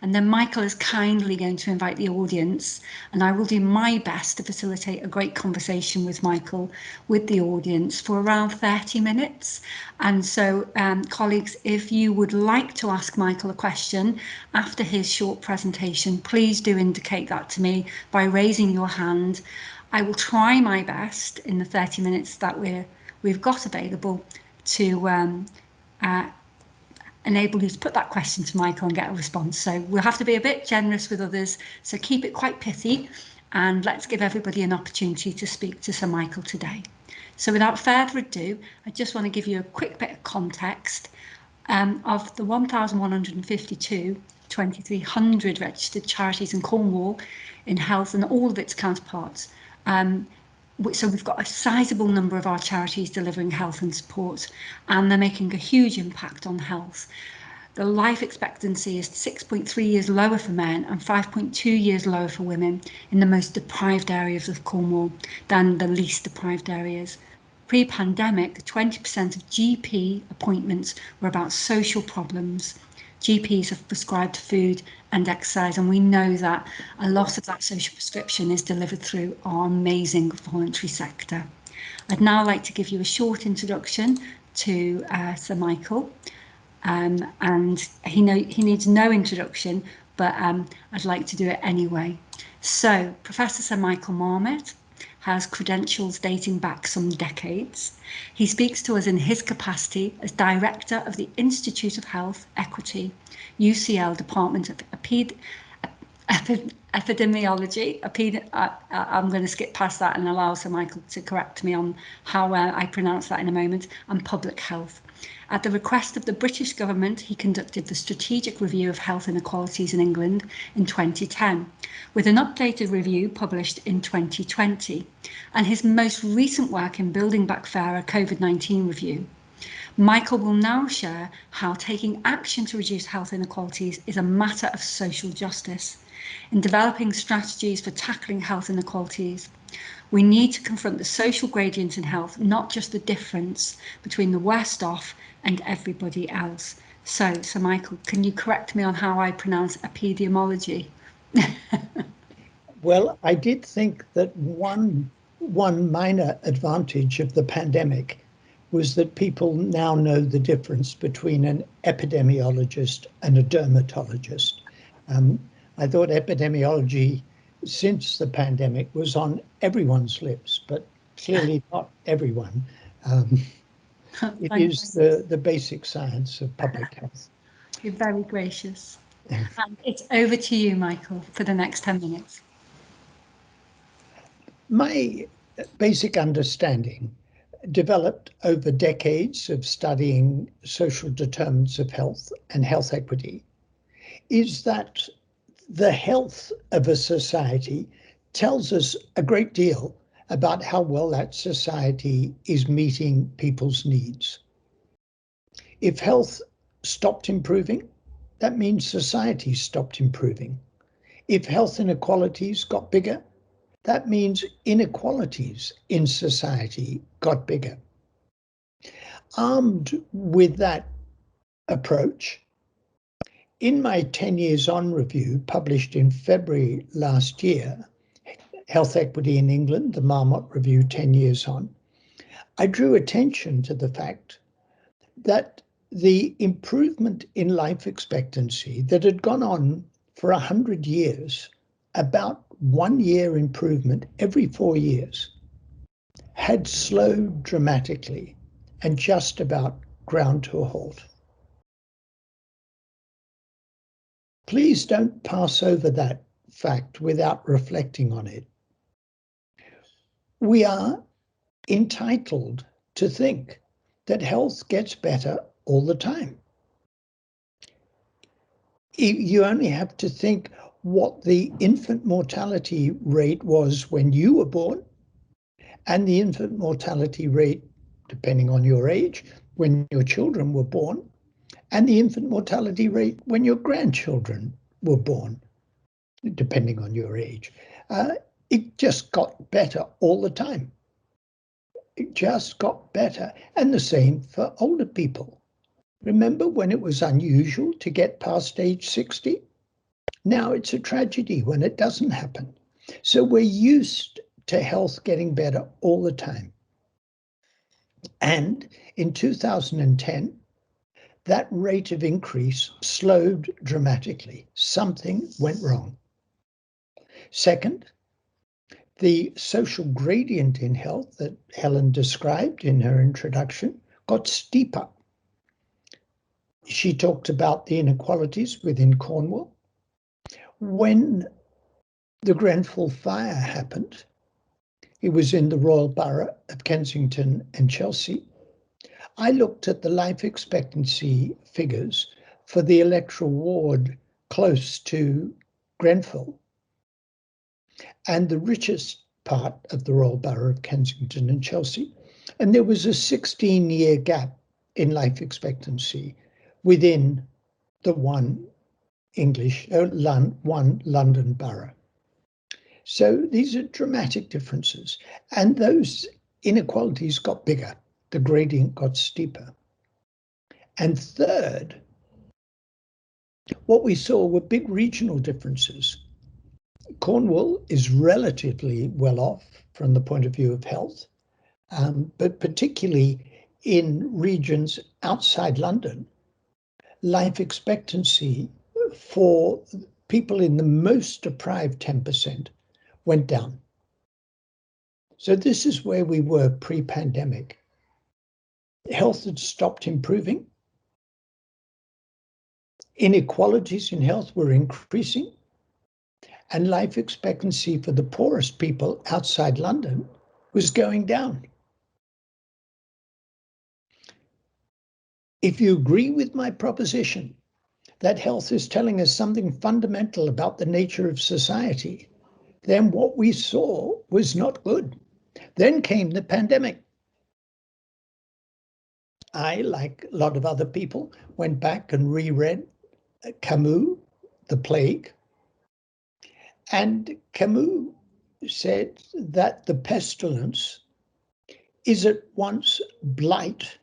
And then Michael is kindly going to invite the audience, and I will do my best to facilitate a great conversation with Michael, with the audience, for around 30 minutes. And so, colleagues, if you would like to ask Michael a question after his short presentation, please do indicate that to me by raising your hand. I will try my best in the 30 minutes that we've got available to enable you to put that question to Michael and get a response. So we'll have to be a bit generous with others, so keep it quite pithy, and let's give everybody an opportunity to speak to Sir Michael today. So without further ado, I just want to give you a quick bit of context. Of the 1,152, 2,300 registered charities in Cornwall in health and all of its counterparts. So we've got a sizable number of our charities delivering health and support, and they're making a huge impact on health. The life expectancy is 6.3 years lower for men and 5.2 years lower for women in the most deprived areas of Cornwall than the least deprived areas. Pre-pandemic, 20% of GP appointments were about social problems. GPs have prescribed food and exercise, and we know that a lot of that social prescription is delivered through our amazing voluntary sector. I'd now like to give you a short introduction to Sir Michael, and he needs no introduction, but I'd like to do it anyway. So, Professor Sir Michael Marmot has credentials dating back some decades. He speaks to us in his capacity as Director of the Institute of Health Equity, UCL Department of Epidemiology. I'm going to skip past that and allow Sir Michael to correct me on how I pronounce that in a moment, and Public Health. At the request of the British government, he conducted the Strategic Review of Health Inequalities in England in 2010, with an updated review published in 2020, and his most recent work in Building Back Fairer COVID-19 review. Michael will now share how taking action to reduce health inequalities is a matter of social justice. In developing strategies for tackling health inequalities, we need to confront the social gradient in health, not just the difference between the worst off and everybody else. So, Sir Michael, can you correct me on how I pronounce epidemiology? Well, I did think that one minor advantage of the pandemic was that people now know the difference between an epidemiologist and a dermatologist. I thought epidemiology, since the pandemic, was on everyone's lips, but clearly not everyone. It is the basic science of public health. You're very gracious. And it's over to you, Michael, for the next 10 minutes. My basic understanding, developed over decades of studying social determinants of health and health equity, is that the health of a society tells us a great deal about how well that society is meeting people's needs. If health stopped improving, that means society stopped improving. If health inequalities got bigger, that means inequalities in society got bigger. Armed with that approach, in my 10 Years On review, published in February last year, Health Equity in England, the Marmot Review 10 Years On, I drew attention to the fact that the improvement in life expectancy that had gone on for 100 years, about 1 year improvement every 4 years, had slowed dramatically and just about ground to a halt. Please don't pass over that fact without reflecting on it. We are entitled to think that health gets better all the time. You only have to think what the infant mortality rate was when you were born, and the infant mortality rate, depending on your age, when your children were born, and the infant mortality rate when your grandchildren were born, depending on your age. It just got better all the time. It just got better. And the same for older people. Remember when it was unusual to get past age 60? Now, it's a tragedy when it doesn't happen. So we're used to health getting better all the time. And in 2010, that rate of increase slowed dramatically. Something went wrong. Second, the social gradient in health that Helen described in her introduction got steeper. She talked about the inequalities within Cornwall. When the Grenfell fire happened, it was in the Royal Borough of Kensington and Chelsea. I looked at the life expectancy figures for the electoral ward close to Grenfell and the richest part of the Royal Borough of Kensington and Chelsea. And there was a 16-year gap in life expectancy within the one London borough. So these are dramatic differences. And those inequalities got bigger. The gradient got steeper. And third, what we saw were big regional differences. Cornwall is relatively well off from the point of view of health, but particularly in regions outside London, life expectancy for people in the most deprived 10% went down. So this is where we were pre-pandemic. Health had stopped improving. Inequalities in health were increasing. And life expectancy for the poorest people outside London was going down. If you agree with my proposition that health is telling us something fundamental about the nature of society, then what we saw was not good. Then came the pandemic. I, like a lot of other people, went back and reread Camus, The Plague. And Camus said that the pestilence is at once blight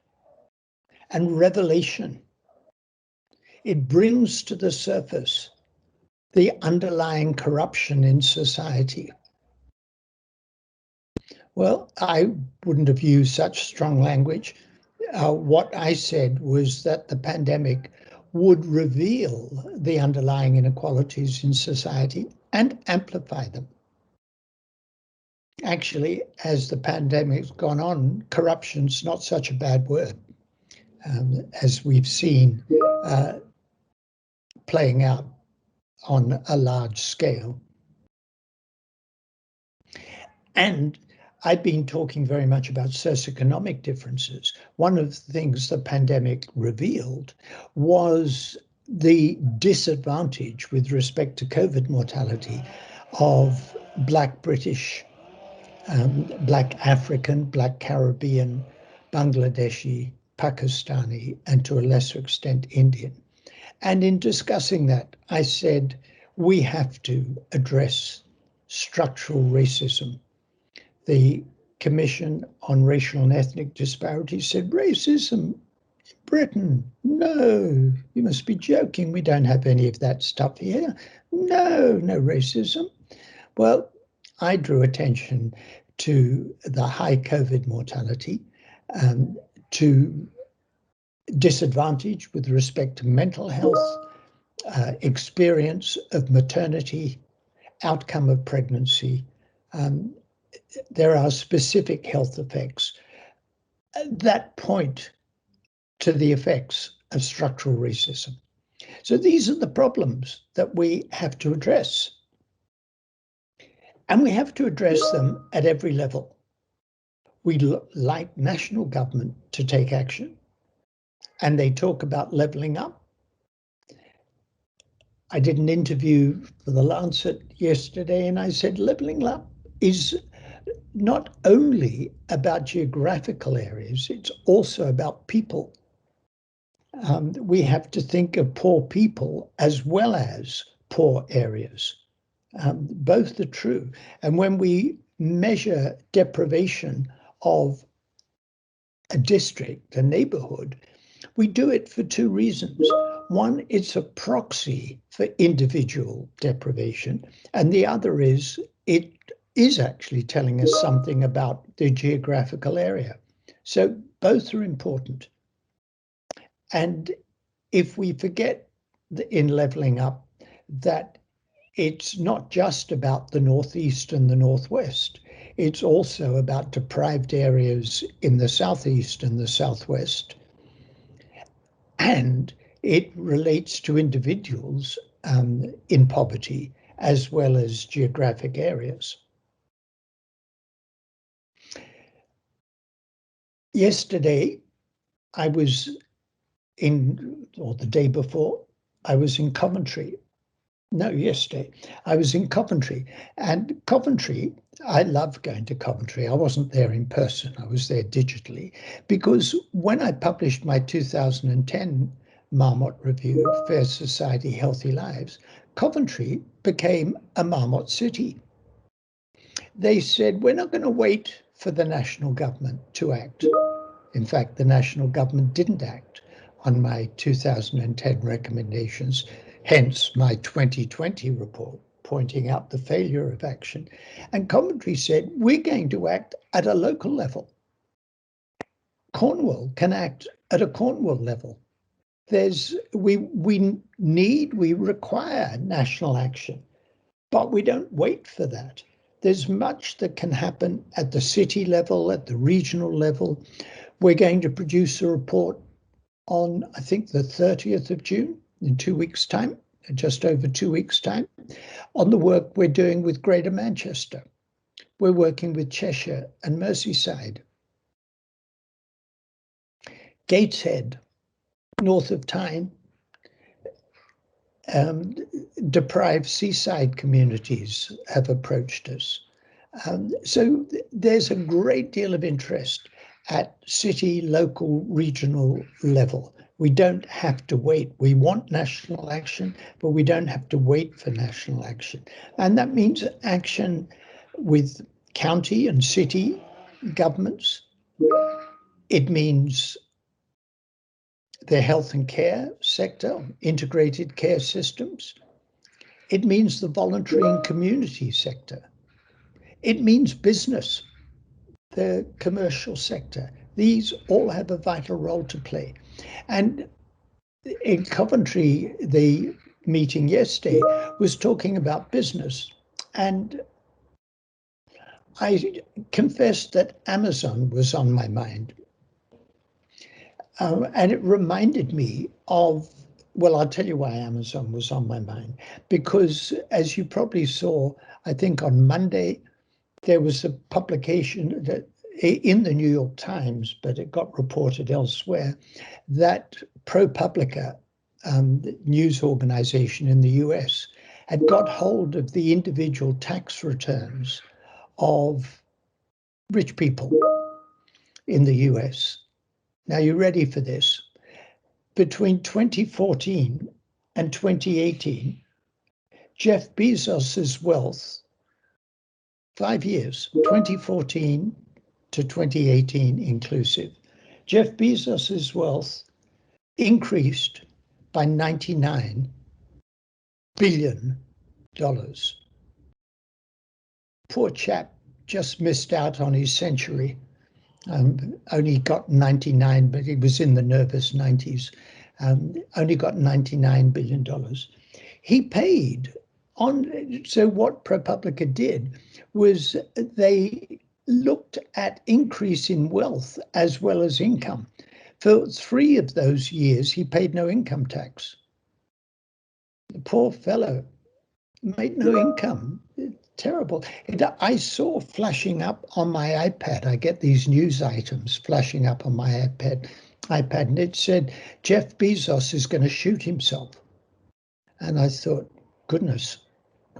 and revelation. It brings to the surface the underlying corruption in society. Well, I wouldn't have used such strong language. What I said was that the pandemic would reveal the underlying inequalities in society and amplify them. Actually, as the pandemic's gone on, corruption's not such a bad word, as we've seen playing out on a large scale. And I've been talking very much about socioeconomic differences. One of the things the pandemic revealed was the disadvantage with respect to COVID mortality of Black British, Black African, Black Caribbean, Bangladeshi, Pakistani, and to a lesser extent, Indian. And in discussing that, I said, we have to address structural racism. The Commission on Racial and Ethnic Disparities said, racism in Britain? No, you must be joking. We don't have any of that stuff here. No racism. Well, I drew attention to the high COVID mortality, to disadvantage with respect to mental health, experience of maternity, outcome of pregnancy. There are specific health effects that point to the effects of structural racism. So these are the problems that we have to address. And we have to address them at every level. We'd like national government to take action. And they talk about levelling up. I did an interview for The Lancet yesterday, and I said levelling up is not only about geographical areas, it's also about people. We have to think of poor people as well as poor areas. Both are true. And when we measure deprivation of a district, a neighborhood, We do it for two reasons. One, it's a proxy for individual deprivation, and the other is it is actually telling us something about the geographical area. So both are important. And if we forget in levelling up that it's not just about the northeast and the northwest, it's also about deprived areas in the southeast and the southwest. And it relates to individuals in poverty as well as geographic areas. Yesterday, I was or the day before, I was in Coventry. No, yesterday, I was in Coventry. And Coventry, I love going to Coventry. I wasn't there in person, I was there digitally, because when I published my 2010 Marmot Review of Fair Society, Healthy Lives, Coventry became a Marmot city. They said, we're not going to wait for the national government to act. In fact, the national government didn't act on my 2010 recommendations, hence my 2020 report pointing out the failure of action. And Coventry said, we're going to act at a local level. Cornwall can act at a Cornwall level. We require national action, but we don't wait for that. There's much that can happen at the city level, at the regional level. We're going to produce a report on, I think, the 30th of June, in 2 weeks' time, just over 2 weeks' time, on the work we're doing with Greater Manchester. We're working with Cheshire and Merseyside. Gateshead, north of Tyne, deprived seaside communities have approached us. So there's a great deal of interest at city, local, regional level. We don't have to wait. We want national action, but we don't have to wait for national action. And that means action with county and city governments. It means the health and care sector, integrated care systems. It means the voluntary and community sector. It means business, the commercial sector. These all have a vital role to play. And in Coventry, the meeting yesterday was talking about business. And I confessed that Amazon was on my mind. And it reminded me of, well, I'll tell you why Amazon was on my mind. Because as you probably saw, I think on Monday, there was a publication that in the New York Times, but it got reported elsewhere, that ProPublica, news organization in the US, had got hold of the individual tax returns of rich people in the US. Now, you're ready for this. Between 2014 and 2018, Jeff Bezos's wealth, 5 years, 2014 to 2018 inclusive, Jeff Bezos's wealth increased by $99 billion. Poor chap just missed out on his century. Only got 99, but he was in the nervous 90s. Only got $99 billion. He paid on, so what ProPublica did was they looked at increase in wealth as well as income. For 3 of those years, he paid no income tax. The poor fellow made no income. Terrible. I saw flashing up on my iPad. I get these news items flashing up on my iPad, and it said, Jeff Bezos is going to shoot himself. And I thought, goodness,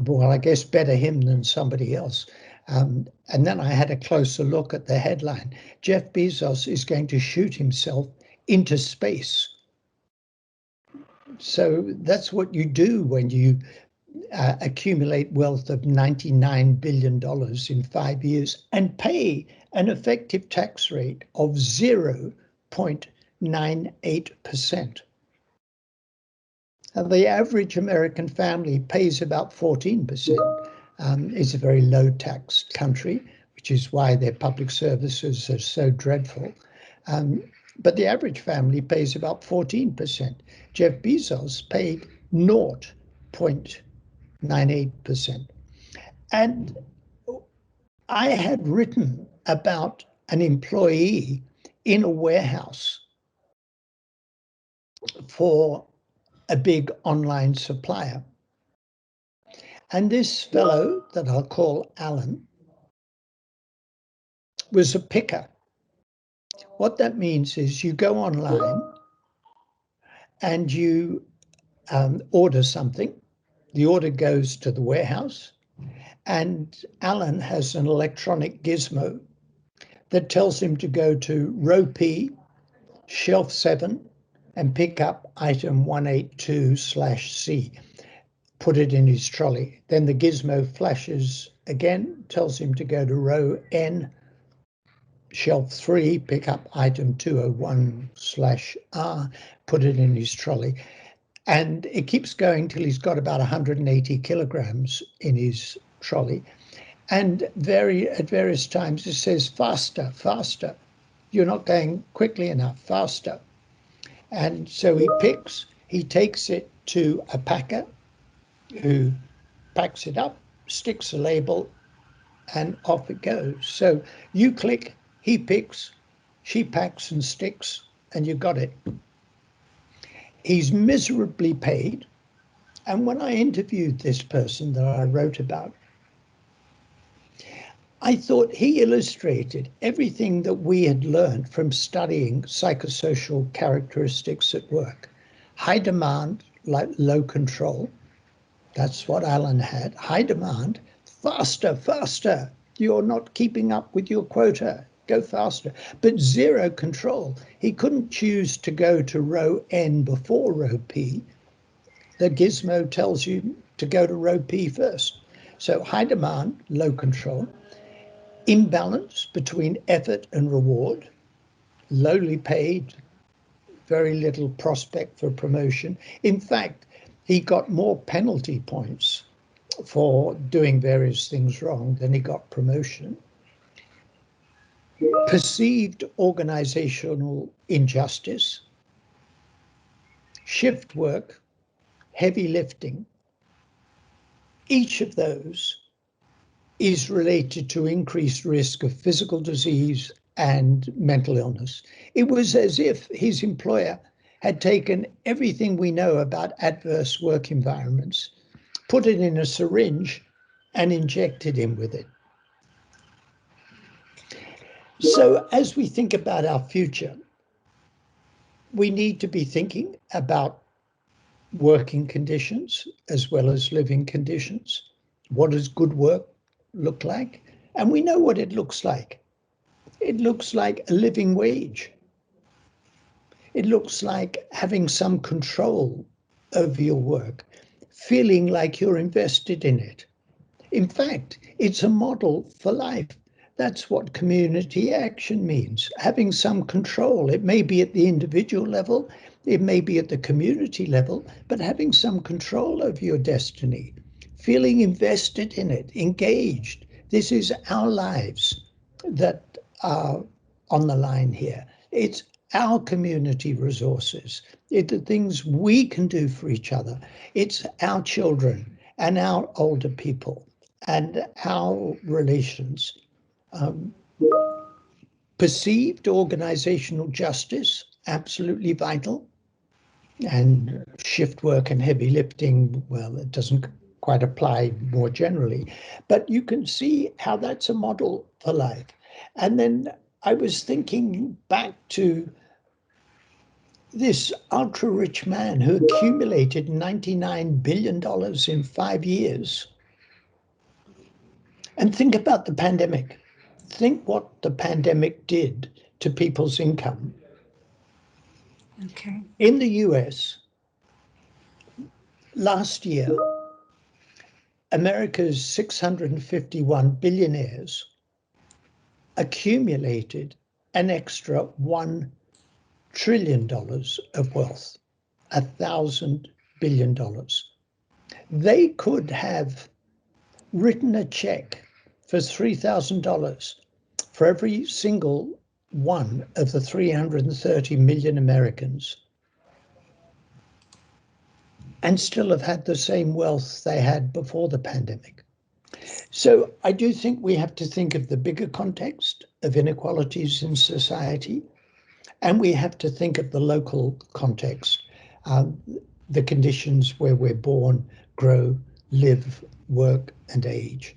well, I guess better him than somebody else. And then I had a closer look at the headline. Jeff Bezos is going to shoot himself into space. So that's what you do when you accumulate wealth of $99 billion in 5 years and pay an effective tax rate of 0.99%. 0.98%. The average American family pays about 14%. It's a very low tax country, which is why their public services are so dreadful. But the average family pays about 14%. Jeff Bezos paid 0.98%. And I had written about an employee in a warehouse for a big online supplier. And this fellow that I'll call Alan was a picker. What that means is you go online and you order something. The order goes to the warehouse, and Alan has an electronic gizmo that tells him to go to row P, shelf 7, and pick up item 182/C. Put it in his trolley. Then the gizmo flashes again, tells him to go to row N, shelf 3, pick up item 201/R, put it in his trolley. And it keeps going till he's got about 180 kilograms in his trolley. And at various times it says, faster, faster. You're not going quickly enough, faster. And so he takes it to a packer who packs it up, sticks a label, and off it goes. So you click, he picks, she packs and sticks, and you got it. He's miserably paid. And when I interviewed this person that I wrote about, I thought he illustrated everything that we had learned from studying psychosocial characteristics at work. High demand, like low control. That's what Alan had. High demand, faster, faster. You're not keeping up with your quota. Go faster. But zero control. He couldn't choose to go to row N before row P. The gizmo tells you to go to row P first. So high demand, low control. Imbalance between effort and reward. Lowly paid, very little prospect for promotion. In fact, he got more penalty points for doing various things wrong than he got promotion. Perceived organizational injustice, shift work, heavy lifting. Each of those is related to increased risk of physical disease and mental illness. It was as if his employer had taken everything we know about adverse work environments, put it in a syringe, and injected him with it. So as we think about our future, we need to be thinking about working conditions as well as living conditions. What does good work look like? And we know what it looks like. It looks like a living wage. It looks like having some control over your work, feeling like you're invested in it. In fact, it's a model for life. That's what community action means, having some control. It may be at the individual level, it may be at the community level, but having some control over your destiny, feeling invested in it, engaged. This is our lives that are on the line here. It's our community resources. It's the things we can do for each other. It's our children and our older people and our relations. Perceived organizational justice, absolutely vital. And shift work and heavy lifting, well, it doesn't quite apply more generally. But you can see how that's a model for life. And then I was thinking back to this ultra-rich man who accumulated $99 billion in 5 years. And think about the pandemic. Think what the pandemic did to people's income. Okay. In the US, last year, America's 651 billionaires accumulated an extra $1 trillion of wealth, $1,000 billion. They could have written a check for $3,000 for every single one of the 330 million Americans and still have had the same wealth they had before the pandemic. So I do think we have to think of the bigger context of inequalities in society, and we have to think of the local context, the conditions where we're born, grow, live, work, and age.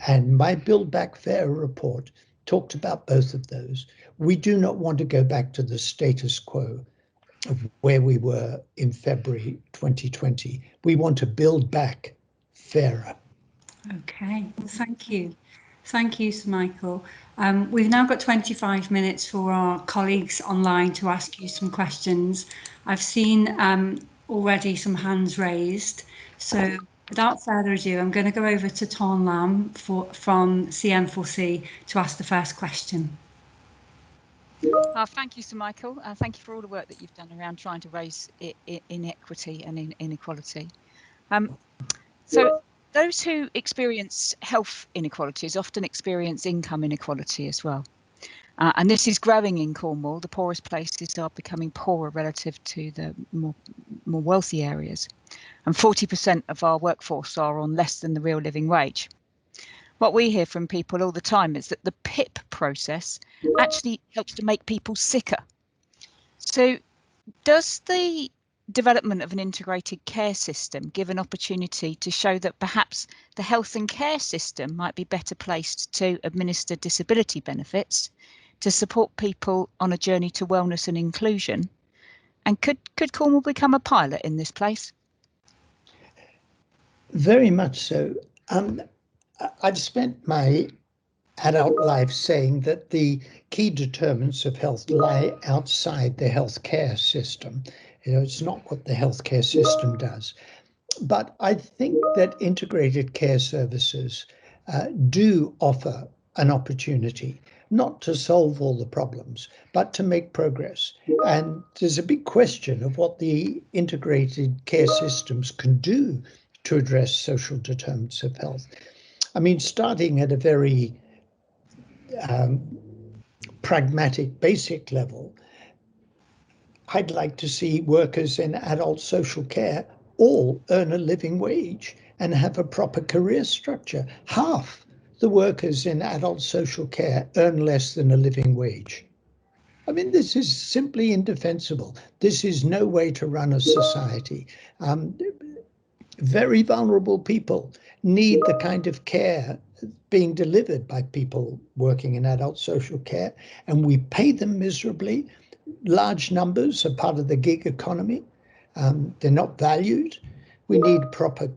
And my Build Back Fair report talked about both of those. We do not want to go back to the status quo of where we were in February 2020. We want to build back fairer. Okay, thank you. Thank you, Sir Michael. We've now got 25 minutes for our colleagues online to ask you some questions. I've seen already some hands raised. So without further ado, I'm going to go over to Dann Lam from CM4C to ask the first question. Thank you, Sir Michael. Thank you for all the work that you've done around trying to raise inequity and inequality. So those who experience health inequalities often experience income inequality as well. And this is growing in Cornwall. The poorest places are becoming poorer relative to the more wealthy areas. And 40% of our workforce are on less than the real living wage. What we hear from people all the time is that the PIP process actually helps to make people sicker. So does the development of an integrated care system give an opportunity to show that perhaps the health and care system might be better placed to administer disability benefits to support people on a journey to wellness and inclusion? And could Cornwall become a pilot in this place? Very much so. I've spent my adult life saying that the key determinants of health lie outside the healthcare system. It's not what the healthcare system does. But I think that integrated care services do offer an opportunity, not to solve all the problems, but to make progress. And there's a big question of what the integrated care systems can do to address social determinants of health. I mean, starting at a very pragmatic, basic level, I'd like to see workers in adult social care all earn a living wage and have a proper career structure. Half the workers in adult social care earn less than a living wage. I mean, this is simply indefensible. This is no way to run a society. Very vulnerable people need the kind of care being delivered by people working in adult social care, and we pay them miserably. Large numbers are part of the gig economy. They're not valued. We need proper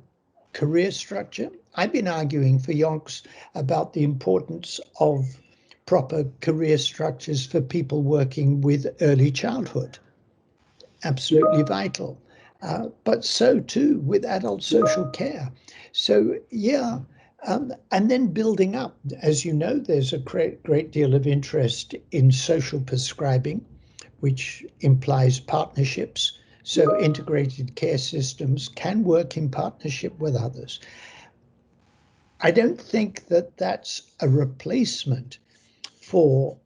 career structure. I've been arguing for yonks about the importance of proper career structures for people working with early childhood. Absolutely vital. But so too with adult social care. So yeah, and then building up. As you know, there's a great deal of interest in social prescribing, which implies partnerships. So integrated care systems can work in partnership with others. I don't think that that's a replacement for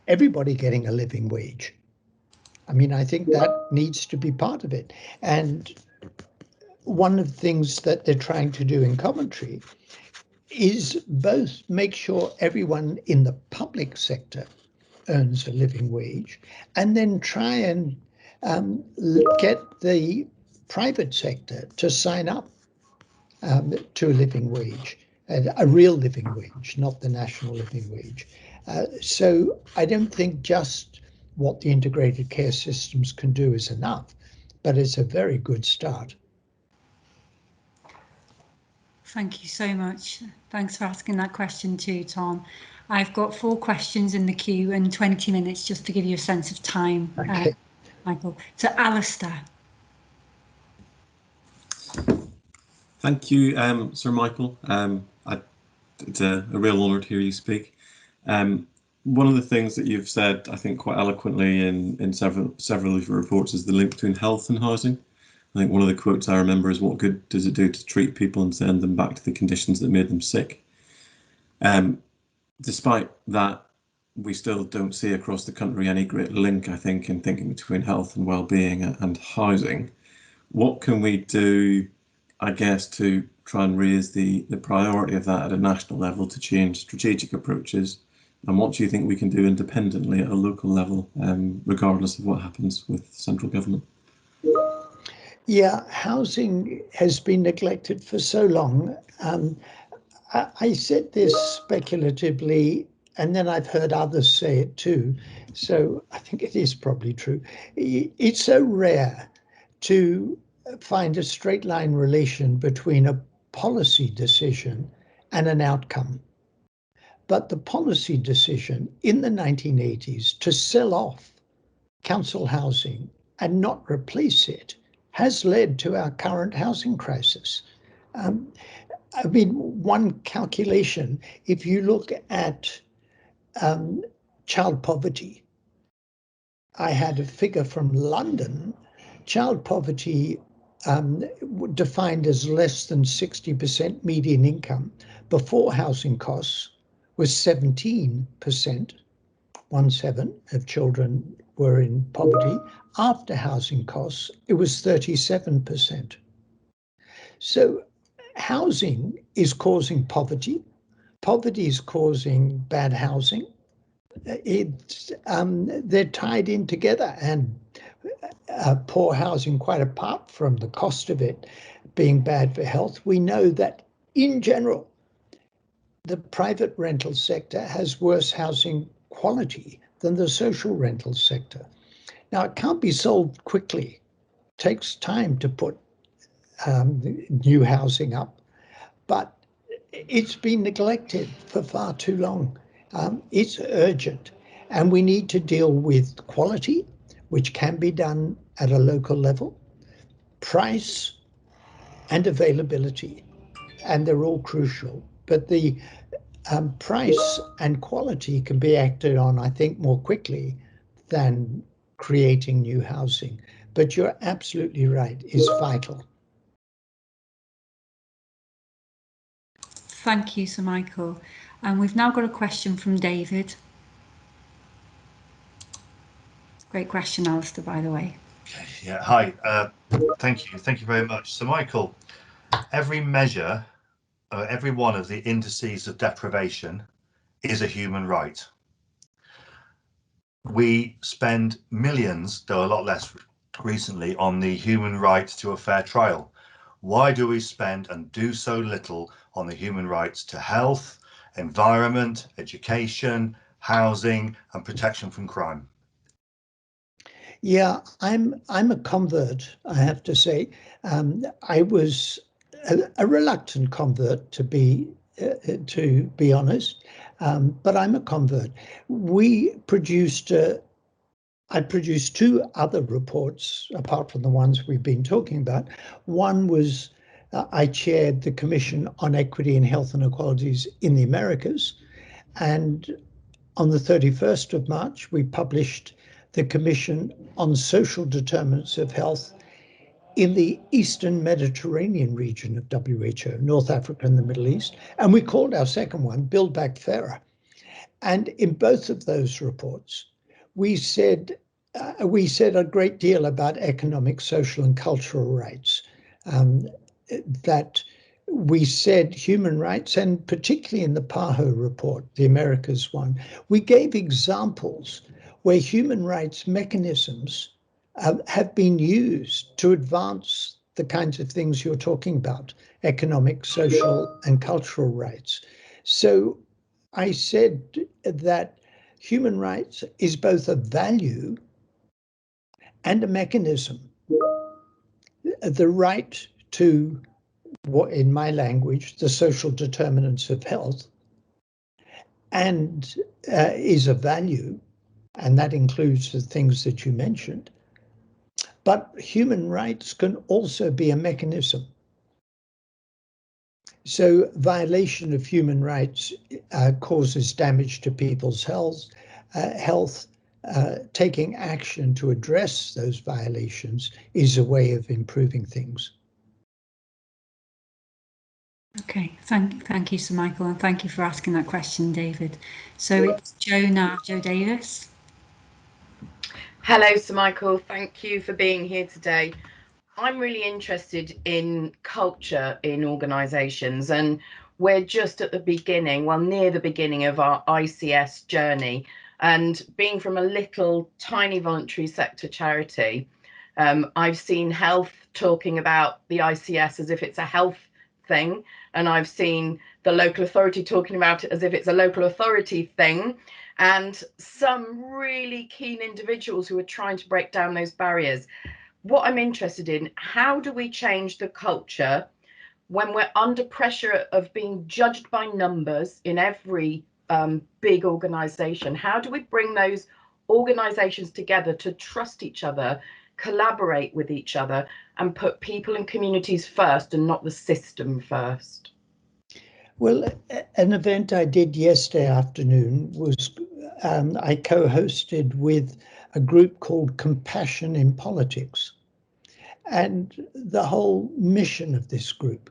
everybody getting a living wage. I mean, I think that needs to be part of it. And one of the things that they're trying to do in Coventry is both make sure everyone in the public sector earns a living wage, and then try and get the private sector to sign up to a living wage, a real living wage, not the national living wage. So I don't think just what the integrated care systems can do is enough, but it's a very good start. Thank you so much. Thanks for asking that question too, Tom. I've got 4 questions in the queue and 20 minutes just to give you a sense of time, Okay. Michael. So Alistair. Thank you, Sir Michael. It's a real honour to hear you speak. one of the things that you've said, I think, quite eloquently in several of your reports is the link between health and housing. I think one of the quotes I remember is, "What good does it do to treat people and send them back to the conditions that made them sick?" Despite that, we still don't see across the country any great link, I think, in thinking between health and well-being and housing. What can we do, I guess, to try and raise the priority of that at a national level to change strategic approaches? And what do you think we can do independently at a local level, regardless of what happens with central government? Yeah, housing has been neglected for so long. I said this speculatively, and then I've heard others say it too, so I think it is probably true. It's so rare to find a straight line relation between a policy decision and an outcome. But the policy decision in the 1980s to sell off council housing and not replace it has led to our current housing crisis. I mean, one calculation, if you look at child poverty, I had a figure from London. Child poverty defined as less than 60% median income before housing costs was 17%, 1/7 of children were in poverty. After housing costs, it was 37%. So housing is causing poverty. Poverty is causing bad housing. They're tied in together, and poor housing, quite apart from the cost of it being bad for health, we know that in general, the private rental sector has worse housing quality than the social rental sector. Now, it can't be solved quickly. It takes time to put new housing up, but it's been neglected for far too long. It's urgent, and we need to deal with quality, which can be done at a local level, price and availability, and they're all crucial. But the price and quality can be acted on, I think, more quickly than creating new housing. But you're absolutely right, it's vital. Thank you, Sir Michael. And we've now got a question from David. Great question, Alistair, by the way. Yeah, hi. Thank you very much. So, Michael, every measure, every one of the indices of deprivation is a human right. We spend millions, though a lot less recently, on the human right to a fair trial. Why do we spend and do so little on the human rights to health, environment, education, housing, and protection from crime? Yeah, I'm a convert, I have to say. I was a reluctant convert, to be honest, but I'm a convert. I produced two other reports apart from the ones we've been talking about. One was I chaired the Commission on Equity and Health Inequalities in the Americas, and on the 31st of March, we published the Commission on Social Determinants of Health in the Eastern Mediterranean region of WHO, North Africa and the Middle East. And we called our second one Build Back Fairer. And in both of those reports, we said a great deal about economic, social, and cultural rights. That we said human rights, and particularly in the PAHO report, the Americas one, we gave examples where human rights mechanisms have been used to advance the kinds of things you're talking about, economic, social, and cultural rights. So I said that human rights is both a value and a mechanism. The right to, what in my language, the social determinants of health, and is a value, and that includes the things that you mentioned. But human rights can also be a mechanism. So violation of human rights causes damage to people's health. Taking action to address those violations is a way of improving things. Okay, thank you, Sir Michael, and thank you for asking that question, David. So it's Jo now, Jo Davis. Hello, Sir Michael. Thank you for being here today. I'm really interested in culture in organisations, and we're just at the beginning, well, near the beginning of our ICS journey. And being from a little tiny voluntary sector charity, I've seen health talking about the ICS as if it's a health thing, and I've seen the local authority talking about it as if it's a local authority thing, and some really keen individuals who are trying to break down those barriers. What I'm interested in, how do we change the culture when we're under pressure of being judged by numbers in every big organisation? How do we bring those organisations together to trust each other, collaborate with each other, and put people and communities first and not the system first? Well, an event I did yesterday afternoon was I co-hosted with a group called Compassion in Politics. And the whole mission of this group,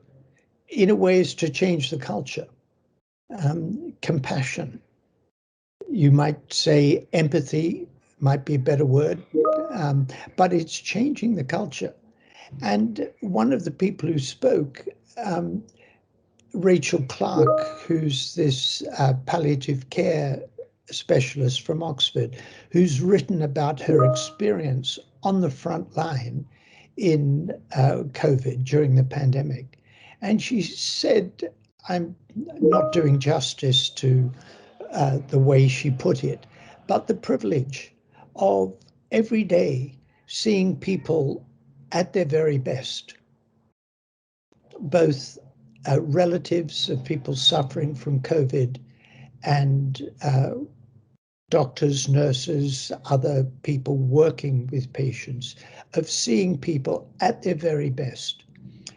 in a way, is to change the culture. Compassion. You might say empathy might be a better word, but it's changing the culture. And one of the people who spoke, Rachel Clark, who's this palliative care specialist from Oxford, who's written about her experience on the front line in COVID during the pandemic. And she said, I'm not doing justice to the way she put it, but the privilege of every day seeing people at their very best, both relatives of people suffering from COVID and doctors, nurses, other people working with patients, of seeing people at their very best.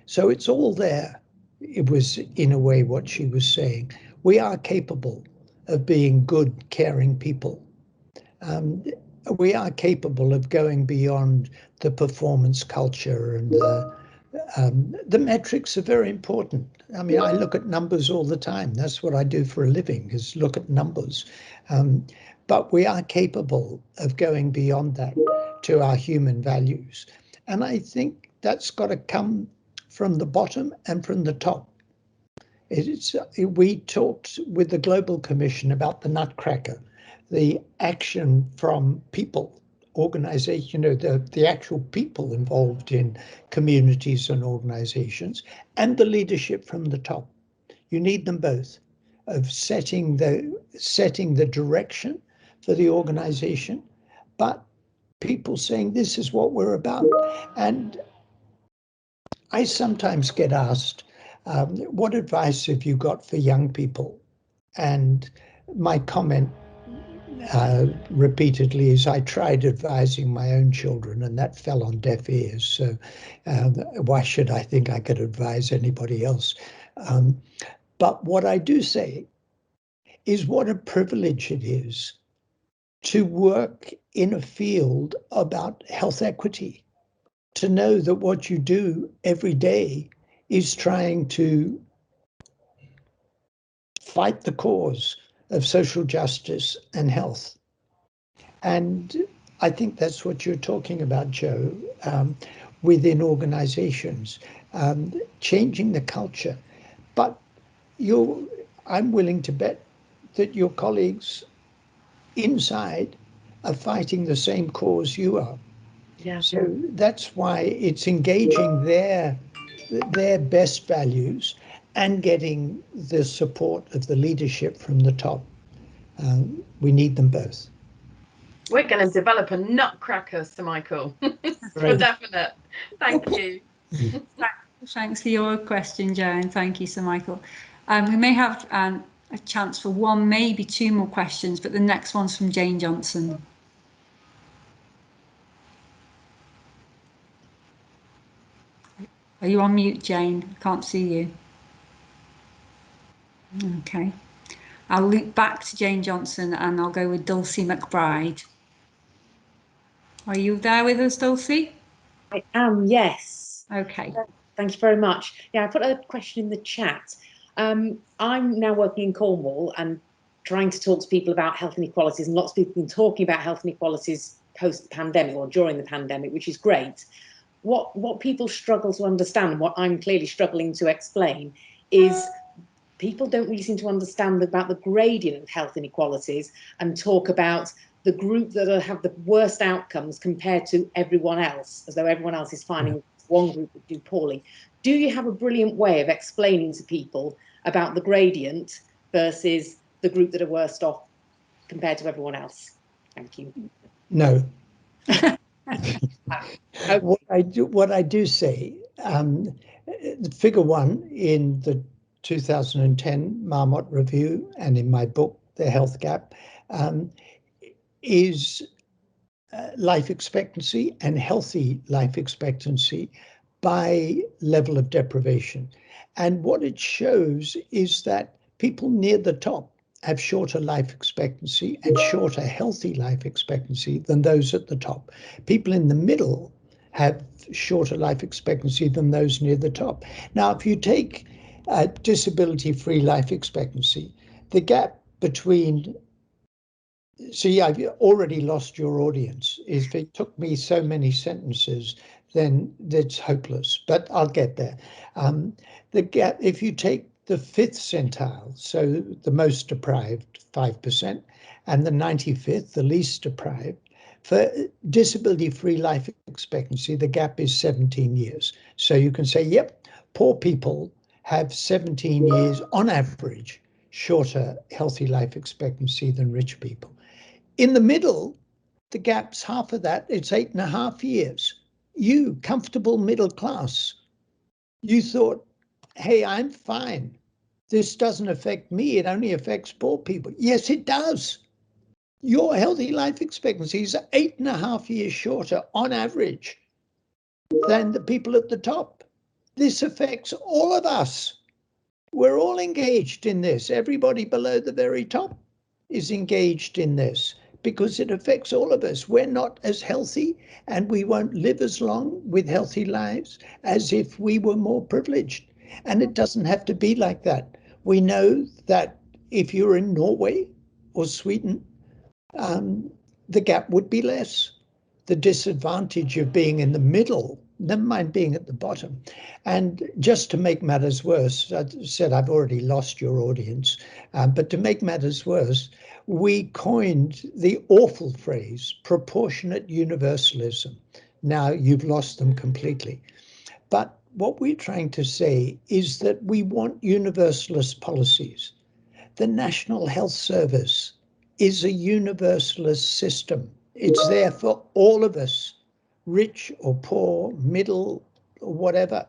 So it's all there. It was, in a way, what she was saying. We are capable of being good, caring people. We are capable of going beyond the performance culture, and the metrics are very important. I mean, I look at numbers all the time. That's what I do for a living, is look at numbers. But we are capable of going beyond that to our human values. And I think that's got to come from the bottom and from the top. We talked with the Global Commission about the Nutcracker, the action from people, organization, the actual people involved in communities and organizations, and the leadership from the top. You need them both, of setting the direction for the organization, but people saying this is what we're about. And I sometimes get asked, what advice have you got for young people? And my comment repeatedly is, I tried advising my own children and that fell on deaf ears. So why should I think I could advise anybody else? But what I do say is what a privilege it is to work in a field about health equity, to know that what you do every day is trying to fight the cause of social justice and health. And I think that's what you're talking about, Jo, within organizations, changing the culture. But I'm willing to bet that your colleagues inside are fighting the same cause you are. Yeah. So that's why it's engaging their best values and getting the support of the leadership from the top. We need them both. We're going to develop a nutcracker, Sir Michael, for definite. Thank you. Thanks for your question, Jo, and thank you, Sir Michael. We may have a chance for one, maybe two more questions, but the next one's from Jane Johnson. Are you on mute, Jane? I can't see you. Okay. I'll loop back to Jane Johnson and I'll go with Dulcie McBride. Are you there with us, Dulcie? I am, yes. Okay. Thank you very much. Yeah, I put a question in the chat. I'm now working in Cornwall and trying to talk to people about health inequalities, and lots of people have been talking about health inequalities post-pandemic or during the pandemic, which is great. What people struggle to understand, and what I'm clearly struggling to explain, is people don't really seem to understand about the gradient of health inequalities and talk about the group that have the worst outcomes compared to everyone else, as though everyone else is finding one group that do poorly. Do you have a brilliant way of explaining to people about the gradient versus the group that are worst off compared to everyone else? Thank you. No. Okay. What I do say, figure 1 in the 2010 Marmot Review and in my book, The Health Gap, is life expectancy and healthy life expectancy by level of deprivation. And what it shows is that people near the top have shorter life expectancy and shorter healthy life expectancy than those at the top. People in the middle have shorter life expectancy than those near the top. Now, if you take disability-free life expectancy, the gap between, see, I've already lost your audience. If it took me so many sentences, then it's hopeless, but I'll get there. The gap, if you take the 5th centile, so the most deprived 5%, and the 95th, the least deprived, for disability-free life expectancy, the gap is 17 years. So you can say, yep, poor people have 17 years on average shorter healthy life expectancy than rich people. In the middle, the gap's half of that, it's 8.5 years. You, comfortable middle class, you thought, hey, I'm fine. This doesn't affect me, it only affects poor people. Yes, it does. Your healthy life expectancy is 8.5 years shorter on average than the people at the top. This affects all of us. We're all engaged in this. Everybody below the very top is engaged in this because it affects all of us. We're not as healthy and we won't live as long with healthy lives as if we were more privileged. And it doesn't have to be like that. We know that if you're in Norway or Sweden, the gap would be less. The disadvantage of being in the middle, never mind being at the bottom. And just to make matters worse, I said I've already lost your audience, but to make matters worse, we coined the awful phrase, proportionate universalism. Now you've lost them completely. But what we're trying to say is that we want universalist policies. The National Health Service is a universalist system. It's there for all of us, rich or poor, middle, or whatever.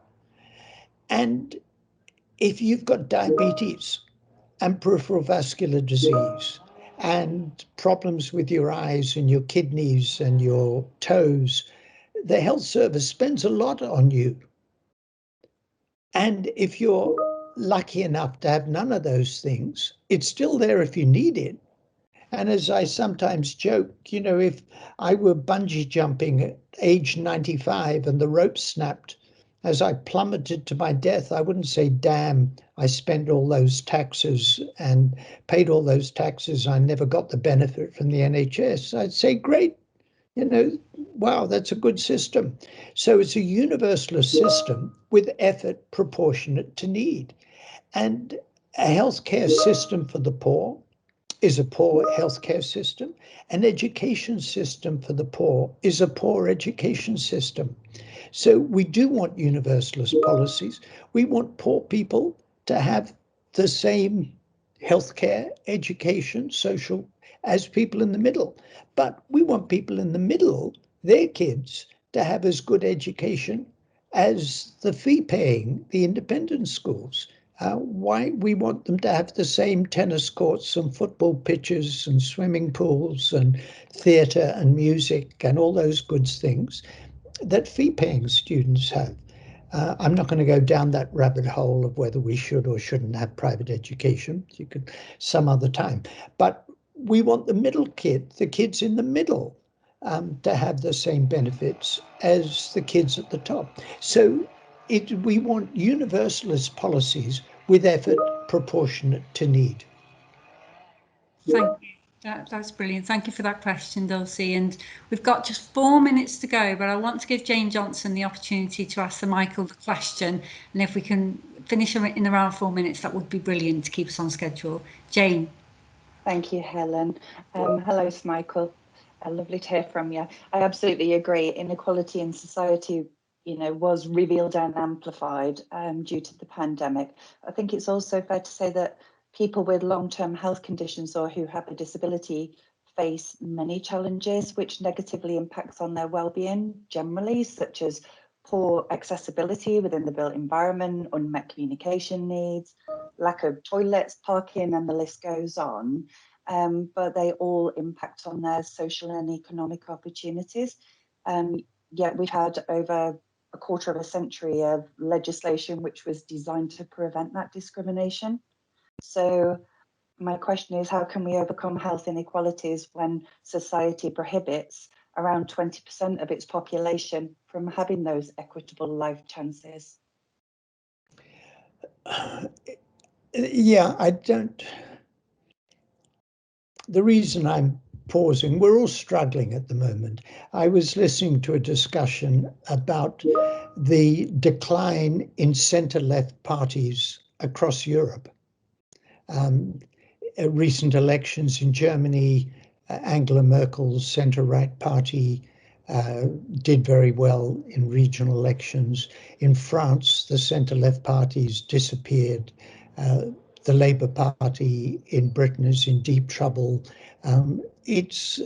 And if you've got diabetes and peripheral vascular disease and problems with your eyes and your kidneys and your toes, the health service spends a lot on you. And if you're lucky enough to have none of those things, it's still there if you need it. And as I sometimes joke, you know, if I were bungee jumping at age 95 and the rope snapped as I plummeted to my death, I wouldn't say, damn, I spent all those taxes and paid all those taxes. I never got the benefit from the NHS. I'd say, great, you know, wow, that's a good system. So it's a universalist system with effort proportionate to need. And a healthcare system for the poor is a poor healthcare system. An education system for the poor is a poor education system. So we do want universalist policies. We want poor people to have the same healthcare, education, social as people in the middle. But we want people in the middle, their kids, to have as good education as the fee-paying, the independent schools. Why we want them to have the same tennis courts and football pitches and swimming pools and theatre and music and all those good things that fee-paying students have. I'm not going to go down that rabbit hole of whether we should or shouldn't have private education. You could some other time. But we want the middle kid, the kids in the middle, to have the same benefits as the kids at the top. So we want universalist policies with effort proportionate to need. Thank you. That's brilliant. Thank you for that question, Dulcie. And we've got just 4 minutes to go, but I want to give Jane Johnson the opportunity to ask Sir Michael the question. And if we can finish in around 4 minutes, that would be brilliant to keep us on schedule. Jane. Thank you, Helen. Hello, Sir Michael. Lovely to hear from you. I absolutely agree. Inequality in society, was revealed and amplified due to the pandemic. I think it's also fair to say that people with long-term health conditions or who have a disability face many challenges which negatively impacts on their well-being generally, such as poor accessibility within the built environment, unmet communication needs, lack of toilets, parking, and the list goes on. But they all impact on their social and economic opportunities. Yet we've had over a quarter of a century of legislation which was designed to prevent that discrimination. So my question is, how can we overcome health inequalities when society prohibits around 20% of its population from having those equitable life chances? Yeah, I don't. The reason I'm pausing, we're all struggling at the moment. I was listening to a discussion about the decline in centre-left parties across Europe. Recent elections in Germany, Angela Merkel's centre-right party did very well in regional elections. In France, the centre-left parties disappeared. The Labour Party in Britain is in deep trouble. It's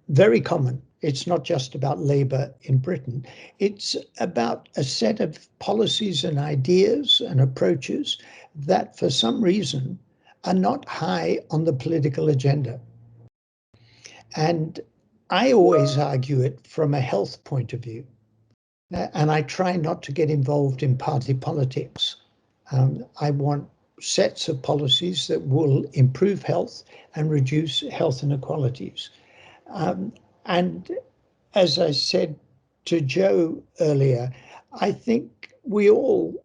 very common. It's not just about Labour in Britain. It's about a set of policies and ideas and approaches that for some reason are not high on the political agenda. And I always argue it from a health point of view. And I try not to get involved in party politics. I want sets of policies that will improve health and reduce health inequalities. And as I said to Joe earlier, I think we all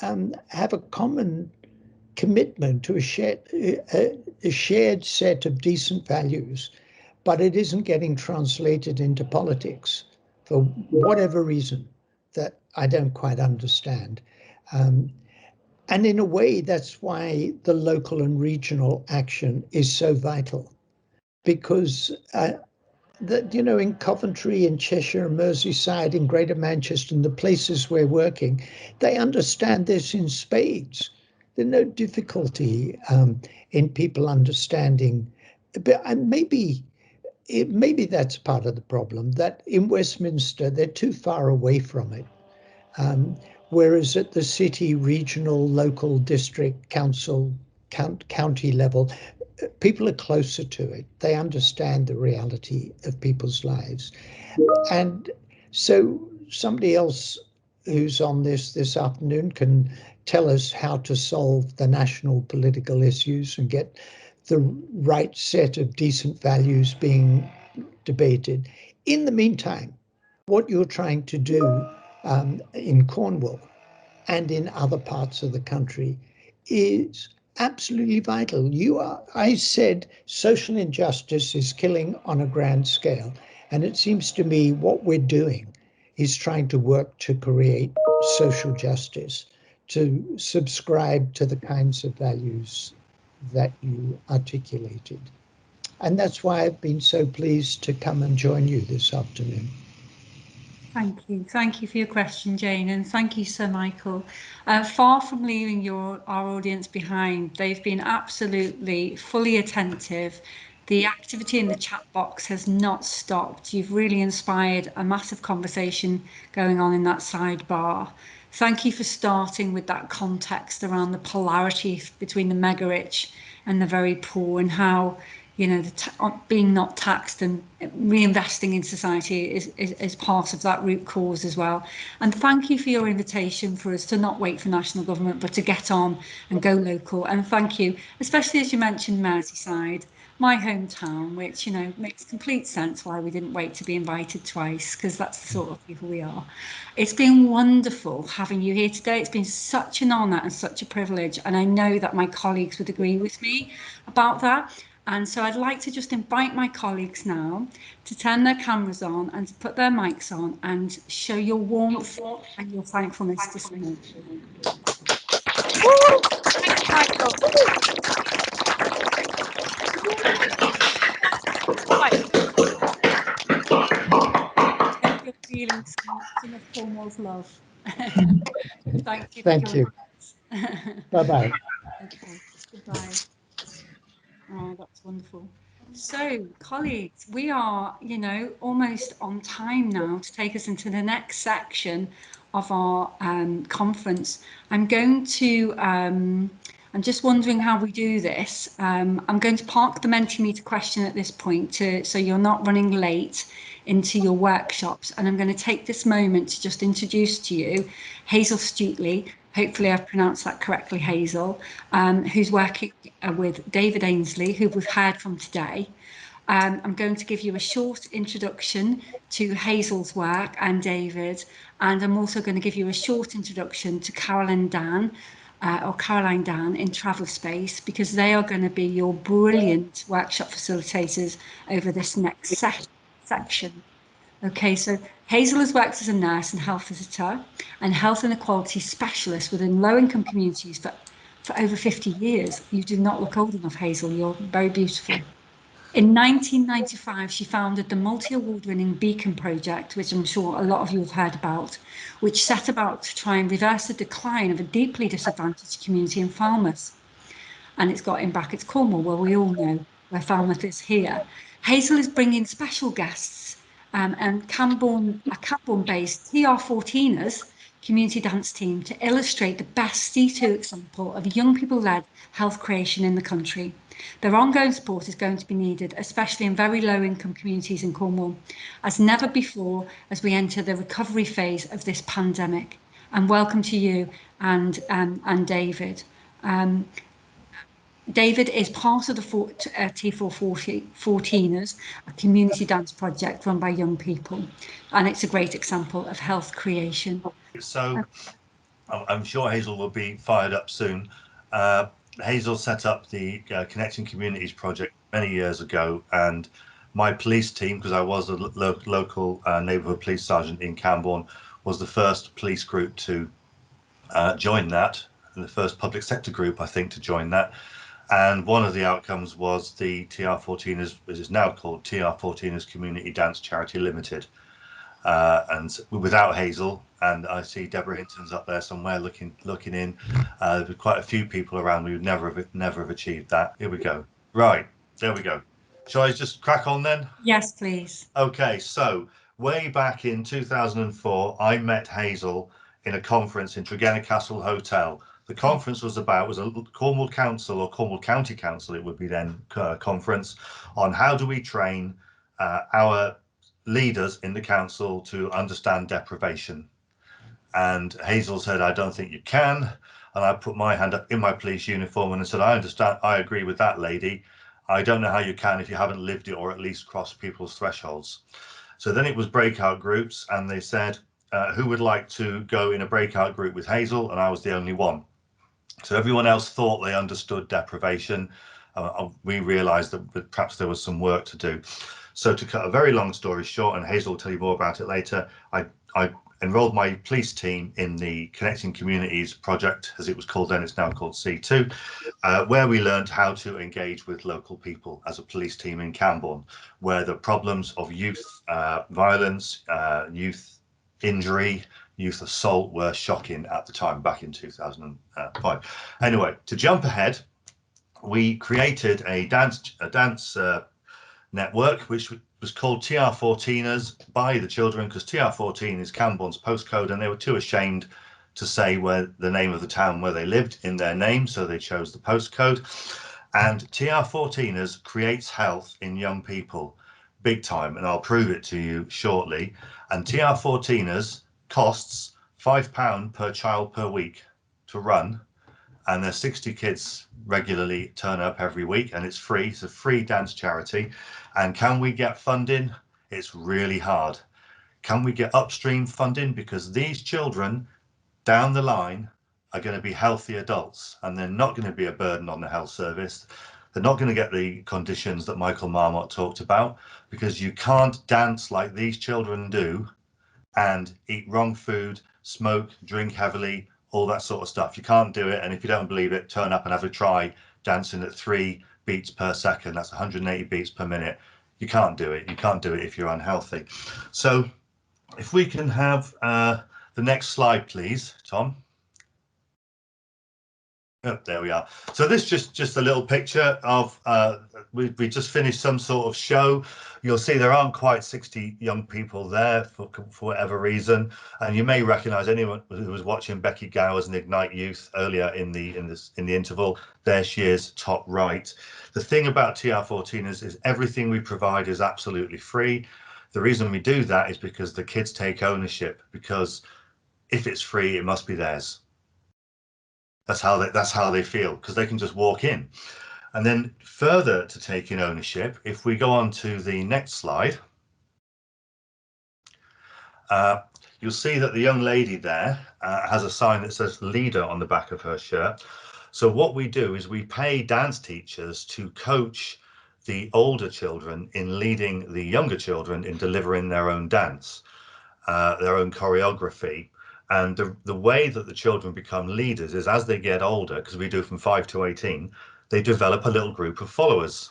have a common commitment to a shared set of decent values, but it isn't getting translated into politics for whatever reason that I don't quite understand. And in a way, that's why the local and regional action is so vital, because in Coventry, in Cheshire, Merseyside, in Greater Manchester, and the places we're working, they understand this in spades. There's no difficulty in people understanding, but maybe that's part of the problem, that in Westminster, they're too far away from it. Whereas at the city, regional, local, district, council, county level, people are closer to it. They understand the reality of people's lives. And so somebody else who's on this afternoon can tell us how to solve the national political issues and get the right set of decent values being debated. In the meantime, what you're trying to do in Cornwall and in other parts of the country is absolutely vital. I said social injustice is killing on a grand scale. And it seems to me what we're doing is trying to work to create social justice, to subscribe to the kinds of values that you articulated. And that's why I've been so pleased to come and join you this afternoon. Thank you. Thank you for your question, Jane, and thank you, Sir Michael. Far from leaving our audience behind, they've been absolutely fully attentive. The activity in the chat box has not stopped. You've really inspired a massive conversation going on in that sidebar. Thank you for starting with that context around the polarity between the mega rich and the very poor, and how you know, being not taxed and reinvesting in society is part of that root cause as well. And thank you for your invitation for us to not wait for national government, but to get on and go local. And thank you, especially as you mentioned Merseyside, my hometown, which, you know, makes complete sense why we didn't wait to be invited twice, because that's the sort of people we are. It's been wonderful having you here today. It's been such an honour and such a privilege. And I know that my colleagues would agree with me about that. And so I'd like to just invite my colleagues now to turn their cameras on and to put their mics on and show your warmth and your thankfulness to someone. You're feeling some of Cornwall's love. Thank you. Thank you. Bye-bye. Okay, goodbye. Oh, that's wonderful. So, colleagues, we are, you know, almost on time now to take us into the next section of our conference. I'm just wondering how we do this. I'm going to park the Mentimeter question at this point so you're not running late into your workshops. And I'm going to take this moment to just introduce to you Hazel Stuteley. Hopefully I've pronounced that correctly, Hazel, who's working with David Ainsley, who we've heard from today. I'm going to give you a short introduction to Hazel's work and David, and I'm also going to give you a short introduction to Caroline Dann in Travel Space, because they are going to be your brilliant workshop facilitators over this next section. Okay, so Hazel has worked as a nurse and health visitor and health inequality specialist within low-income communities for over 50 years. You do not look old enough, Hazel. You're very beautiful. In 1995, she founded the multi-award-winning Beacon Project, which I'm sure a lot of you have heard about, which set about to try and reverse the decline of a deeply disadvantaged community in Falmouth. And it's got in brackets Cornwall, where we all know where Falmouth is here. Hazel is bringing special guests and a Camborne-based TR14ers community dance team to illustrate the best C2 example of young people-led health creation in the country. Their ongoing support is going to be needed, especially in very low-income communities in Cornwall, as never before as we enter the recovery phase of this pandemic. And welcome to you and David. David is part of the T414ers, a community dance project run by young people, and it's a great example of health creation. So I'm sure Hazel will be fired up soon. Hazel set up the Connecting Communities project many years ago, and my police team, because I was a local neighbourhood police sergeant in Camborne, was the first police group to join that, and the first public sector group, I think, to join that. And one of the outcomes was the TR14ers, as it's now called, TR14ers Community Dance Charity Limited. And without Hazel, and I see Deborah Hinton's up there somewhere looking in, there's quite a few people around who would never have achieved that. Here we go. Right, there we go. Shall I just crack on then? Yes, please. Okay, so way back in 2004, I met Hazel in a conference in Tregenna Castle Hotel. The conference was a Cornwall Council, or Cornwall County Council, it would be then, conference on how do we train our leaders in the council to understand deprivation. And Hazel said, I don't think you can. And I put my hand up in my police uniform and I said, I understand, I agree with that lady. I don't know how you can if you haven't lived it or at least crossed people's thresholds. So then it was breakout groups, and they said, who would like to go in a breakout group with Hazel? And I was the only one. So everyone else thought they understood deprivation. We realized that perhaps there was some work to do. So to cut a very long story short, and Hazel will tell you more about it later, I enrolled my police team in the Connecting Communities project, as it was called then, it's now called C2, where we learned how to engage with local people as a police team in Camborne, where the problems of youth violence, youth injury, youth assault were shocking at the time, back in 2005. Anyway, to jump ahead, we created a dance network, which was called TR14ers by the children, because TR14 is Camborne's postcode, and they were too ashamed to say where the name of the town where they lived in their name, so they chose the postcode. And TR14ers creates health in young people big time, and I'll prove it to you shortly. And TR14ers costs £5 per child per week to run, and there's 60 kids regularly turn up every week, and it's free. It's a free dance charity. And can we get funding? It's really hard. Can we get upstream funding? Because these children down the line are going to be healthy adults, and they're not going to be a burden on the health service. They're not going to get the conditions that Michael Marmot talked about, because you can't dance like these children do and eat wrong food, smoke, drink heavily, all that sort of stuff. You can't do it. And if you don't believe it, turn up and have a try dancing at 3 beats per second. That's 180 beats per minute. You can't do it. You can't do it if you're unhealthy. So if we can have the next slide, please, Tom. Oh, there we are. So this just a little picture of we just finished some sort of show. You'll see there aren't quite 60 young people there for whatever reason, and you may recognise anyone who was watching Becky Gower's and Ignite Youth earlier in the interval. There she is, top right. The thing about TR14 is everything we provide is absolutely free. The reason we do that is because the kids take ownership, because if it's free, it must be theirs. That's how they feel, because they can just walk in. And then further to taking ownership, if we go on to the next slide, you'll see that the young lady there has a sign that says leader on the back of her shirt. So what we do is we pay dance teachers to coach the older children in leading the younger children in delivering their own dance, their own choreography. And the way that the children become leaders is as they get older, because we do from 5 to 18, they develop a little group of followers.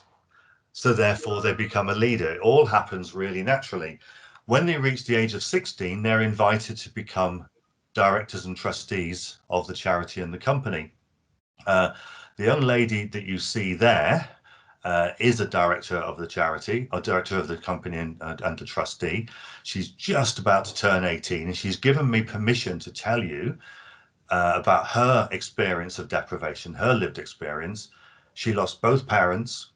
So therefore they become a leader. It all happens really naturally. When they reach the age of 16, they're invited to become directors and trustees of the charity and the company. The young lady that you see there is a director of the charity, or director of the company and a trustee. She's just about to turn 18, and she's given me permission to tell you about her experience of deprivation, her lived experience. She lost both parents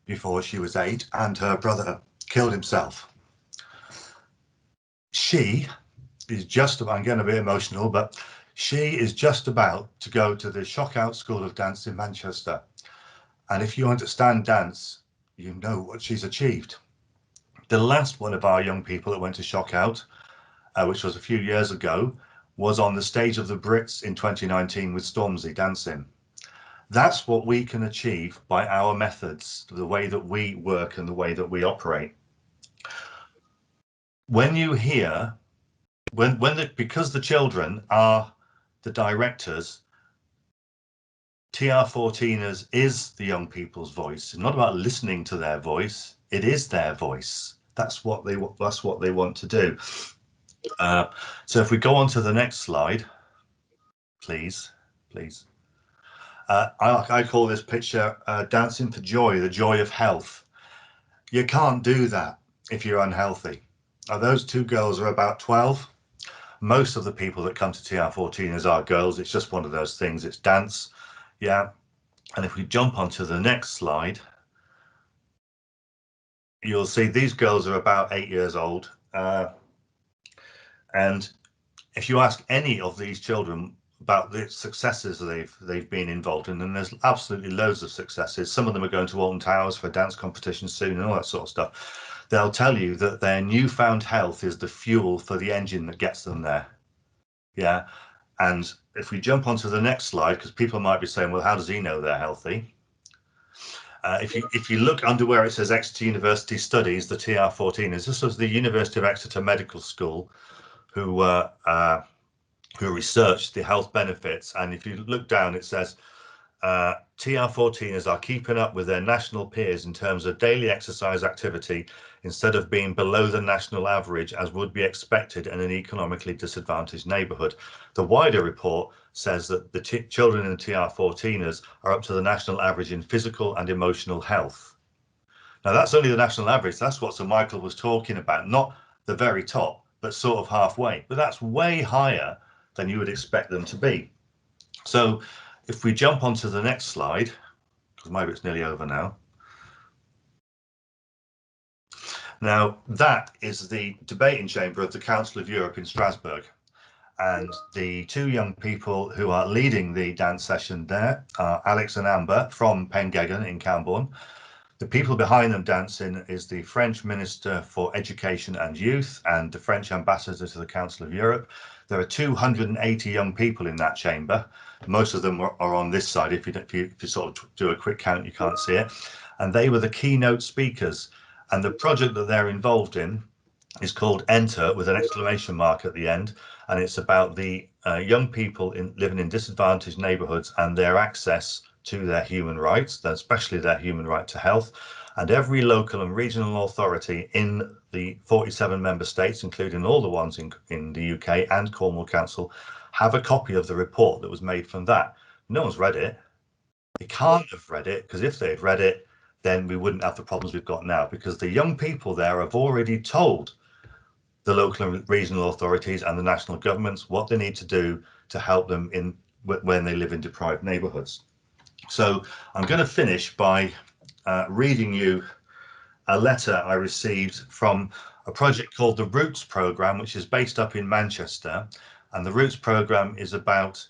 before she was 8, and her brother killed himself. She is just about, I'm getting a bit emotional, but she is just about to go to the Shockout School of Dance in Manchester. And if you understand dance, you know what she's achieved. The last one of our young people that went to Shockout, which was a few years ago, was on the stage of the Brits in 2019 with Stormzy dancing. That's what we can achieve by our methods, the way that we work and the way that we operate. When you hear, because the children are the directors, TR14ers is the young people's voice. It's not about listening to their voice. It is their voice. That's what they want to do. So if we go on to the next slide, please. I call this picture dancing for joy, the joy of health. You can't do that if you're unhealthy. Those two girls are about 12. Most of the people that come to TR14ers are girls. It's just one of those things. It's dance. Yeah. And if we jump onto the next slide, you'll see these girls are about 8 years old. And if you ask any of these children about the successes they've been involved in, and there's absolutely loads of successes. Some of them are going to Alton Towers for a dance competition soon and all that sort of stuff. They'll tell you that their newfound health is the fuel for the engine that gets them there. Yeah. And if we jump onto the next slide, because people might be saying, well, how does he know they're healthy? If you look under where it says Exeter University Studies, the TR14ers, this was the University of Exeter Medical School who researched the health benefits. And if you look down, it says TR14ers are keeping up with their national peers in terms of daily exercise activity instead of being below the national average as would be expected in an economically disadvantaged neighbourhood. The wider report says that the children in the TR14ers are up to the national average in physical and emotional health. Now that's only the national average. That's what Sir Michael was talking about, not the very top, but sort of halfway. But that's way higher than you would expect them to be. So if we jump onto the next slide, because my bit's nearly over now. Now, that is the debating chamber of the Council of Europe in Strasbourg. And the two young people who are leading the dance session there are Alex and Amber from Pengegan in Camborne. The people behind them dancing is the French Minister for Education and Youth and the French Ambassador to the Council of Europe. There are 280 young people in that chamber. Most of them are on this side. If you sort of do a quick count, you can't see it. And they were the keynote speakers. And the project that they're involved in is called Enter, with an exclamation mark at the end. And it's about the young people living in disadvantaged neighbourhoods and their access to their human rights, especially their human right to health. And every local and regional authority in the 47 member states, including all the ones in the UK and Cornwall Council, have a copy of the report that was made from that. No one's read it. They can't have read it, because if they'd read it, then we wouldn't have the problems we've got now, because the young people there have already told the local and regional authorities and the national governments what they need to do to help them when they live in deprived neighbourhoods. So I'm going to finish by reading you a letter I received from a project called the Roots Programme, which is based up in Manchester. And the Roots Programme is about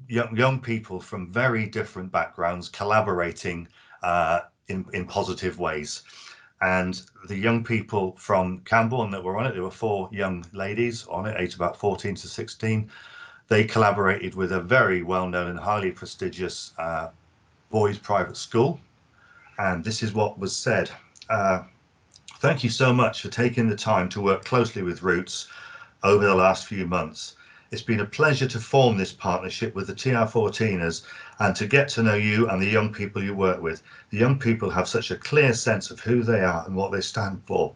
young people from very different backgrounds collaborating in positive ways. And the young people from Camborne that were on it, there were 4 young ladies on it, aged about 14 to 16. They collaborated with a very well-known and highly prestigious boys' private school. And this is what was said. Thank you so much for taking the time to work closely with Roots over the last few months. It's been a pleasure to form this partnership with the TR14ers and to get to know you and the young people you work with. The young people have such a clear sense of who they are and what they stand for.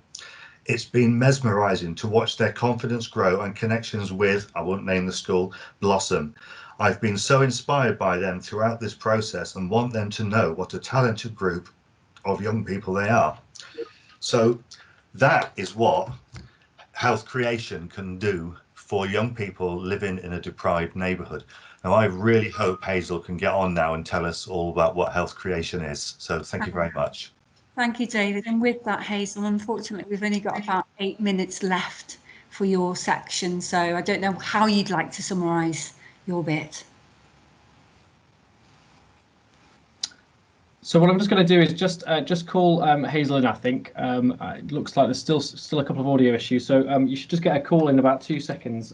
It's been mesmerising to watch their confidence grow and connections with, I won't name the school, blossom. I've been so inspired by them throughout this process and want them to know what a talented group of young people they are. So that is what health creation can do for young people living in a deprived neighbourhood. Now, I really hope Hazel can get on now and tell us all about what health creation is. So thank you very much. Thank you, David. And with that, Hazel, unfortunately, we've only got about 8 minutes left for your section. So I don't know how you'd like to summarise your bit. So what I'm just going to do is just call Hazel in. I think it looks like there's still a couple of audio issues. So you should just get a call in about 2 seconds,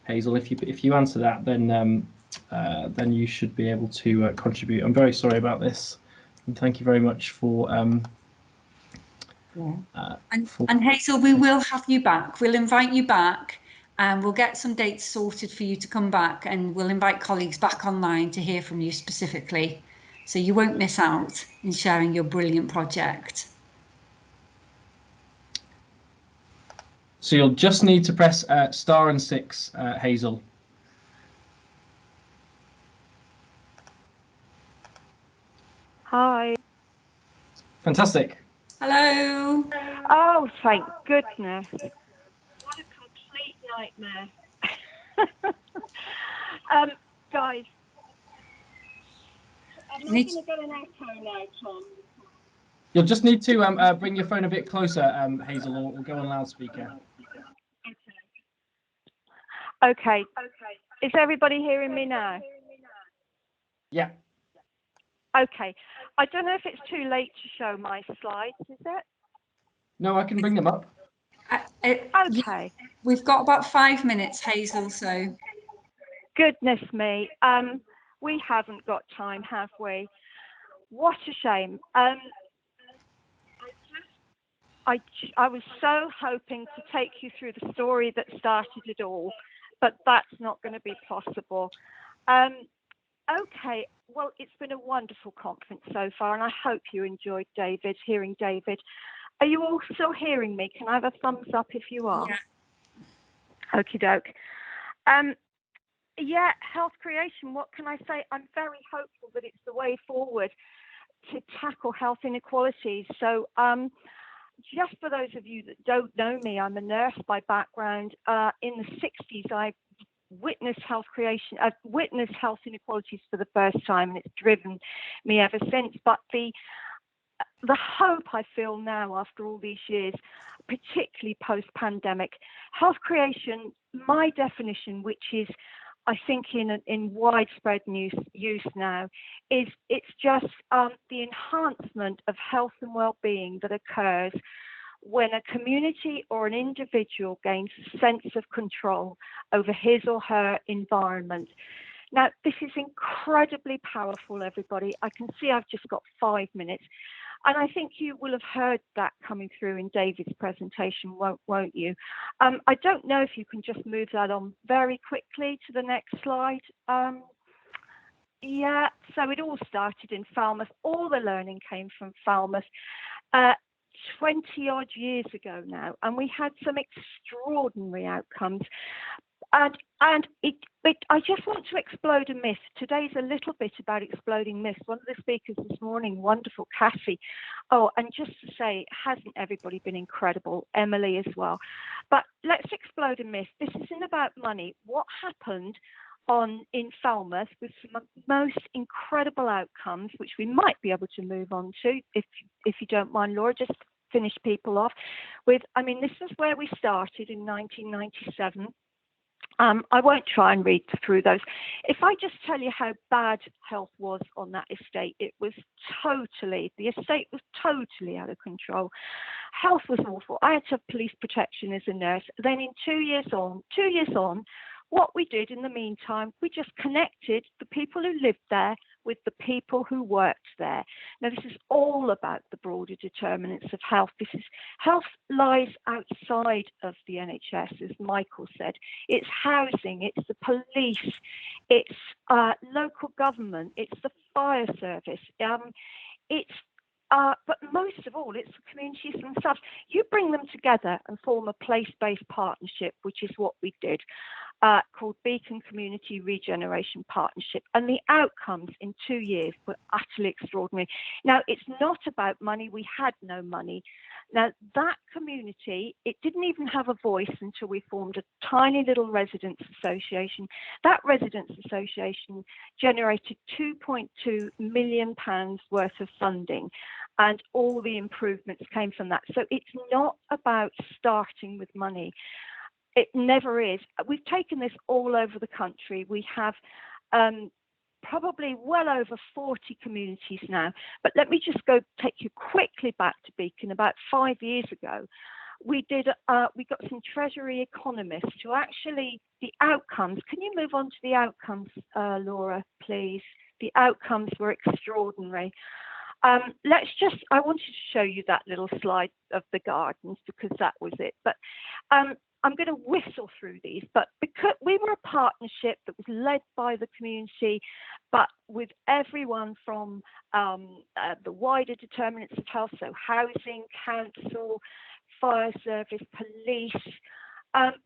Hazel. If you answer that, then you should be able to contribute. I'm very sorry about this, and thank you very much for. And Hazel, we will have you back. We'll invite you back, and we'll get some dates sorted for you to come back, and we'll invite colleagues back online to hear from you specifically. So you won't miss out in sharing your brilliant project. So you'll just need to press star and 6, Hazel. Hi. Fantastic. Hello. Oh, thank goodness. What a complete nightmare. Guys, I'm not going to get an echo now, Tom. You'll just need to bring your phone a bit closer, Hazel, or go on loudspeaker. Okay. Is everybody hearing me now? Yeah. Okay. I don't know if it's too late to show my slides, is it? No, I can bring them up. Okay. We've got about 5 minutes, Hazel, so. Goodness me. We haven't got time, have we? What a shame. I was so hoping to take you through the story that started it all, but that's not going to be possible. Okay, well, it's been a wonderful conference so far, and I hope you enjoyed hearing David. Are you all still hearing me? Can I have a thumbs up if you are? Yeah. Okie doke. Yeah, health creation, what can I say? I'm very hopeful that it's the way forward to tackle health inequalities. So just for those of you that don't know me, I'm a nurse by background. In the 60s, I witnessed health creation, I've witnessed health inequalities for the first time, and it's driven me ever since. But the hope I feel now after all these years, particularly post-pandemic, health creation, my definition, which is I think in widespread use now, is it's just the enhancement of health and well-being that occurs when a community or an individual gains a sense of control over his or her environment. Now, this is incredibly powerful, everybody. I can see I've just got 5 minutes. And I think you will have heard that coming through in David's presentation, won't you? I don't know if you can just move that on very quickly to the next slide. Yeah, so it all started in Falmouth. All the learning came from Falmouth 20 odd years ago now, and we had some extraordinary outcomes. And I just want to explode a myth. Today's a little bit about exploding myths. One of the speakers this morning, wonderful, Cassie. Oh, and just to say, hasn't everybody been incredible? Emily as well. But let's explode a myth. This isn't about money. What happened in Falmouth with some most incredible outcomes, which we might be able to move on to, if you don't mind, Laura, just finish people off with, I mean, this is where we started in 1997. I won't try and read through those. If I just tell you how bad health was on that estate, the estate was totally out of control. Health was awful. I had to have police protection as a nurse. Then in 2 years on, what we did in the meantime, we just connected the people who lived there with the people who worked there. Now, this is all about the broader determinants of health. Health lies outside of the NHS, as Michael said. It's housing, it's the police, it's local government, it's the fire service. But most of all, it's the communities themselves. You bring them together and form a place-based partnership, which is what we did, called Beacon Community Regeneration Partnership. And the outcomes in 2 years were utterly extraordinary. Now, it's not about money. We had no money. Now, that community, it didn't even have a voice until we formed a tiny little residents association. That residents association generated £2.2 million worth of funding, and all the improvements came from that. So it's not about starting with money. It never is. We've taken this all over the country. We have probably well over 40 communities now. But let me just take you quickly back to Beacon. About 5 years ago, we got some Treasury economists to actually, the outcomes. Can you move on to the outcomes, Laura, please? The outcomes were extraordinary. I wanted to show you that little slide of the gardens because that was it. But I'm going to whistle through these, but because we were a partnership that was led by the community, but with everyone from the wider determinants of health, so housing, council, fire service, police,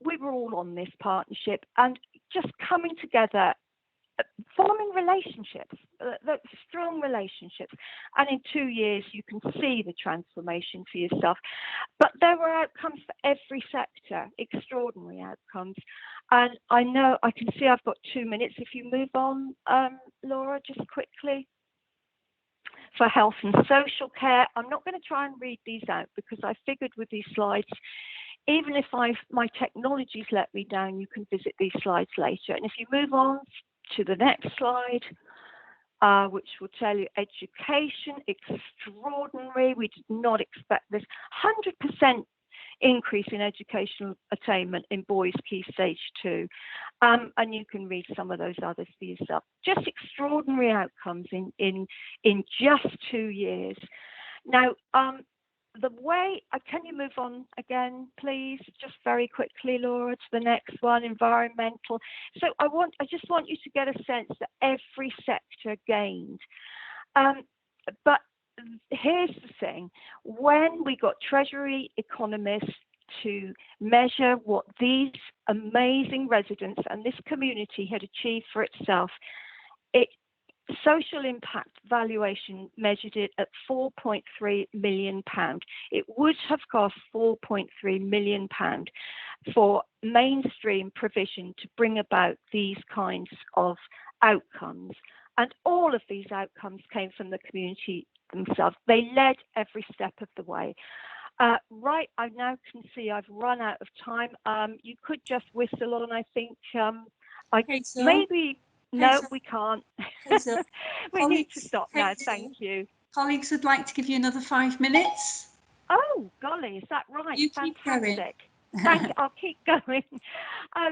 we were all on this partnership and just coming together, forming relationships, strong relationships. And in 2 years, you can see the transformation for yourself. But there were outcomes for every sector, extraordinary outcomes. And I know, I can see I've got 2 minutes. If you move on, Laura, just quickly. For health and social care, I'm not going to try and read these out because I figured with these slides, even if my technology's let me down, you can visit these slides later. And if you move on to the next slide, which will tell you education, extraordinary. We did not expect this. 100% increase in educational attainment in boys Key Stage 2. And you can read some of those others for yourself. Just extraordinary outcomes in just 2 years. Now, can you move on again, please? Just very quickly, Laura, to the next one, environmental. So I just want you to get a sense that every sector gained. But here's the thing, when we got Treasury economists to measure what these amazing residents and this community had achieved for itself, social impact valuation measured it at £4.3 million. It would have cost £4.3 million for mainstream provision to bring about these kinds of outcomes. And all of these outcomes came from the community themselves. They led every step of the way. Right, I now can see I've run out of time. You could just whistle on, I think. Hazel, maybe, no, Hazel, we can't. Hazel, We need to stop now, Hazel, thank you. Colleagues would like to give you another 5 minutes. Oh, golly, is that right? You keep Fantastic. going. Thank you. I'll keep going.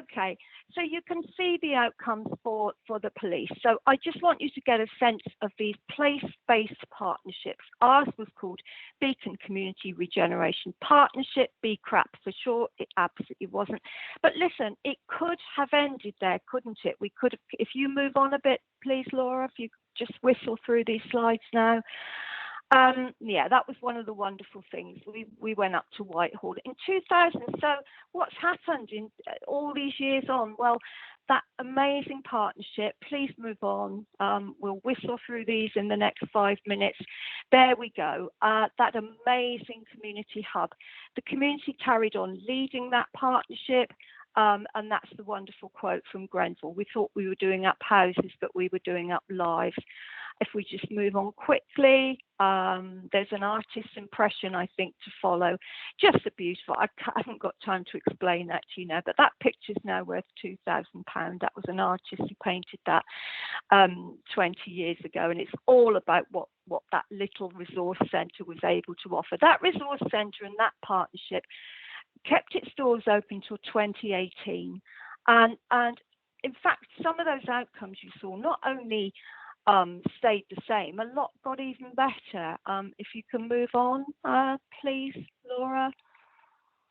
Okay, so you can see the outcomes for the police. So I just want you to get a sense of these place-based partnerships. Ours was called Beacon Community Regeneration Partnership, BCRAP for short. It absolutely wasn't. But listen, it could have ended there, couldn't it? We could have, if you move on a bit, please, Laura, if you just whistle through these slides now. Yeah, that was one of the wonderful things. We went up to Whitehall in 2000. So what's happened in all these years on? Well, that amazing partnership, please move on. We'll whistle through these in the next 5 minutes. There we go. That amazing community hub. The community carried on leading that partnership. And that's the wonderful quote from Grenville. We thought we were doing up houses, but we were doing up lives. If we just move on quickly, there's an artist's impression, I think, to follow. Just a beautiful, I haven't got time to explain that to you now, but that picture's now worth £2,000. That was an artist who painted that 20 years ago. And it's all about what that little resource centre was able to offer. That resource centre and that partnership kept its doors open till 2018. And in fact, some of those outcomes you saw not only stayed the same, a lot got even better. If you can move on, please, Laura.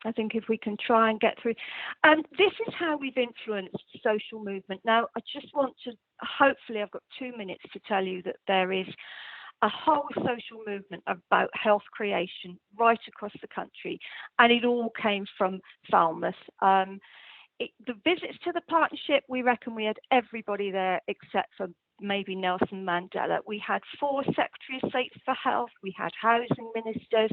I think if we can try and get through. This is how we've influenced social movement. Now, I just want to, hopefully I've got 2 minutes to tell you that there is a whole social movement about health creation right across the country. And it all came from Falmouth. The visits to the partnership, we reckon we had everybody there except for maybe Nelson Mandela. We had 4 Secretary of State for Health. We had housing ministers.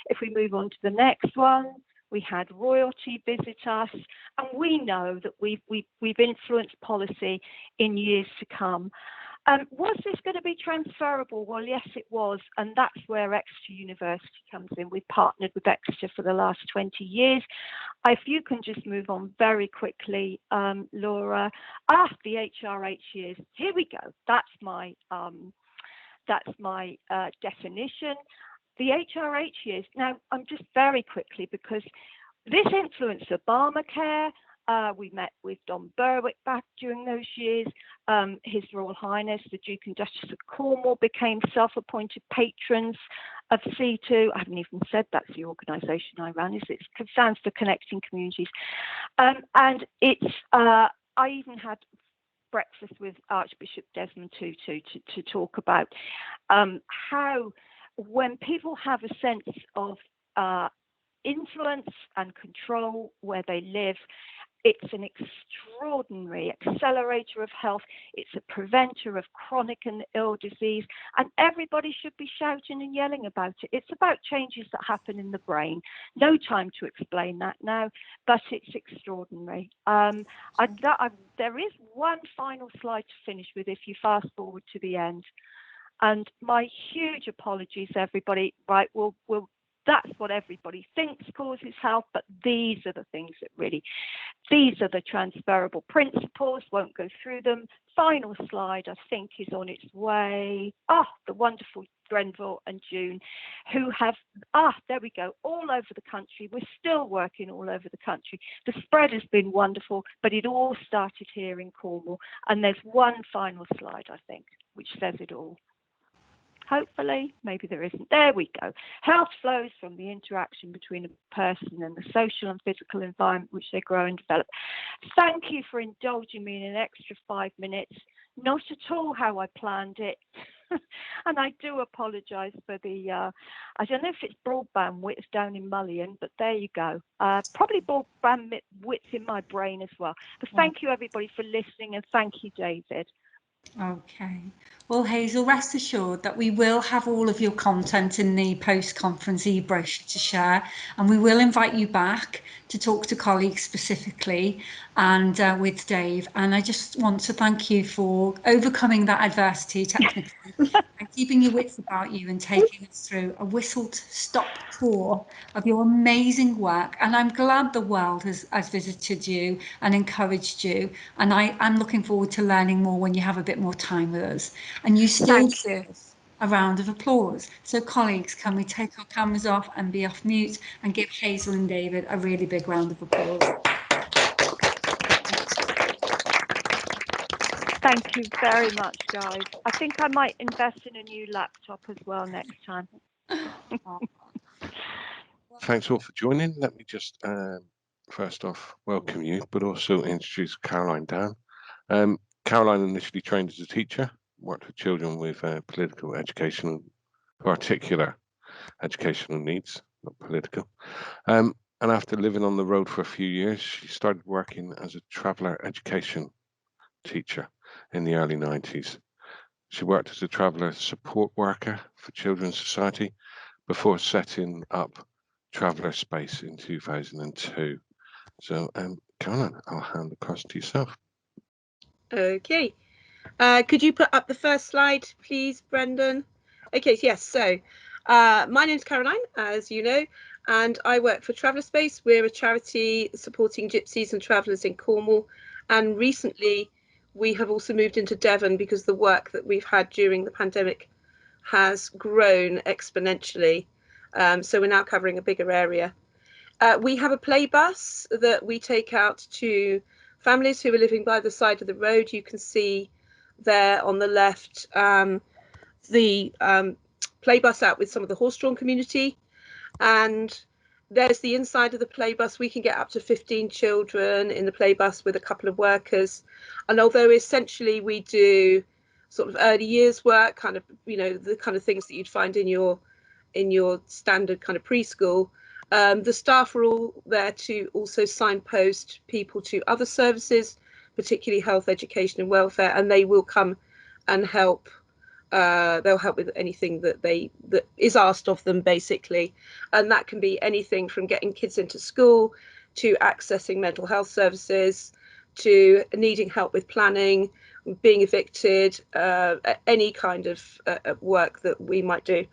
If we move on to the next one, we had royalty visit us. And we know that we've influenced policy in years to come. Was this going to be transferable? Well, yes, it was. And that's where Exeter University comes in. We've partnered with Exeter for the last 20 years. If you can just move on very quickly, Laura. The HRH years. Here we go. That's my definition. The HRH years. Now, I'm just very quickly, because this influenced Obamacare. We met with Don Berwick back during those years. His Royal Highness, the Duke and Duchess of Cornwall, became self-appointed patrons of C2. I haven't even said that's the organisation I ran. It stands for Connecting Communities. And it's, I even had breakfast with Archbishop Desmond Tutu to talk about how when people have a sense of influence and control where they live, it's an extraordinary accelerator of health. It's a preventer of chronic and ill disease. And everybody should be shouting and yelling about it. It's about changes that happen in the brain. No time to explain that now, but it's extraordinary. There is one final slide to finish with if you fast forward to the end. And my huge apologies, everybody. Right, that's what everybody thinks causes health, but these are the things that really, these are the transferable principles. Won't go through them. Final slide, I think, is on its way. The wonderful Grenville and June, who have, there we go, all over the country. We're still working all over the country. The spread has been wonderful, but it all started here in Cornwall. And there's one final slide, I think, which says it all. Hopefully, maybe there isn't. There we go. Health flows from the interaction between a person and the social and physical environment which they grow and develop. Thank you for indulging me in an extra 5 minutes. Not at all how I planned it. And I do apologise for the, I don't know if it's broadband width down in Mullion, but there you go. Probably broadband width in my brain as well. But thank you, everybody, for listening, and thank you, David. Okay. Well, Hazel, rest assured that we will have all of your content in the post-conference e-brochure to share, and we will invite you back to talk to colleagues specifically and with Dave. And I just want to thank you for overcoming that adversity technically and keeping your wits about you and taking us through a whistled-stop tour of your amazing work. And I'm glad the world has visited you and encouraged you. And I'm looking forward to learning more when you have a bit more time with us. And you still deserve a round of applause. So colleagues, can we take our cameras off and be off mute and give Hazel and David a really big round of applause? Thank you very much, guys. I think I might invest in a new laptop as well next time. Thanks all for joining. Let me just first off welcome you, but also introduce Caroline Dann. Caroline initially trained as a teacher, worked with children with political educational, particular educational needs, not political. And after living on the road for a few years, she started working as a traveller education teacher in the early 90s. She worked as a traveller support worker for Children's Society before setting up Traveller Space in 2002. So, Caroline, I'll hand across to yourself. Okay. Could you put up the first slide, please, Brendan? Okay, yes. So, my name's Caroline, as you know, and I work for Traveller Space. We're a charity supporting gypsies and travellers in Cornwall. And recently, we have also moved into Devon because the work that we've had during the pandemic has grown exponentially. So we're now covering a bigger area. We have a play bus that we take out to families who are living by the side of the road. You can see there on the left the play bus out with some of the horse-drawn community, and there's the inside of the play bus. We can get up to 15 children in the play bus with a couple of workers, and although essentially we do sort of early years work, kind of, you know, the kind of things that you'd find in your standard kind of preschool, the staff are all there to also signpost people to other services, particularly health, education and welfare, and they will come and help. They'll help with anything that is asked of them, basically, and that can be anything from getting kids into school to accessing mental health services to needing help with planning, being evicted, any kind of work that we might do.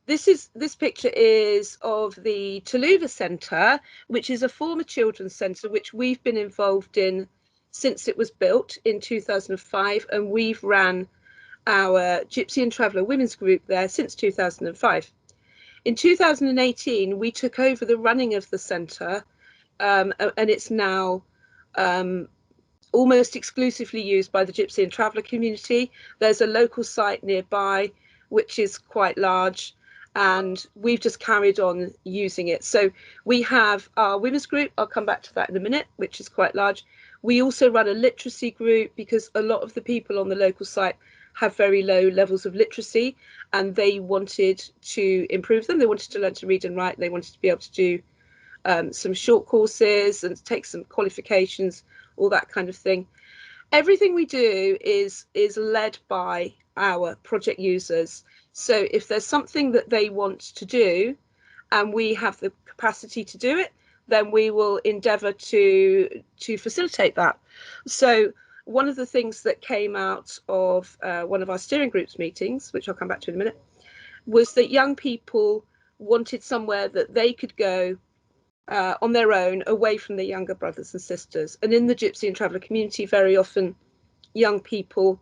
This picture is of the Toluva Centre, which is a former children's centre which we've been involved in since it was built in 2005, and we've ran our Gypsy and Traveller Women's Group there since 2005. In 2018, we took over the running of the centre, and it's now almost exclusively used by the Gypsy and Traveller community. There's a local site nearby, which is quite large, and we've just carried on using it. So we have our women's group, I'll come back to that in a minute, which is quite large. We also run a literacy group because a lot of the people on the local site have very low levels of literacy, and they wanted to improve them. They wanted to learn to read and write. They wanted to be able to do some short courses and take some qualifications, all that kind of thing. Everything we do is led by our project users. So if there's something that they want to do and we have the capacity to do it, then we will endeavour to facilitate that. So one of the things that came out of one of our steering groups meetings, which I'll come back to in a minute, was that young people wanted somewhere that they could go on their own, away from their younger brothers and sisters. And in the Gypsy and Traveller community, very often young people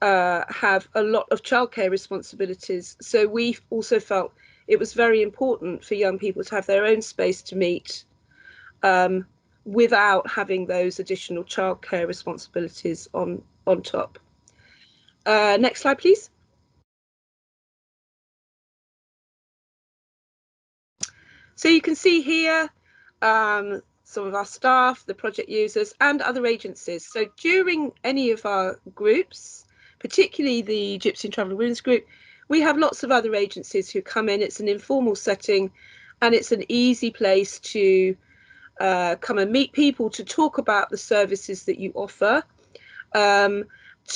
have a lot of childcare responsibilities. So we also felt it was very important for young people to have their own space to meet without having those additional childcare responsibilities on top. Next slide, please. So you can see here some of our staff, the project users and other agencies. So during any of our groups, particularly the Gypsy and Traveller Women's Group, we have lots of other agencies who come in. It's an informal setting and it's an easy place to come and meet people, to talk about the services that you offer,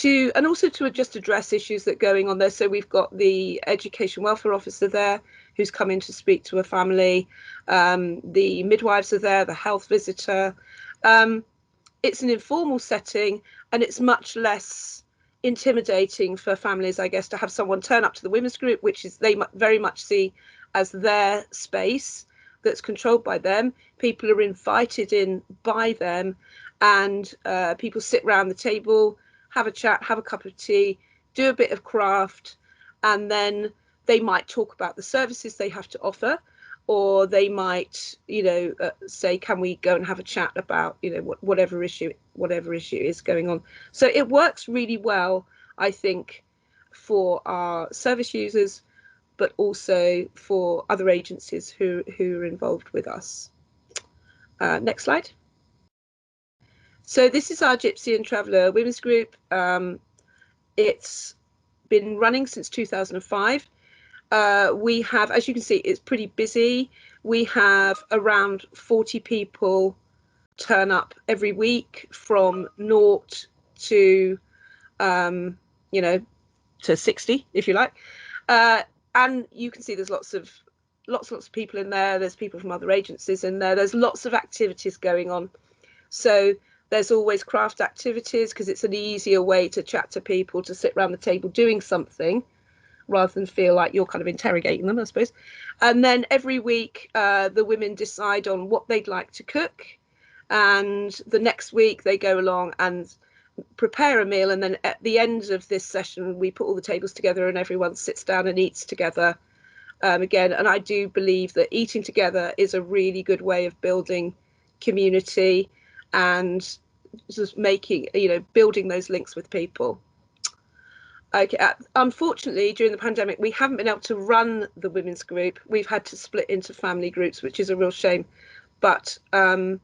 and also to just address issues that are going on there. So we've got the education welfare officer there who's come in to speak to a family. The midwives are there, the health visitor. It's an informal setting, and it's much less intimidating for families, I guess, to have someone turn up to the women's group, which is they very much see as their space that's controlled by them. People are invited in by them, and people sit around the table, have a chat, have a cup of tea, do a bit of craft, and then they might talk about the services they have to offer, or they might, say, can we go and have a chat about, whatever issue is going on. So it works really well, I think, for our service users, but also for other agencies who are involved with us. Next slide. So this is our Gypsy and Traveller Women's Group. It's been running since 2005. We have, as you can see, it's pretty busy. We have around 40 people turn up every week, from 0 to, to 60, if you like. And you can see there's lots of people in there. There's people from other agencies in there. There's lots of activities going on. So there's always craft activities, because it's an easier way to chat to people, to sit around the table doing something, rather than feel like you're kind of interrogating them, I suppose. And then every week, the women decide on what they'd like to cook. And the next week they go along and prepare a meal. And then at the end of this session, we put all the tables together and everyone sits down and eats together again. And I do believe that eating together is a really good way of building community and just making, building those links with people. Okay. Unfortunately, during the pandemic, we haven't been able to run the women's group. We've had to split into family groups, which is a real shame. But the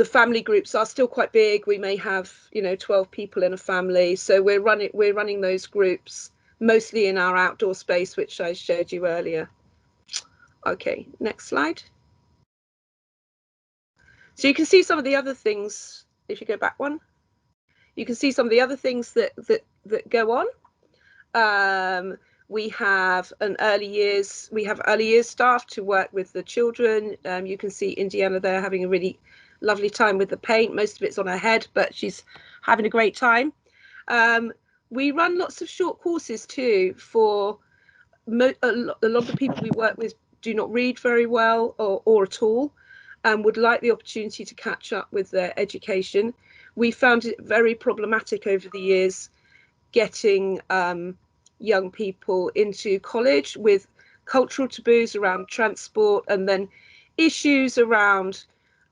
family groups are still quite big. We may have, 12 people in a family. So we're running those groups mostly in our outdoor space, which I showed you earlier. Okay, next slide. So you can see some of the other things. If you go back one, you can see some of the other things that go on. We have early years staff to work with the children. You can see Indiana there having a really lovely time with the paint. Most of it's on her head, but she's having a great time. We run lots of short courses too for a lot of the people we work with do not read very well or at all, and would like the opportunity to catch up with their education. We found it very problematic over the years getting young people into college with cultural taboos around transport, and then issues around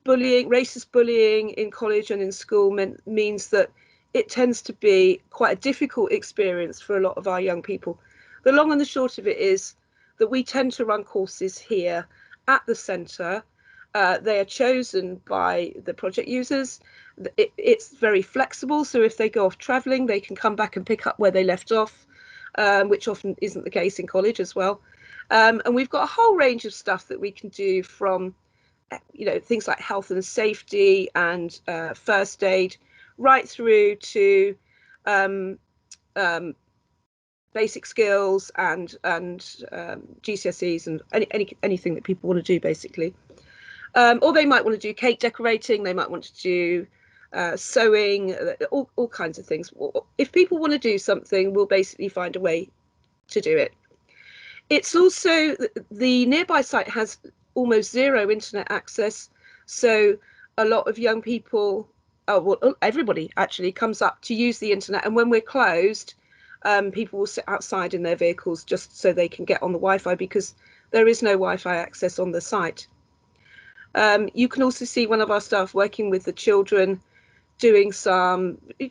bullying, racist bullying in college and in school means that it tends to be quite a difficult experience for a lot of our young people. The long and the short of it is that we tend to run courses here at the centre. They are chosen by the project users. It's very flexible, so if they go off travelling, they can come back and pick up where they left off, which often isn't the case in college as well. And we've got a whole range of stuff that we can do, from things like health and safety and first aid, right through to basic skills and GCSEs and anything that people want to do, basically. Or they might want to do cake decorating, they might want to do sewing, all kinds of things. If people want to do something, we'll basically find a way to do it. It's also, the nearby site has almost zero internet access, so a lot of young people, everybody actually comes up to use the internet, and when we're closed, people will sit outside in their vehicles just so they can get on the Wi-Fi, because there is no Wi-Fi access on the site. You can also see one of our staff working with the children, doing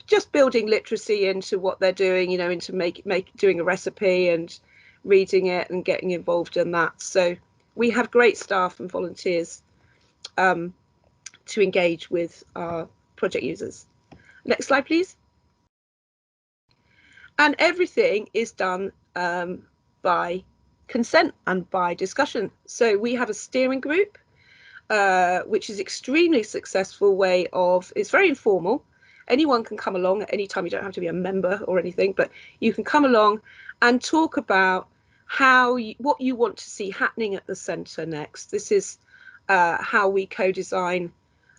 just building literacy into what they're doing, into doing a recipe and reading it and getting involved in that. So we have great staff and volunteers to engage with our project users. Next slide, please. And everything is done by consent and by discussion. So we have a steering group, which is extremely successful way of, it's very informal, anyone can come along at any time. You don't have to be a member or anything, but you can come along and talk about what you want to see happening at the centre next. This is how we co-design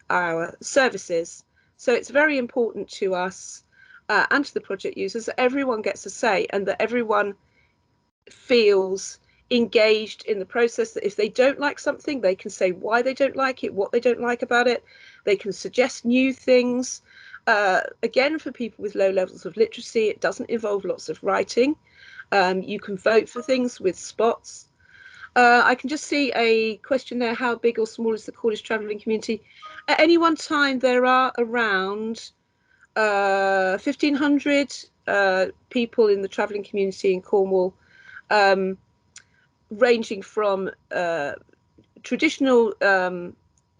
our services. So it's very important to us and to the project users that everyone gets a say and that everyone feels engaged in the process, that if they don't like something, they can say why they don't like it, what they don't like about it. They can suggest new things. Again, for people with low levels of literacy, it doesn't involve lots of writing. You can vote for things with spots. I can just see a question there: how big or small is the Cornish travelling community? At any one time, there are around 1,500 people in the travelling community in Cornwall, ranging from traditional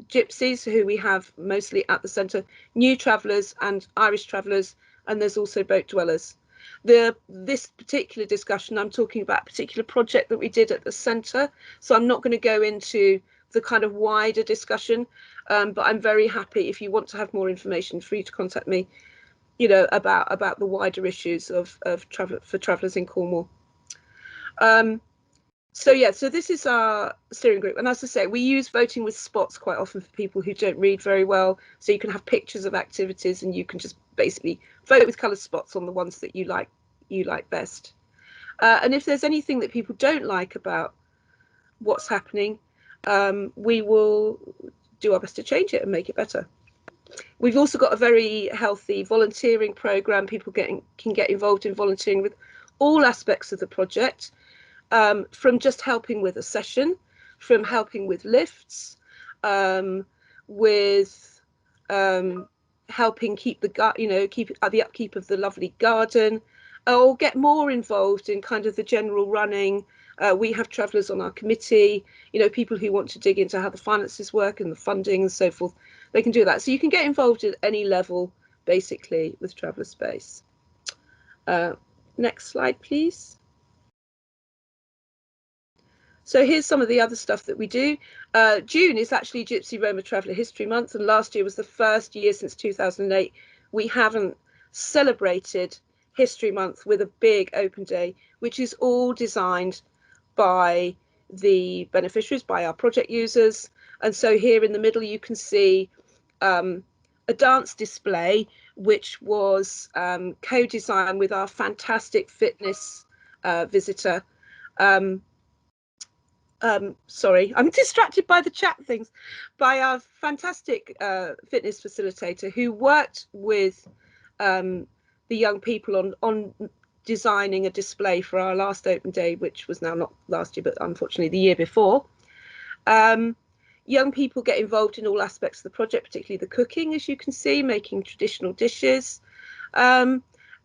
gypsies, who we have mostly at the centre, new travellers and Irish travellers, and there's also boat dwellers. This particular discussion, I'm talking about a particular project that we did at the centre, so I'm not going to go into the kind of wider discussion, but I'm very happy, if you want to have more information, for you to contact me, you know, about the wider issues of travel for travellers in Cornwall. So yeah, so this is our steering group, and as I say, we use voting with spots quite often for people who don't read very well, so you can have pictures of activities and you can just basically vote with coloured spots on the ones that you like best. And if there's anything that people don't like about what's happening, we will do our best to change it and make it better. We've also got a very healthy volunteering programme. People can get involved in volunteering with all aspects of the project. From just helping with a session, from helping with lifts, with helping keep the upkeep of the lovely garden, or get more involved in kind of the general running. We have travellers on our committee, you know, people who want to dig into how the finances work and the funding and so forth. They can do that. So you can get involved at any level, basically, with Traveller Space. Next slide, please. So here's some of the other stuff that we do. June is actually Gypsy Roma Traveller History Month, and last year was the first year since 2008 we haven't celebrated History Month with a big open day, which is all designed by the beneficiaries, by our project users. And so here in the middle you can see a dance display, which was co-designed with our fantastic fitness visitor. Sorry, I'm distracted by the chat things, by our fantastic fitness facilitator who worked with the young people on designing a display for our last open day, which was now not last year, but unfortunately the year before. Young people get involved in all aspects of the project, particularly the cooking, as you can see, making traditional dishes.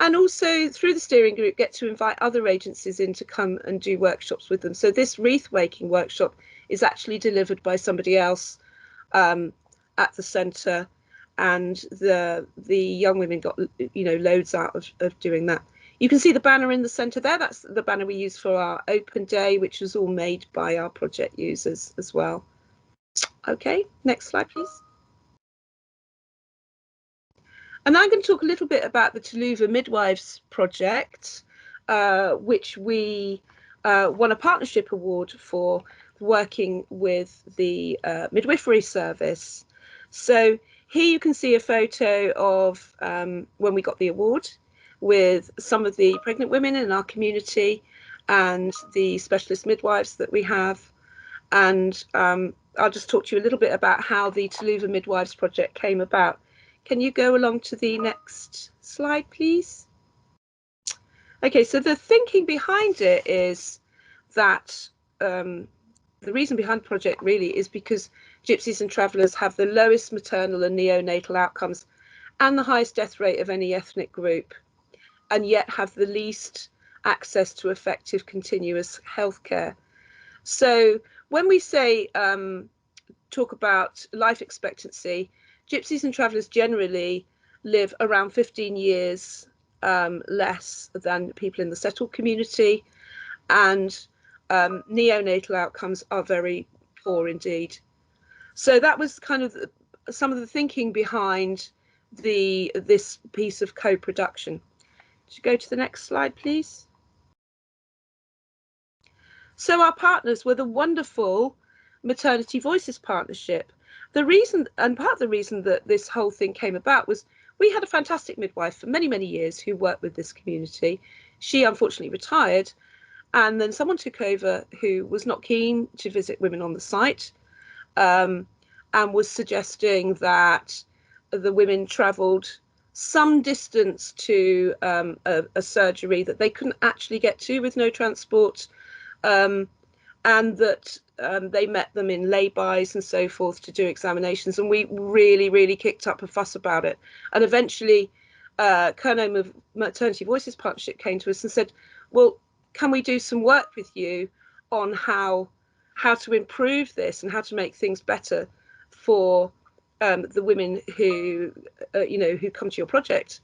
And also through the steering group get to invite other agencies in to come and do workshops with them. So this wreath making workshop is actually delivered by somebody else at the centre, and the young women got, you know, loads out of doing that. You can see the banner in the centre there. That's the banner we use for our open day, which was all made by our project users as well. Okay, next slide, please. And I'm going to talk a little bit about the Tuluva Midwives project, which we won a partnership award for, working with the midwifery service. So here you can see a photo of when we got the award, with some of the pregnant women in our community and the specialist midwives that we have. And I'll just talk to you a little bit about how the Tuluva Midwives project came about. Can you go along to the next slide, please? Okay, so the thinking behind it is that the reason behind the project really is because gypsies and travellers have the lowest maternal and neonatal outcomes and the highest death rate of any ethnic group, and yet have the least access to effective continuous healthcare. So when we say talk about life expectancy, gypsies and travellers generally live around 15 years less than people in the settled community, and neonatal outcomes are very poor indeed. So that was kind of some of the thinking behind this piece of co-production. Could you go to the next slide, please? So our partners were the wonderful Maternity Voices Partnership. The reason, and part of the reason that this whole thing came about, was we had a fantastic midwife for many, many years who worked with this community. She unfortunately retired, and then someone took over who was not keen to visit women on the site, and was suggesting that the women travelled some distance to a surgery that they couldn't actually get to with no transport, and that they met them in lay-bys and so forth to do examinations. And we really, really kicked up a fuss about it. And eventually, Keynote of Maternity Voices Partnership came to us and said, well, can we do some work with you on how to improve this and how to make things better for the women who, who come to your project?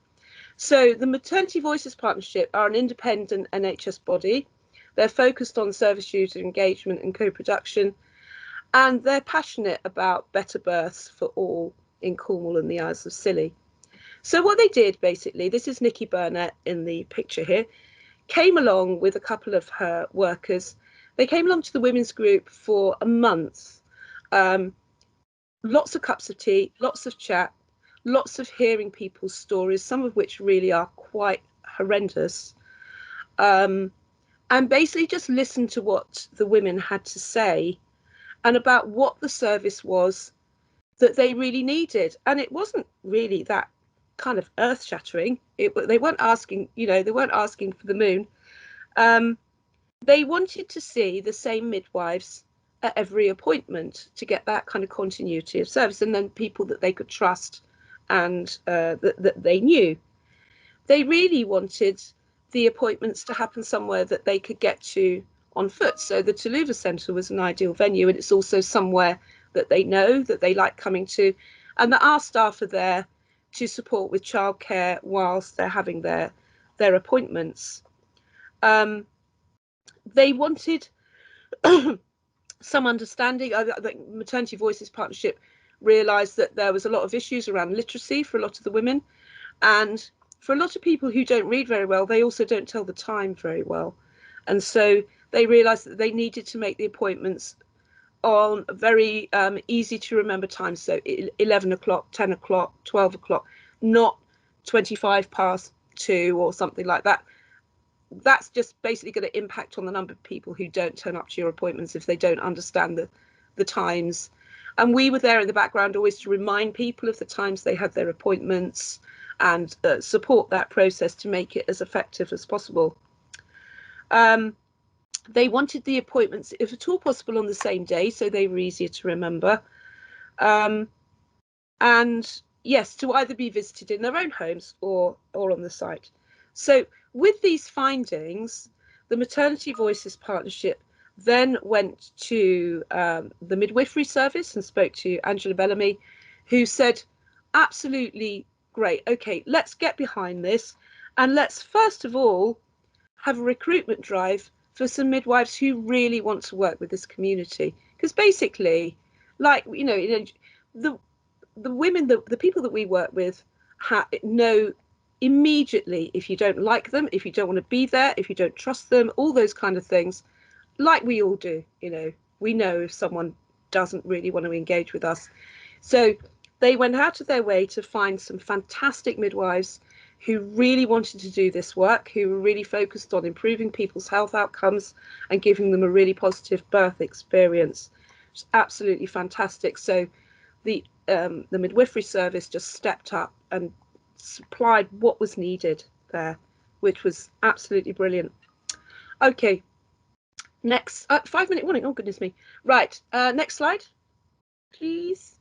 So the Maternity Voices Partnership are an independent NHS body. They're focused on service user engagement and co-production, and they're passionate about better births for all in Cornwall and the Isles of Scilly. So what they did, basically, this is Nikki Burnett in the picture here, came along with a couple of her workers. They came along to the women's group for a month. Lots of cups of tea, lots of chat, lots of hearing people's stories, some of which really are quite horrendous. And basically just listen to what the women had to say and about what the service was that they really needed. And it wasn't really that kind of earth-shattering. They weren't asking, they weren't asking for the moon. They wanted to see the same midwives at every appointment to get that kind of continuity of service, and then people that they could trust and that they knew. They really wanted the appointments to happen somewhere that they could get to on foot. So the Tuluva Centre was an ideal venue, and it's also somewhere that they know, that they like coming to, and that our staff are there to support with childcare whilst they're having their appointments. They wanted some understanding. The Maternity Voices Partnership realised that there was a lot of issues around literacy for a lot of the women, and for a lot of people who don't read very well, they also don't tell the time very well. And so they realised that they needed to make the appointments on very easy to remember times. So 11 o'clock, 10 o'clock, 12 o'clock, not 25 past 2 or something like that. That's just basically going to impact on the number of people who don't turn up to your appointments if they don't understand the times. And we were there in the background always to remind people of the times they had their appointments and support that process to make it as effective as possible. They wanted the appointments, if at all possible, on the same day, so they were easier to remember. And yes, to either be visited in their own homes or on the site. So with these findings, the Maternity Voices Partnership then went to the midwifery service and spoke to Angela Bellamy, who said, absolutely great, okay, let's get behind this, and let's first of all have a recruitment drive for some midwives who really want to work with this community. Because basically, like, the women, the people that we work with know immediately if you don't like them, if you don't want to be there, if you don't trust them, all those kind of things, like we all do. We know if someone doesn't really want to engage with us. So they went out of their way to find some fantastic midwives who really wanted to do this work, who were really focused on improving people's health outcomes and giving them a really positive birth experience. It's absolutely fantastic. So the midwifery service just stepped up and supplied what was needed there, which was absolutely brilliant. Okay, next 5-minute warning. Oh goodness me. Right, next slide, please.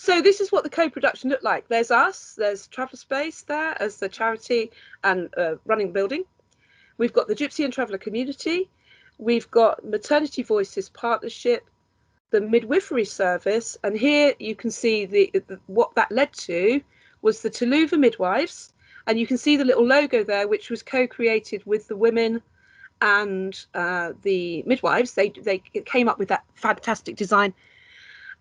So this is what the co-production looked like. There's us, there's Traveller Space there as the charity and running the building. We've got the Gypsy and Traveller community. We've got Maternity Voices Partnership, the midwifery service, and here you can see what that led to was the Tuluva midwives, and you can see the little logo there, which was co-created with the women and the midwives. They came up with that fantastic design.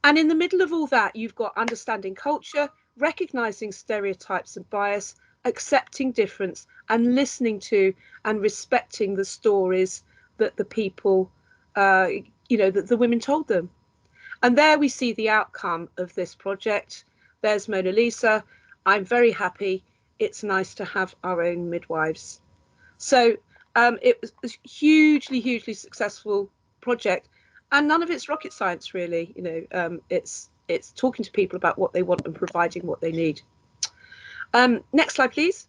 And in the middle of all that, you've got understanding culture, recognizing stereotypes and bias, accepting difference, and listening to and respecting the stories that the people, you know, that the women told them. And there we see the outcome of this project. There's Mona Lisa. I'm very happy. It's nice to have our own midwives. So it was a hugely, hugely successful project, and none of it's rocket science, really. You know, it's talking to people about what they want and providing what they need. Next slide, please.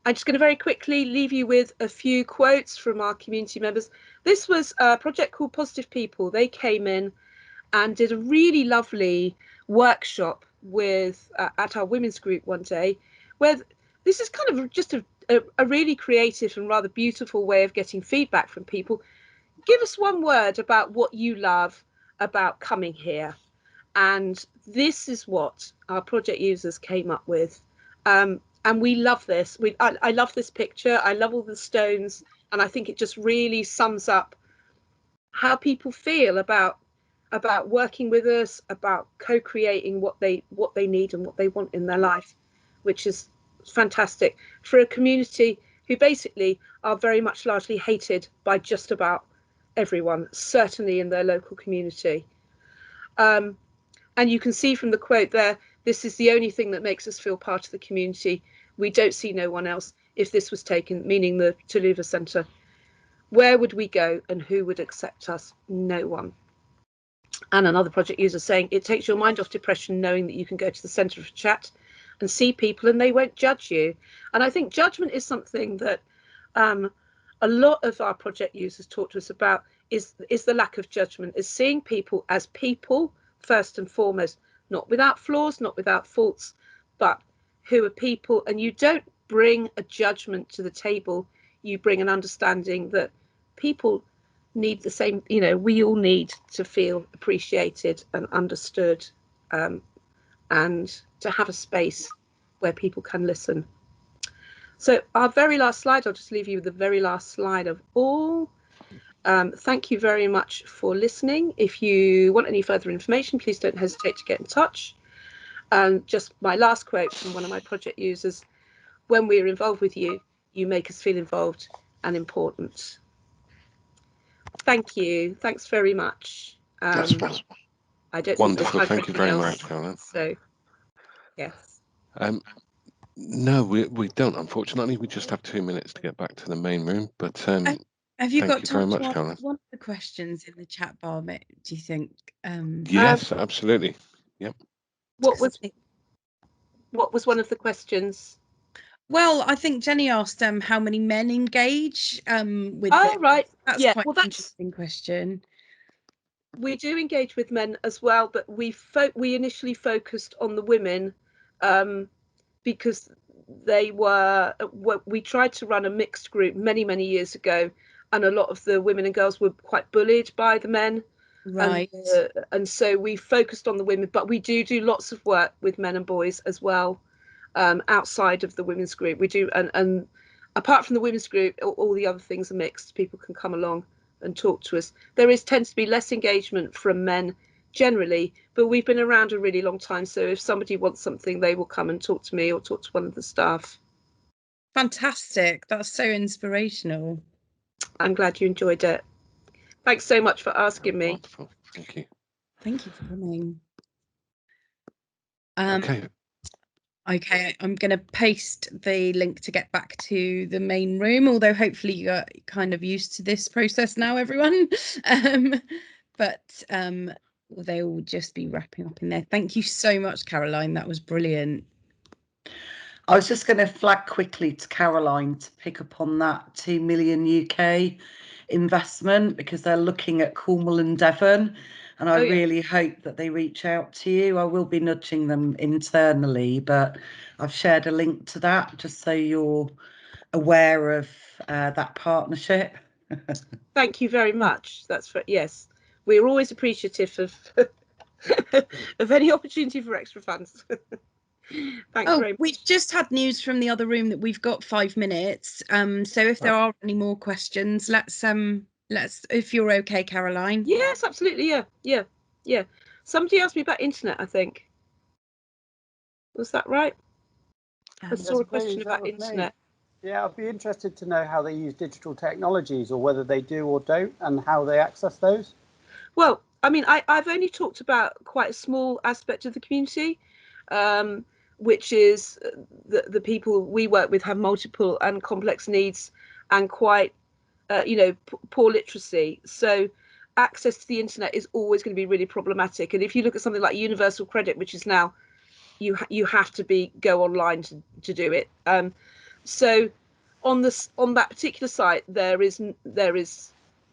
I'm just going to very quickly leave you with a few quotes from our community members. This was a project called Positive People. They came in and did a really lovely workshop with at our women's group one day, where this is kind of just a really creative and rather beautiful way of getting feedback from people. Give us one word about what you love about coming here. And this is what our project users came up with. And we love this. I love this picture. I love all the stones. And I think it just really sums up how people feel about working with us, about co-creating what they need and what they want in their life, which is fantastic for a community who basically are very much largely hated by just about everyone, certainly in their local community. And you can see from the quote there, this is the only thing that makes us feel part of the community. We don't see no one else. If this was taken, meaning the Tuluva Centre, where would we go and who would accept us? No one. And another project user saying, it takes your mind off depression knowing that you can go to the centre for chat and see people and they won't judge you. And I think judgment is something that a lot of our project users talk to us about, is the lack of judgment, is seeing people as people first and foremost, not without flaws, not without faults, but who are people. And you don't bring a judgment to the table, you bring an understanding that people need the same, you know, we all need to feel appreciated and understood, and to have a space where people can listen. So our very last slide, I'll just leave you with the very last slide of all. Thank you very much for listening. If you want any further information, please don't hesitate to get in touch. And just my last quote from one of my project users: when we are involved with you, you make us feel involved and important. Thank you. Thanks very much. That's I don't wonderful. Thank you very much, Caroline. So, yes. No, we don't, unfortunately. We just have 2 minutes to get back to the main room. But have you got time very to much, ask Caroline. one of the questions in the chat bar, do you think? Yes, absolutely. Yep. What was one of the questions? Well, I think Jenny asked how many men engage with it. Right. That's quite an interesting question. We do engage with men as well, but we initially focused on the women because we tried to run a mixed group many years ago, and a lot of the women and girls were quite bullied by the men. Right. And so we focused on the women, but we do lots of work with men and boys as well, outside of the women's group. We do, and apart from the women's group, all the other things are mixed. People can come along and talk to us. There tends to be less engagement from men generally, but we've been around a really long time, so if somebody wants something, they will come and talk to me or talk to one of the staff. Fantastic. That's so inspirational. I'm glad you enjoyed it. Thanks so much for asking me. Wonderful. Thank you. Thank you for coming. Okay, I'm going to paste the link to get back to the main room, although hopefully you're kind of used to this process now, everyone. But they will just be wrapping up in there. Thank you so much, Caroline. That was brilliant. I was just going to flag quickly to Caroline to pick up on that 2 million UK investment, because they're looking at Cornwall and Devon. And I really hope that they reach out to you. I will be nudging them internally, but I've shared a link to that just so you're aware of that partnership. Thank you very much. Yes, we're always appreciative of any opportunity for extra funds. Thanks very much. We've just had news from the other room that we've got 5 minutes. So if there are any more questions, let's if you're okay, Caroline. Yes, absolutely. Yeah. Yeah. Somebody asked me about internet, I think. Was that right? I saw a question about internet. Yeah, I'd be interested to know how they use digital technologies, or whether they do or don't, and how they access those. Well, I mean, I've only talked about quite a small aspect of the community, which is the people we work with have multiple and complex needs and quite, poor literacy. So access to the internet is always going to be really problematic. And if you look at something like universal credit, which is now you have to go online to do it. So on that particular site, there is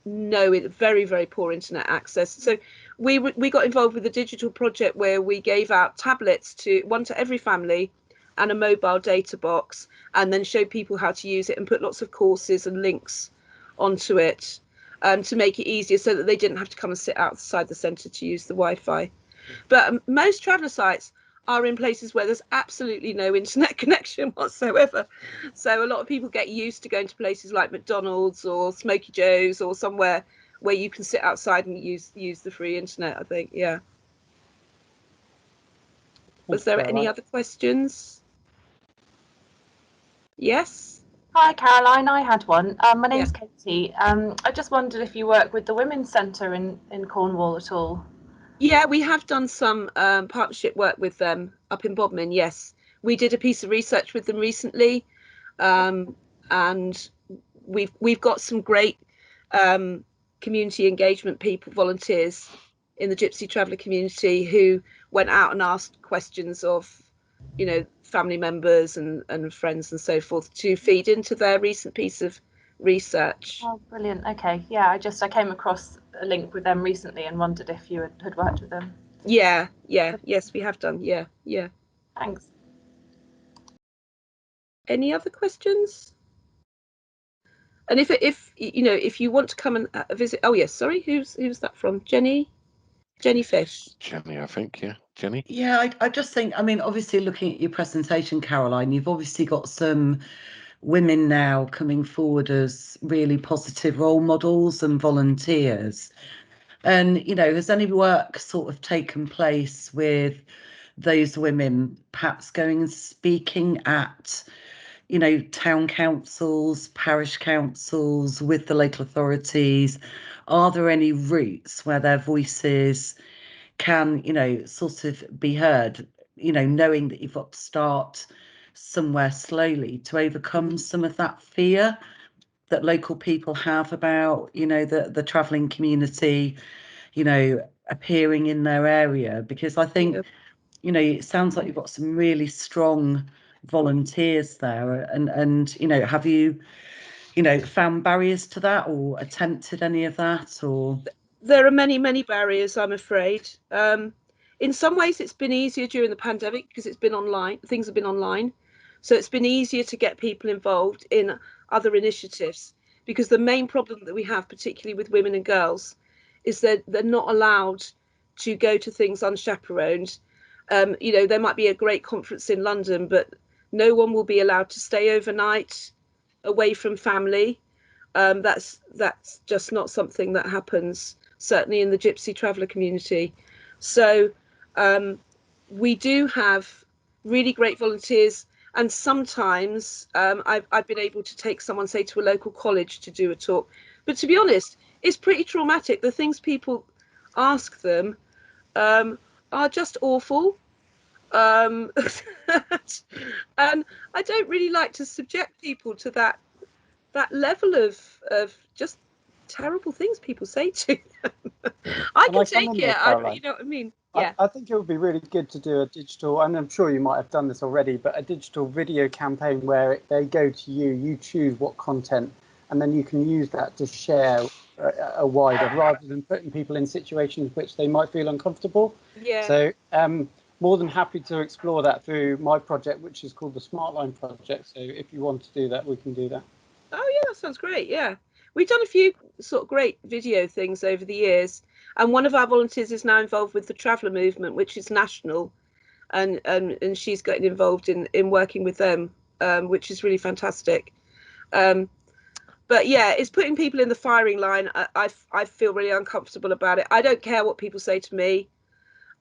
no very, very poor internet access. So we got involved with a digital project where we gave out tablets one to every family and a mobile data box, and then showed people how to use it and put lots of courses and links onto it to make it easier, so that they didn't have to come and sit outside the centre to use the Wi-Fi. But most traveller sites are in places where there's absolutely no internet connection whatsoever. So a lot of people get used to going to places like McDonald's or Smoky Joe's or somewhere where you can sit outside and use the free internet, I think. Yeah. Was there any other questions? Yes. Hi Caroline, I had one. My name's Katie. I just wondered if you work with the Women's Centre in Cornwall at all. Yeah, we have done some partnership work with them up in Bodmin. Yes, we did a piece of research with them recently, and we've got some great community engagement people, volunteers in the Gypsy Traveller community who went out and asked questions of, family members and friends and so forth to feed into their recent piece of research. Oh, brilliant. Okay, yeah, I came across a link with them recently and wondered if you had worked with them. Yeah, yes, we have done. Yeah. Thanks. Any other questions? And if you want to come and visit, oh yes, sorry, who's that from? Jenny Fish. Jenny, I think, yeah. Jenny? Yeah, I just think, I mean, obviously looking at your presentation, Caroline, you've obviously got some women now coming forward as really positive role models and volunteers. And, has any work sort of taken place with those women perhaps going and speaking at, town councils, parish councils, with the local authorities? Are there any routes where their voices can, sort of be heard, knowing that you've got to start somewhere slowly to overcome some of that fear that local people have about, the travelling community, appearing in their area? Because I think, it sounds like you've got some really strong volunteers there, and have you, found barriers to that or attempted any of that? Or there are many barriers, I'm afraid. In some ways it's been easier during the pandemic because it's been online, things have been online, so it's been easier to get people involved in other initiatives, because the main problem that we have, particularly with women and girls, is that they're not allowed to go to things unchaperoned. There might be a great conference in London, but no one will be allowed to stay overnight away from family. That's just not something that happens, certainly in the Gypsy Traveller community. So we do have really great volunteers, and sometimes I've been able to take someone, say, to a local college to do a talk. But to be honest, it's pretty traumatic. The things people ask them are just awful. And I don't really like to subject people to that level of just terrible things people say to them. I can take it, you know what I mean? Yeah. I think it would be really good to do a digital, and I'm sure you might have done this already, but a digital video campaign where they go to you choose what content, and then you can use that to share a wider, rather than putting people in situations which they might feel uncomfortable. Yeah. So more than happy to explore that through my project, which is called the Smartline Project. So if you want to do that, we can do that. Oh yeah, that sounds great. Yeah, we've done a few sort of great video things over the years, and one of our volunteers is now involved with the Traveller movement, which is national, and she's getting involved in working with them, which is really fantastic. But yeah, it's putting people in the firing line. I feel really uncomfortable about it. I don't care what people say to me,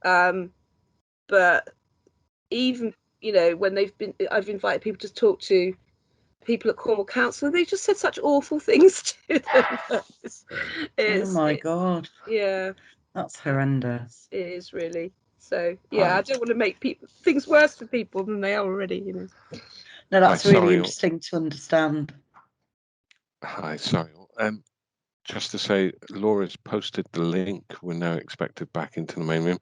but even, you know, when I've invited people to talk to people at Cornwall Council, they just said such awful things to them. Oh my God. Yeah. That's horrendous. It is really. So yeah, I don't want to make things worse for people than they are already, you know. No, that's really interesting to understand. Hi, sorry. Just to say, Laura's posted the link. We're now expected back into the main room.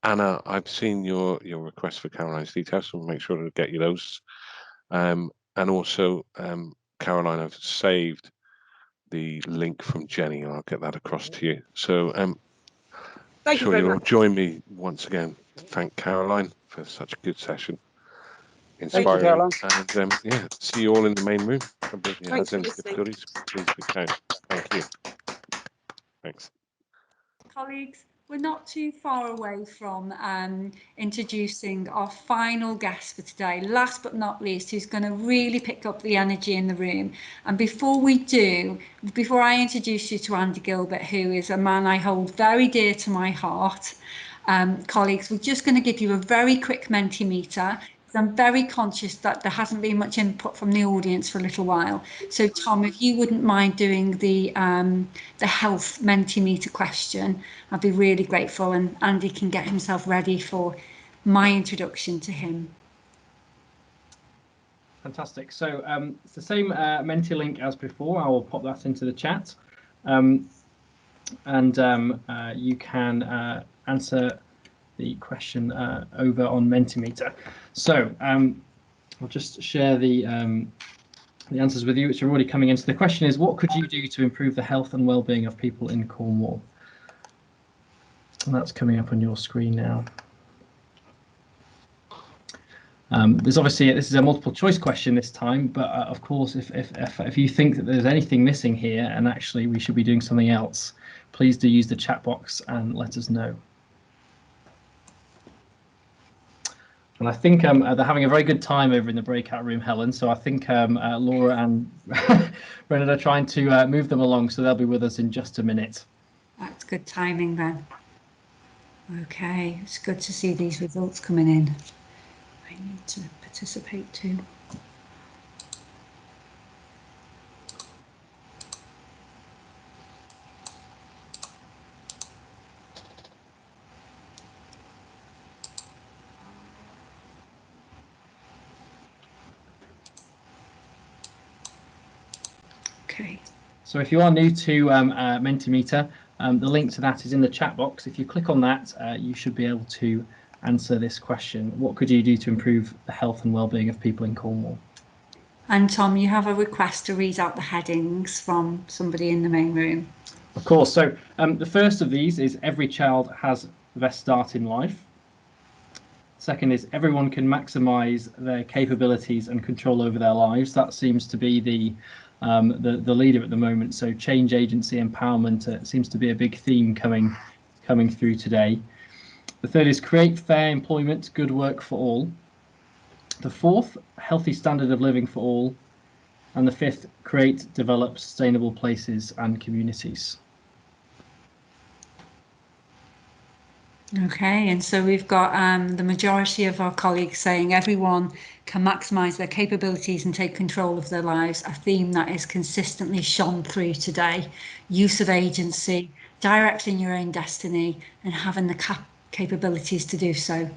Anna, I've seen your request for Caroline's details, so we'll make sure to get you those. And also, Caroline, I've saved the link from Jenny, and I'll get that across to you. So thank you very you'll much. join me once again to thank Caroline for such a good session. Inspiring. Thank you, and yeah, see you all in the main room. If you Thanks have for any listening. difficulties, please reach out. Thank you. Thanks. Colleagues, we're not too far away from introducing our final guest for today, last but not least, who's going to really pick up the energy in the room. And before I introduce you to Andy Gilbert, who is a man I hold very dear to my heart, colleagues, we're just going to give you a very quick Mentimeter. I'm very conscious that there hasn't been much input from the audience for a little while. So Tom, if you wouldn't mind doing the health Mentimeter question, I'd be really grateful, and Andy can get himself ready for my introduction to him. Fantastic. So it's the same Menti link as before. I will pop that into the chat, and you can answer the question over on Mentimeter. So I'll just share the answers with you, which are already coming in. So the question is, what could you do to improve the health and well-being of people in Cornwall? And that's coming up on your screen now. There's obviously, this is a multiple choice question this time, but of course, if you think that there's anything missing here and actually we should be doing something else, please do use the chat box and let us know. And I think they're having a very good time over in the breakout room, Helen. So I think Laura and Brendan are trying to move them along, so they'll be with us in just a minute. That's good timing then. Okay, it's good to see these results coming in. I need to participate too. Okay. So if you are new to Mentimeter, the link to that is in the chat box. If you click on that, you should be able to answer this question. What could you do to improve the health and well-being of people in Cornwall? And Tom, you have a request to read out the headings from somebody in the main room. Of course. So the first of these is every child has the best start in life. Second is everyone can maximise their capabilities and control over their lives. That seems to be the leader at the moment. So change, agency, empowerment seems to be a big theme coming through today. The third is create fair employment, good work for all. The fourth, healthy standard of living for all. And the fifth, create, develop sustainable places and communities. Okay, and so we've got the majority of our colleagues saying everyone can maximise their capabilities and take control of their lives, a theme that is consistently shone through today. Use of agency, directing your own destiny and having the capabilities to do so.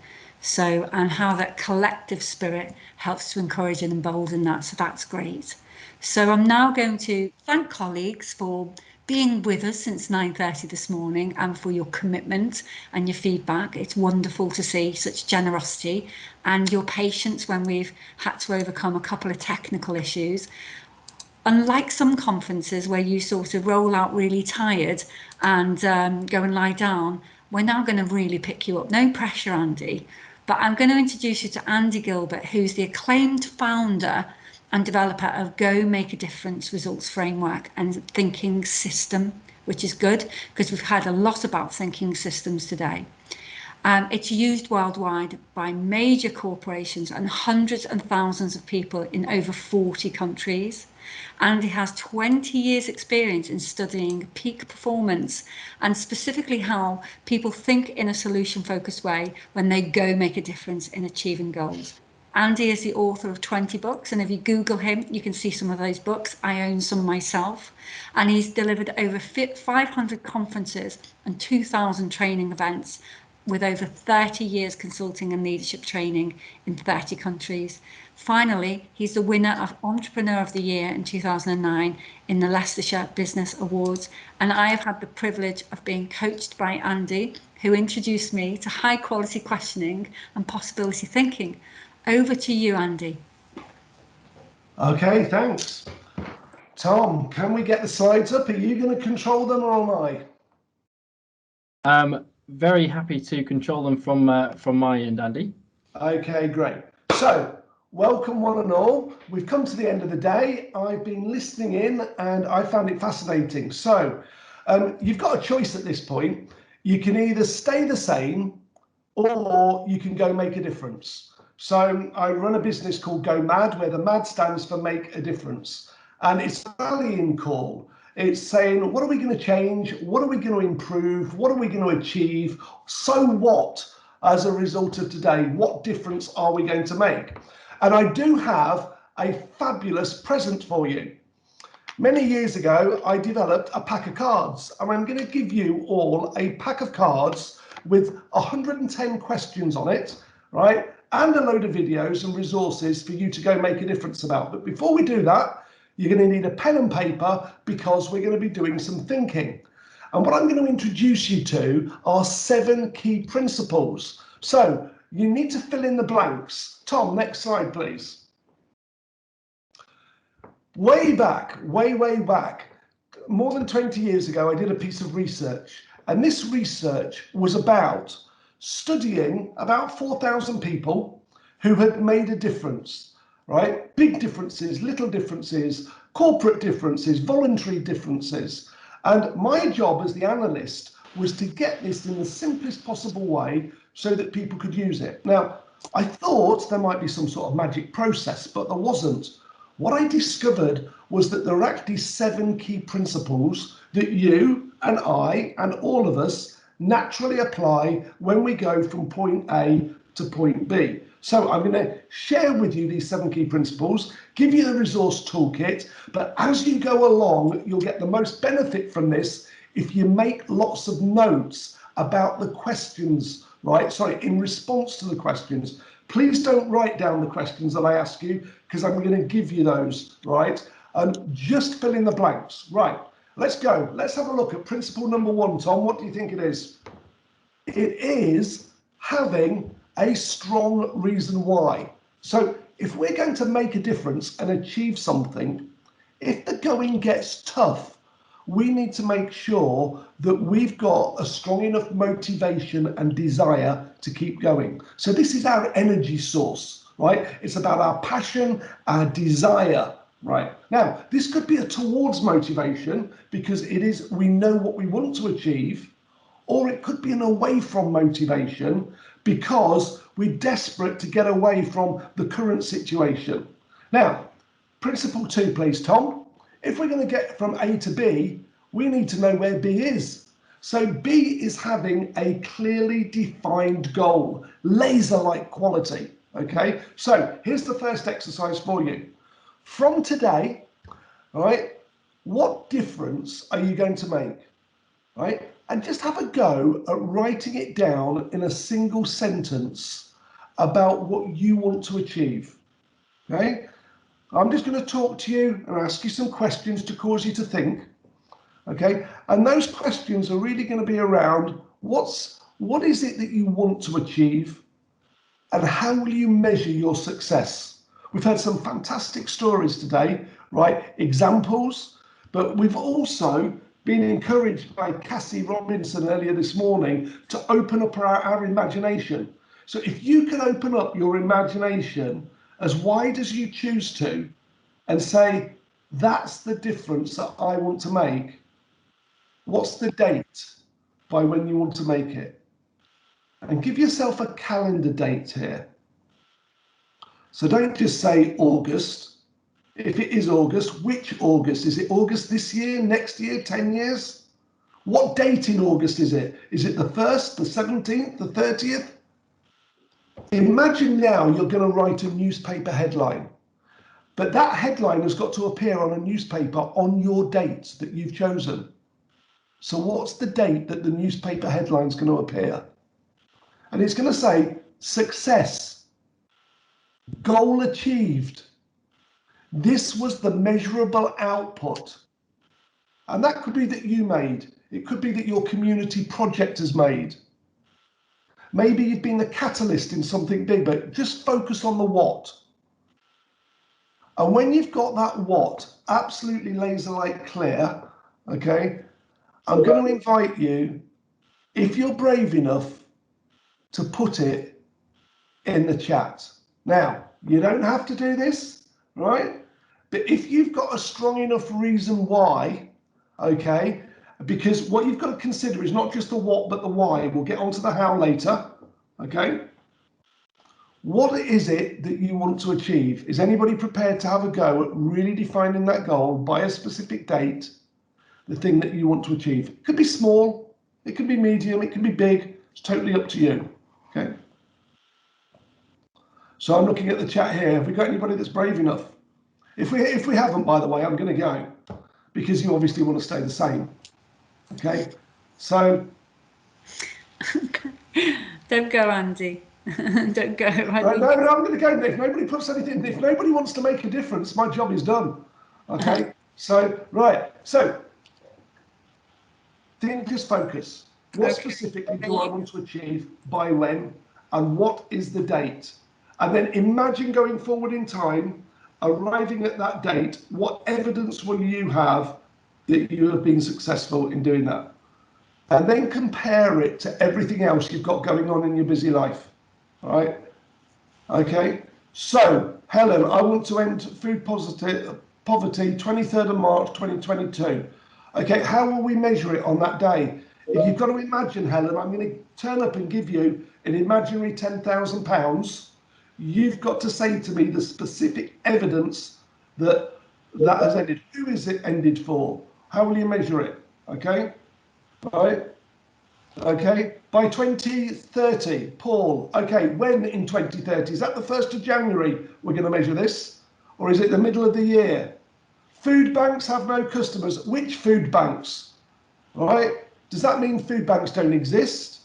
And how that collective spirit helps to encourage and embolden that, so that's great. So I'm now going to thank colleagues for being with us since 9:30 this morning and for your commitment and your feedback. It's wonderful to see such generosity and your patience when we've had to overcome a couple of technical issues. Unlike some conferences where you sort of roll out really tired and go and lie down, we're now going to really pick you up. No pressure, Andy, but I'm going to introduce you to Andy Gilbert, who's the acclaimed founder and developer of Go Make a Difference Results Framework and Thinking System, which is good because we've had a lot about thinking systems today. It's used worldwide by major corporations and hundreds and thousands of people in over 40 countries. Andy has 20 years experience in studying peak performance and specifically how people think in a solution focused way when they go make a difference in achieving goals. Andy is the author of 20 books, and if you Google him, you can see some of those books. I own some myself, and he's delivered over 500 conferences and 2,000 training events with over 30 years consulting and leadership training in 30 countries. Finally, he's the winner of Entrepreneur of the Year in 2009 in the Leicestershire Business Awards, and I have had the privilege of being coached by Andy, who introduced me to high quality questioning and possibility thinking. Over to you, Andy. Okay, thanks. Tom, can we get the slides up? Are you going to control them or am I? Very happy to control them from my end, Andy. Okay, great. So, welcome one and all. We've come to the end of the day. I've been listening in and I found it fascinating. So, you've got a choice at this point. You can either stay the same or you can go make a difference. So I run a business called Go Mad, where the MAD stands for Make a Difference. And it's a rallying call. It's saying, what are we going to change? What are we going to improve? What are we going to achieve? So what, as a result of today, what difference are we going to make? And I do have a fabulous present for you. Many years ago, I developed a pack of cards, and I'm going to give you all a pack of cards with 110 questions on it, right? And a load of videos and resources for you to go make a difference about. But before we do that, you're going to need a pen and paper because we're going to be doing some thinking. And what I'm going to introduce you to are 7 key principles. So you need to fill in the blanks. Tom, next slide, please. Way back, way back, more than 20 years ago, I did a piece of research. And this research was about studying about 4,000 people who had made a difference, right? Big differences, little differences, corporate differences, voluntary differences. And my job as the analyst was to get this in the simplest possible way so that people could use it. Now, I thought there might be some sort of magic process, but there wasn't. What I discovered was that there are actually 7 key principles that you and I and all of us naturally apply when we go from point A to point B. So I'm going to share with you these 7 key principles, give you the resource toolkit, but as you go along, you'll get the most benefit from this if you make lots of notes about the questions, right? Sorry, in response to the questions. Please don't write down the questions that I ask you because I'm going to give you those, right? Just fill in the blanks. Right, let's go. Let's have a look at principle number 1, Tom. What do you think it is? It is having a strong reason why. So if we're going to make a difference and achieve something, if the going gets tough, we need to make sure that we've got a strong enough motivation and desire to keep going. So this is our energy source, right? It's about our passion, our desire, right? Now, this could be a towards motivation because it is, we know what we want to achieve, or it could be an away from motivation because we're desperate to get away from the current situation. Now, principle 2, please, Tom. If we're going to get from A to B, we need to know where B is. So B is having a clearly defined goal, laser-like quality, okay? So here's the first exercise for you. From today, all right, what difference are you going to make, right? And just have a go at writing it down in a single sentence about what you want to achieve, okay? I'm just going to talk to you and ask you some questions to cause you to think, okay? And those questions are really going to be around what is it that you want to achieve and how will you measure your success? We've had some fantastic stories today, right? Examples, but we've also been encouraged by Cassie Robinson earlier this morning to open up our imagination. So if you can open up your imagination as wide as you choose to and say, that's the difference that I want to make. What's the date by when you want to make it? and give yourself a calendar date here. So don't just say August. If it is August, which August? Is it August this year, next year, 10 years? What date in August is it? Is it the 1st, the 17th, the 30th? Imagine now you're going to write a newspaper headline, but that headline has got to appear on a newspaper on your date that you've chosen. So what's the date that the newspaper headline is going to appear? And it's going to say success, goal achieved. This was the measurable output. And that could be that you made. It could be that your community project has made. Maybe you've been the catalyst in something big, but just focus on the what. And when you've got that what absolutely laser-like clear, okay, I'm going to invite you, if you're brave enough, to put it in the chat. Now, you don't have to do this, right? But if you've got a strong enough reason why, okay, because what you've got to consider is not just the what, but the why. We'll get onto the how later, okay? What is it that you want to achieve? Is anybody prepared to have a go at really defining that goal by a specific date, the thing that you want to achieve? It could be small, it could be medium, it can be big. It's totally up to you, okay? So I'm looking at the chat here. Have we got anybody that's brave enough? If we haven't, by the way, I'm going to go, because you obviously want to stay the same. Okay, so don't go, Andy. Don't go. Right, no, I'm going to go. If nobody puts anything, if nobody wants to make a difference, my job is done. Okay, so right, so thinkers focus. What specifically do I want to achieve by when, and what is the date? And then imagine going forward in time, arriving at that date. What evidence will you have that you have been successful in doing that? And then compare it to everything else you've got going on in your busy life. All right? Okay. So, Helen, I want to end food poverty 23rd of March 2022. Okay, how will we measure it on that day? If you've got to imagine, Helen, I'm going to turn up and give you an imaginary £10,000. You've got to say to me the specific evidence that that has ended. Who is it ended for? How will you measure it? Okay. All right. Okay. By 2030, Paul. Okay. When in 2030? Is that the 1st of January we're going to measure this? Or is it the middle of the year? Food banks have no customers. Which food banks? All right. Does that mean food banks don't exist?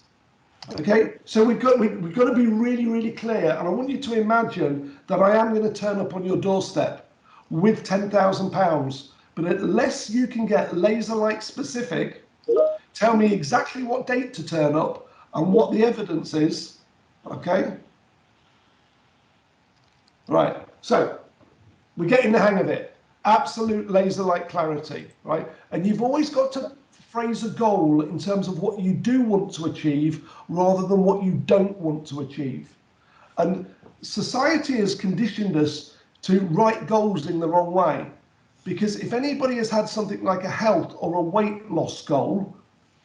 Okay, so we've got to be really, really clear, and I want you to imagine that I am going to turn up on your doorstep with £10,000. But unless you can get laser-like specific, tell me exactly what date to turn up and what the evidence is. Okay. Right. So we're getting the hang of it. Absolute laser-like clarity, right? And you've always got to phrase a goal in terms of what you do want to achieve rather than what you don't want to achieve. And society has conditioned us to write goals in the wrong way, because if anybody has had something like a health or a weight loss goal,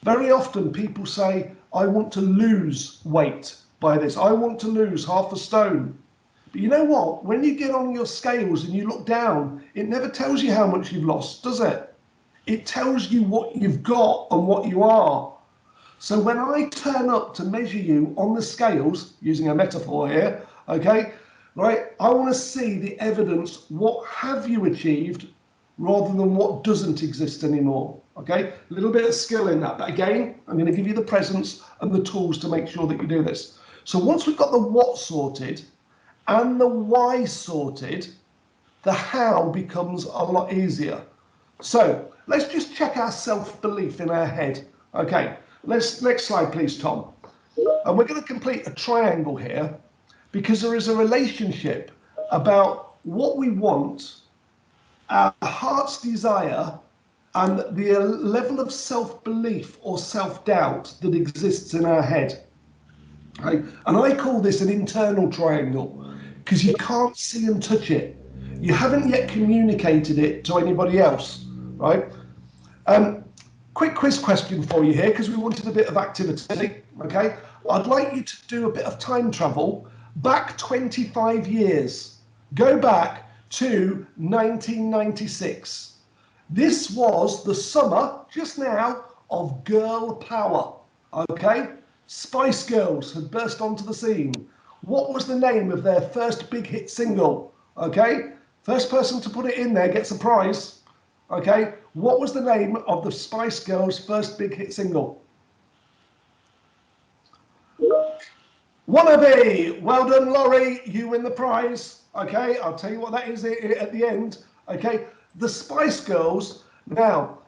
very often people say, I want to lose weight by this. I want to lose half a stone. But you know what? When you get on your scales and you look down, it never tells you how much you've lost, does it? It tells you what you've got and what you are. So when I turn up to measure you on the scales, using a metaphor here, okay, right, I want to see the evidence, what have you achieved, rather than what doesn't exist anymore, okay? A little bit of skill in that, but again, I'm going to give you the presence and the tools to make sure that you do this. So once we've got the what sorted and the why sorted, the how becomes a lot easier. So let's just check our self-belief in our head. Okay, next slide, please, Tom. And we're going to complete a triangle here, because there is a relationship about what we want, our heart's desire, and the level of self-belief or self-doubt that exists in our head. Okay? And I call this an internal triangle, because you can't see and touch it. You haven't yet communicated it to anybody else, right? Quick quiz question for you here, because we wanted a bit of activity, okay? I'd like you to do a bit of time travel back 25 years. Go back to 1996. This was the summer, just now, of girl power, okay? Spice Girls had burst onto the scene. What was the name of their first big hit single, okay? First person to put it in there gets a prize, okay? What was the name of the Spice Girls' first big hit single? Wannabe. Well done, Laurie. You win the prize. Okay, I'll tell you what that is at the end. Okay, the Spice Girls. Now,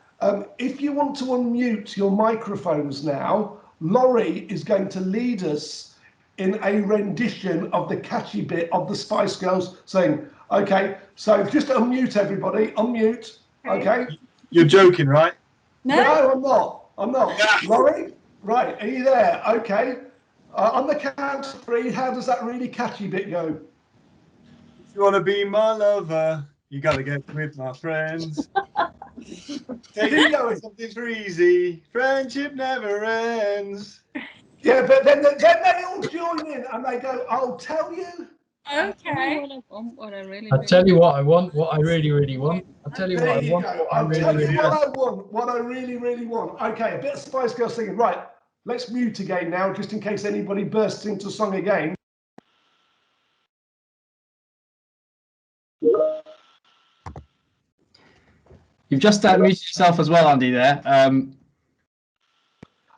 if you want to unmute your microphones now, Laurie is going to lead us in a rendition of the catchy bit of the Spice Girls saying, okay, so just unmute everybody. Unmute. Okay. You're joking, right? No, I'm not. I'm not. Laurie, right, are you there? Okay. On the count of three, how does that really catchy bit go? If you want to be my lover, you got to get with my friends. Take something's easy. Friendship never ends. Yeah, but then they all join in and they go, I'll tell you. Okay. I'll tell you what I want, what I really, really want. I'll tell you what I want, what I I'll really, tell you really what want. I want, what I really, really want. Okay, a bit of Spice Girls singing. Right, let's mute again now, just in case anybody bursts into song again. You've just muted yourself as well, Andy, there. I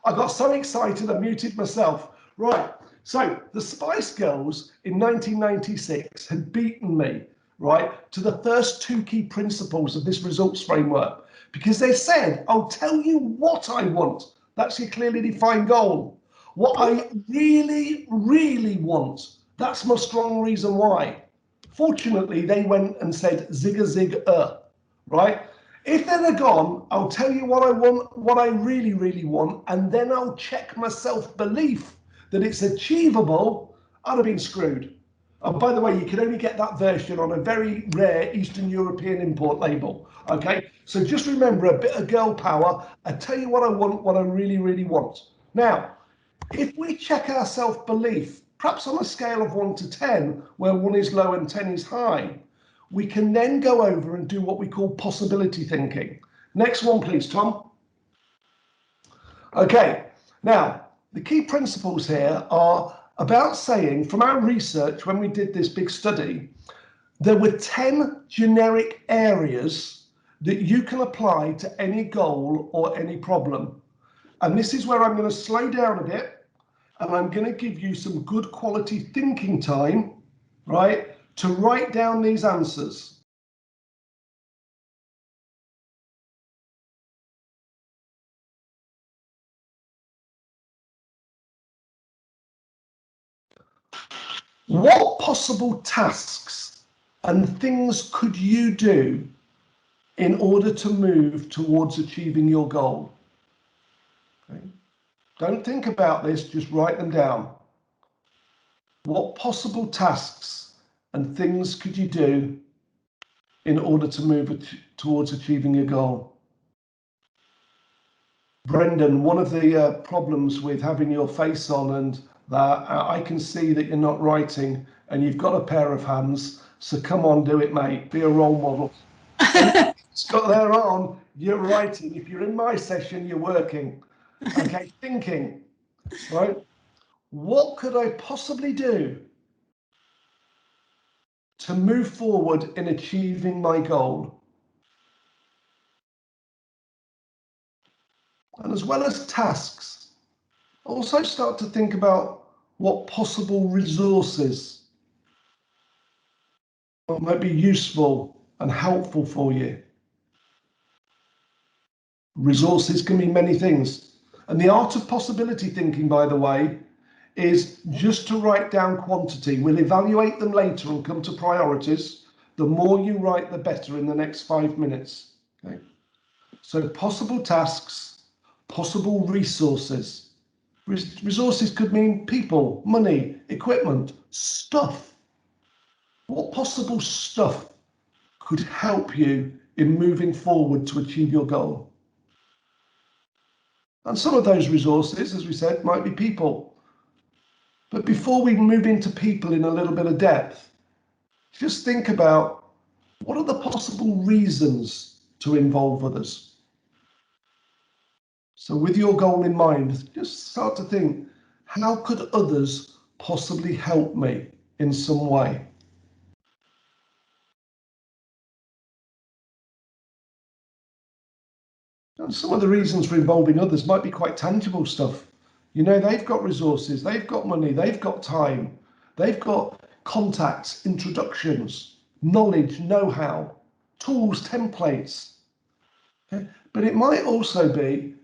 got so excited, I muted myself. Right, so the Spice Girls in 1996 had beaten me, right, to the first two key principles of this results framework, because they said, I'll tell you what I want. That's your clearly defined goal. What I really, really want, that's my strong reason why. Fortunately, they went and said zig, right? If they'd have gone, I'll tell you what I want, what I really, really want, and then I'll check my self-belief that it's achievable, I'd have been screwed. And by the way, you can only get that version on a very rare Eastern European import label, okay? So just remember a bit of girl power. I tell you what I want, what I really, really want. Now, if we check our self-belief, perhaps on a scale of 1 to 10, where 1 is low and 10 is high, we can then go over and do what we call possibility thinking. Next one, please, Tom. Okay, now, the key principles here are about saying, from our research, when we did this big study, there were 10 generic areas that you can apply to any goal or any problem. And this is where I'm going to slow down a bit, and I'm going to give you some good quality thinking time, right, to write down these answers. What possible tasks and things could you do in order to move towards achieving your goal? Okay. Don't think about this, just write them down. What possible tasks and things could you do in order to move towards achieving your goal? Brendan, one of the problems with having your face on and that I can see that you're not writing and you've got a pair of hands, so come on, do it, mate. Be a role model. It's got their on, you're writing. If you're in my session, you're working. Okay, thinking, right? What could I possibly do to move forward in achieving my goal? And as well as tasks, also start to think about what possible resources might be useful and helpful for you. Resources can mean many things. And the art of possibility thinking, by the way, is just to write down quantity. We'll evaluate them later and come to priorities. The more you write, the better in the next 5 minutes. Okay? So possible tasks, possible resources. Resources could mean people, money, equipment, stuff. What possible stuff could help you in moving forward to achieve your goal? And some of those resources, as we said, might be people. But before we move into people in a little bit of depth, just think about what are the possible reasons to involve others. So with your goal in mind, just start to think, how could others possibly help me in some way? And some of the reasons for involving others might be quite tangible stuff. You know, they've got resources, they've got money, they've got time, they've got contacts, introductions, knowledge, know-how, tools, templates. Okay? But it might also be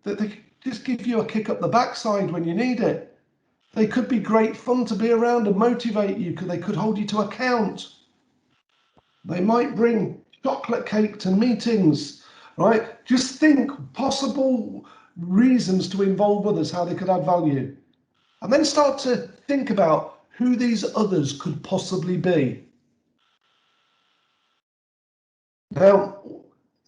that they just give you a kick up the backside when you need it. They could be great fun to be around and motivate you, because they could hold you to account. They might bring chocolate cake to meetings, right? Just think possible reasons to involve others, how they could add value. And then start to think about who these others could possibly be. Now,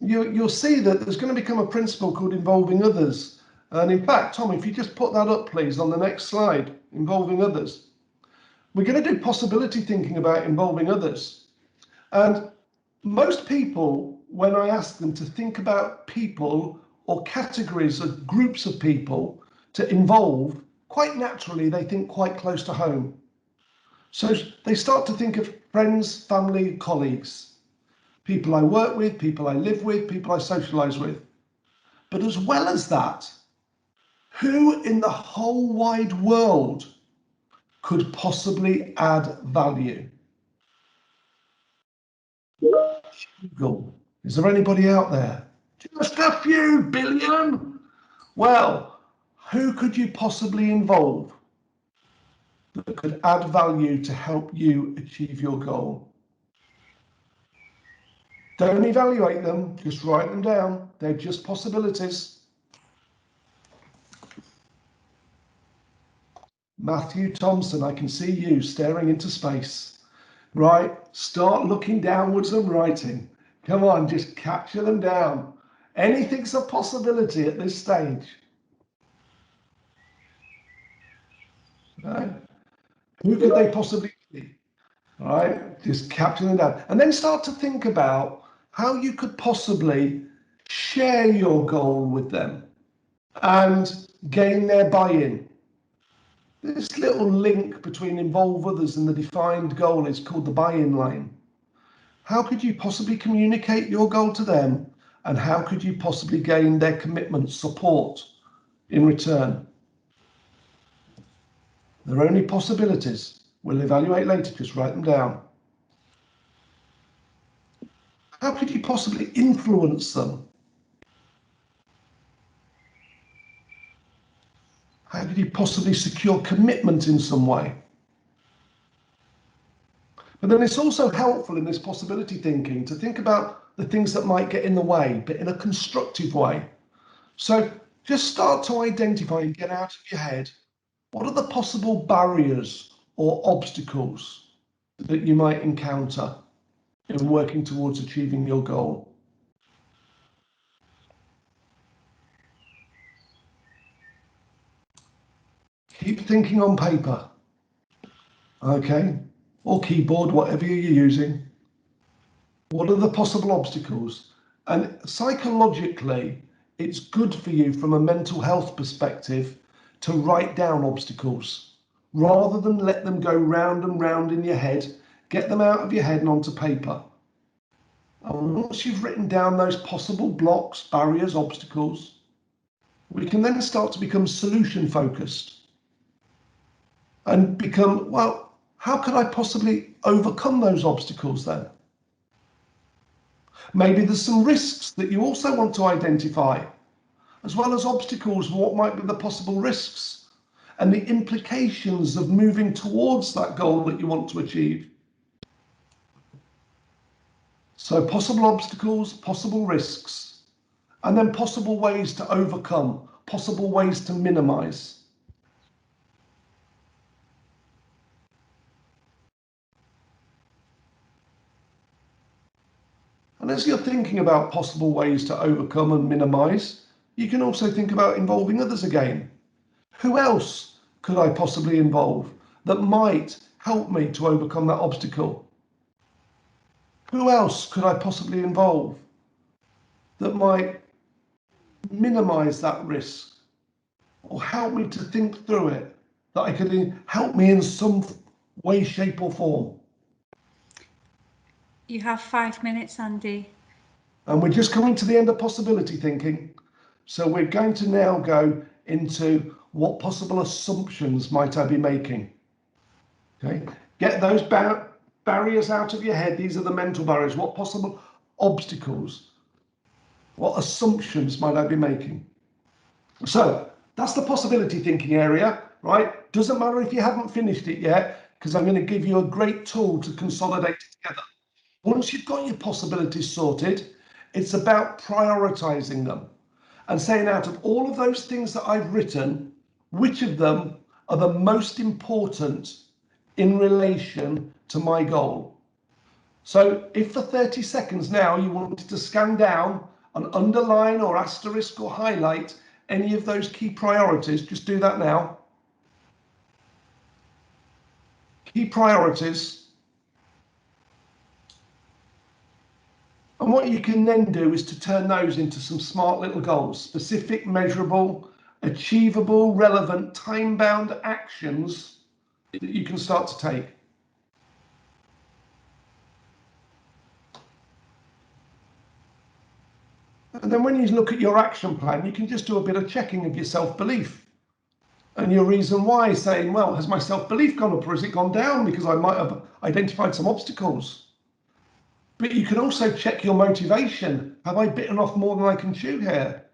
you'll see that there's going to become a principle called involving others. And in fact, Tom, if you just put that up, please, on the next slide, involving others. We're going to do possibility thinking about involving others. And most people, when I ask them to think about people or categories of groups of people to involve, quite naturally, they think quite close to home. So they start to think of friends, family, colleagues, people I work with, people I live with, people I socialize with. But as well as that, who in the whole wide world could possibly add value? Google. Is there anybody out there? Just a few billion? Well, who could you possibly involve that could add value to help you achieve your goal? Don't evaluate them, just write them down. They're just possibilities. Matthew Thompson, I can see you staring into space. Right, start looking downwards and writing. Come on, just capture them down. Anything's a possibility at this stage. Right? Who could they possibly be? All right, just capture them down. And then start to think about how you could possibly share your goal with them and gain their buy-in. This little link between involve others and the defined goal is called the buy-in line. How could you possibly communicate your goal to them, and how could you possibly gain their commitment, support in return? There are only possibilities. We'll evaluate later, just write them down. How could you possibly influence them? How could you possibly secure commitment in some way? But then it's also helpful in this possibility thinking to think about the things that might get in the way, but in a constructive way. So just start to identify and get out of your head, what are the possible barriers or obstacles that you might encounter in working towards achieving your goal? Keep thinking on paper, okay, or keyboard, whatever you're using. What are the possible obstacles? And psychologically, it's good for you from a mental health perspective to write down obstacles rather than let them go round and round in your head. Get them out of your head and onto paper. And once you've written down those possible blocks, barriers, obstacles, we can then start to become solution focused and become, well, how could I possibly overcome those obstacles then? Maybe there's some risks that you also want to identify, as well as obstacles, what might be the possible risks and the implications of moving towards that goal that you want to achieve. So possible obstacles, possible risks, and then possible ways to overcome, possible ways to minimize. And as you're thinking about possible ways to overcome and minimize, you can also think about involving others again. Who else could I possibly involve that might help me to overcome that obstacle? Who else could I possibly involve that might minimize that risk or help me to think through it, that I could help me in some way, shape or form? You have 5 minutes, Andy. And we're just coming to the end of possibility thinking. So we're going to now go into what possible assumptions might I be making. Okay, get those barriers out of your head. These are the mental barriers. What possible obstacles, what assumptions might I be making? So that's the possibility thinking area, right? Doesn't matter if you haven't finished it yet, because I'm going to give you a great tool to consolidate it together. Once you've got your possibilities sorted, it's about prioritizing them and saying, out of all of those things that I've written, which of them are the most important in relation to my goal? So if for 30 seconds now you wanted to scan down and underline or asterisk or highlight any of those key priorities, just do that now. Key priorities. And what you can then do is to turn those into some smart little goals, specific, measurable, achievable, relevant, time-bound actions that you can start to take. And then when you look at your action plan, you can just do a bit of checking of your self-belief and your reason why, saying, well, has my self-belief gone up or has it gone down because I might have identified some obstacles? But you can also check your motivation. Have I bitten off more than I can chew here?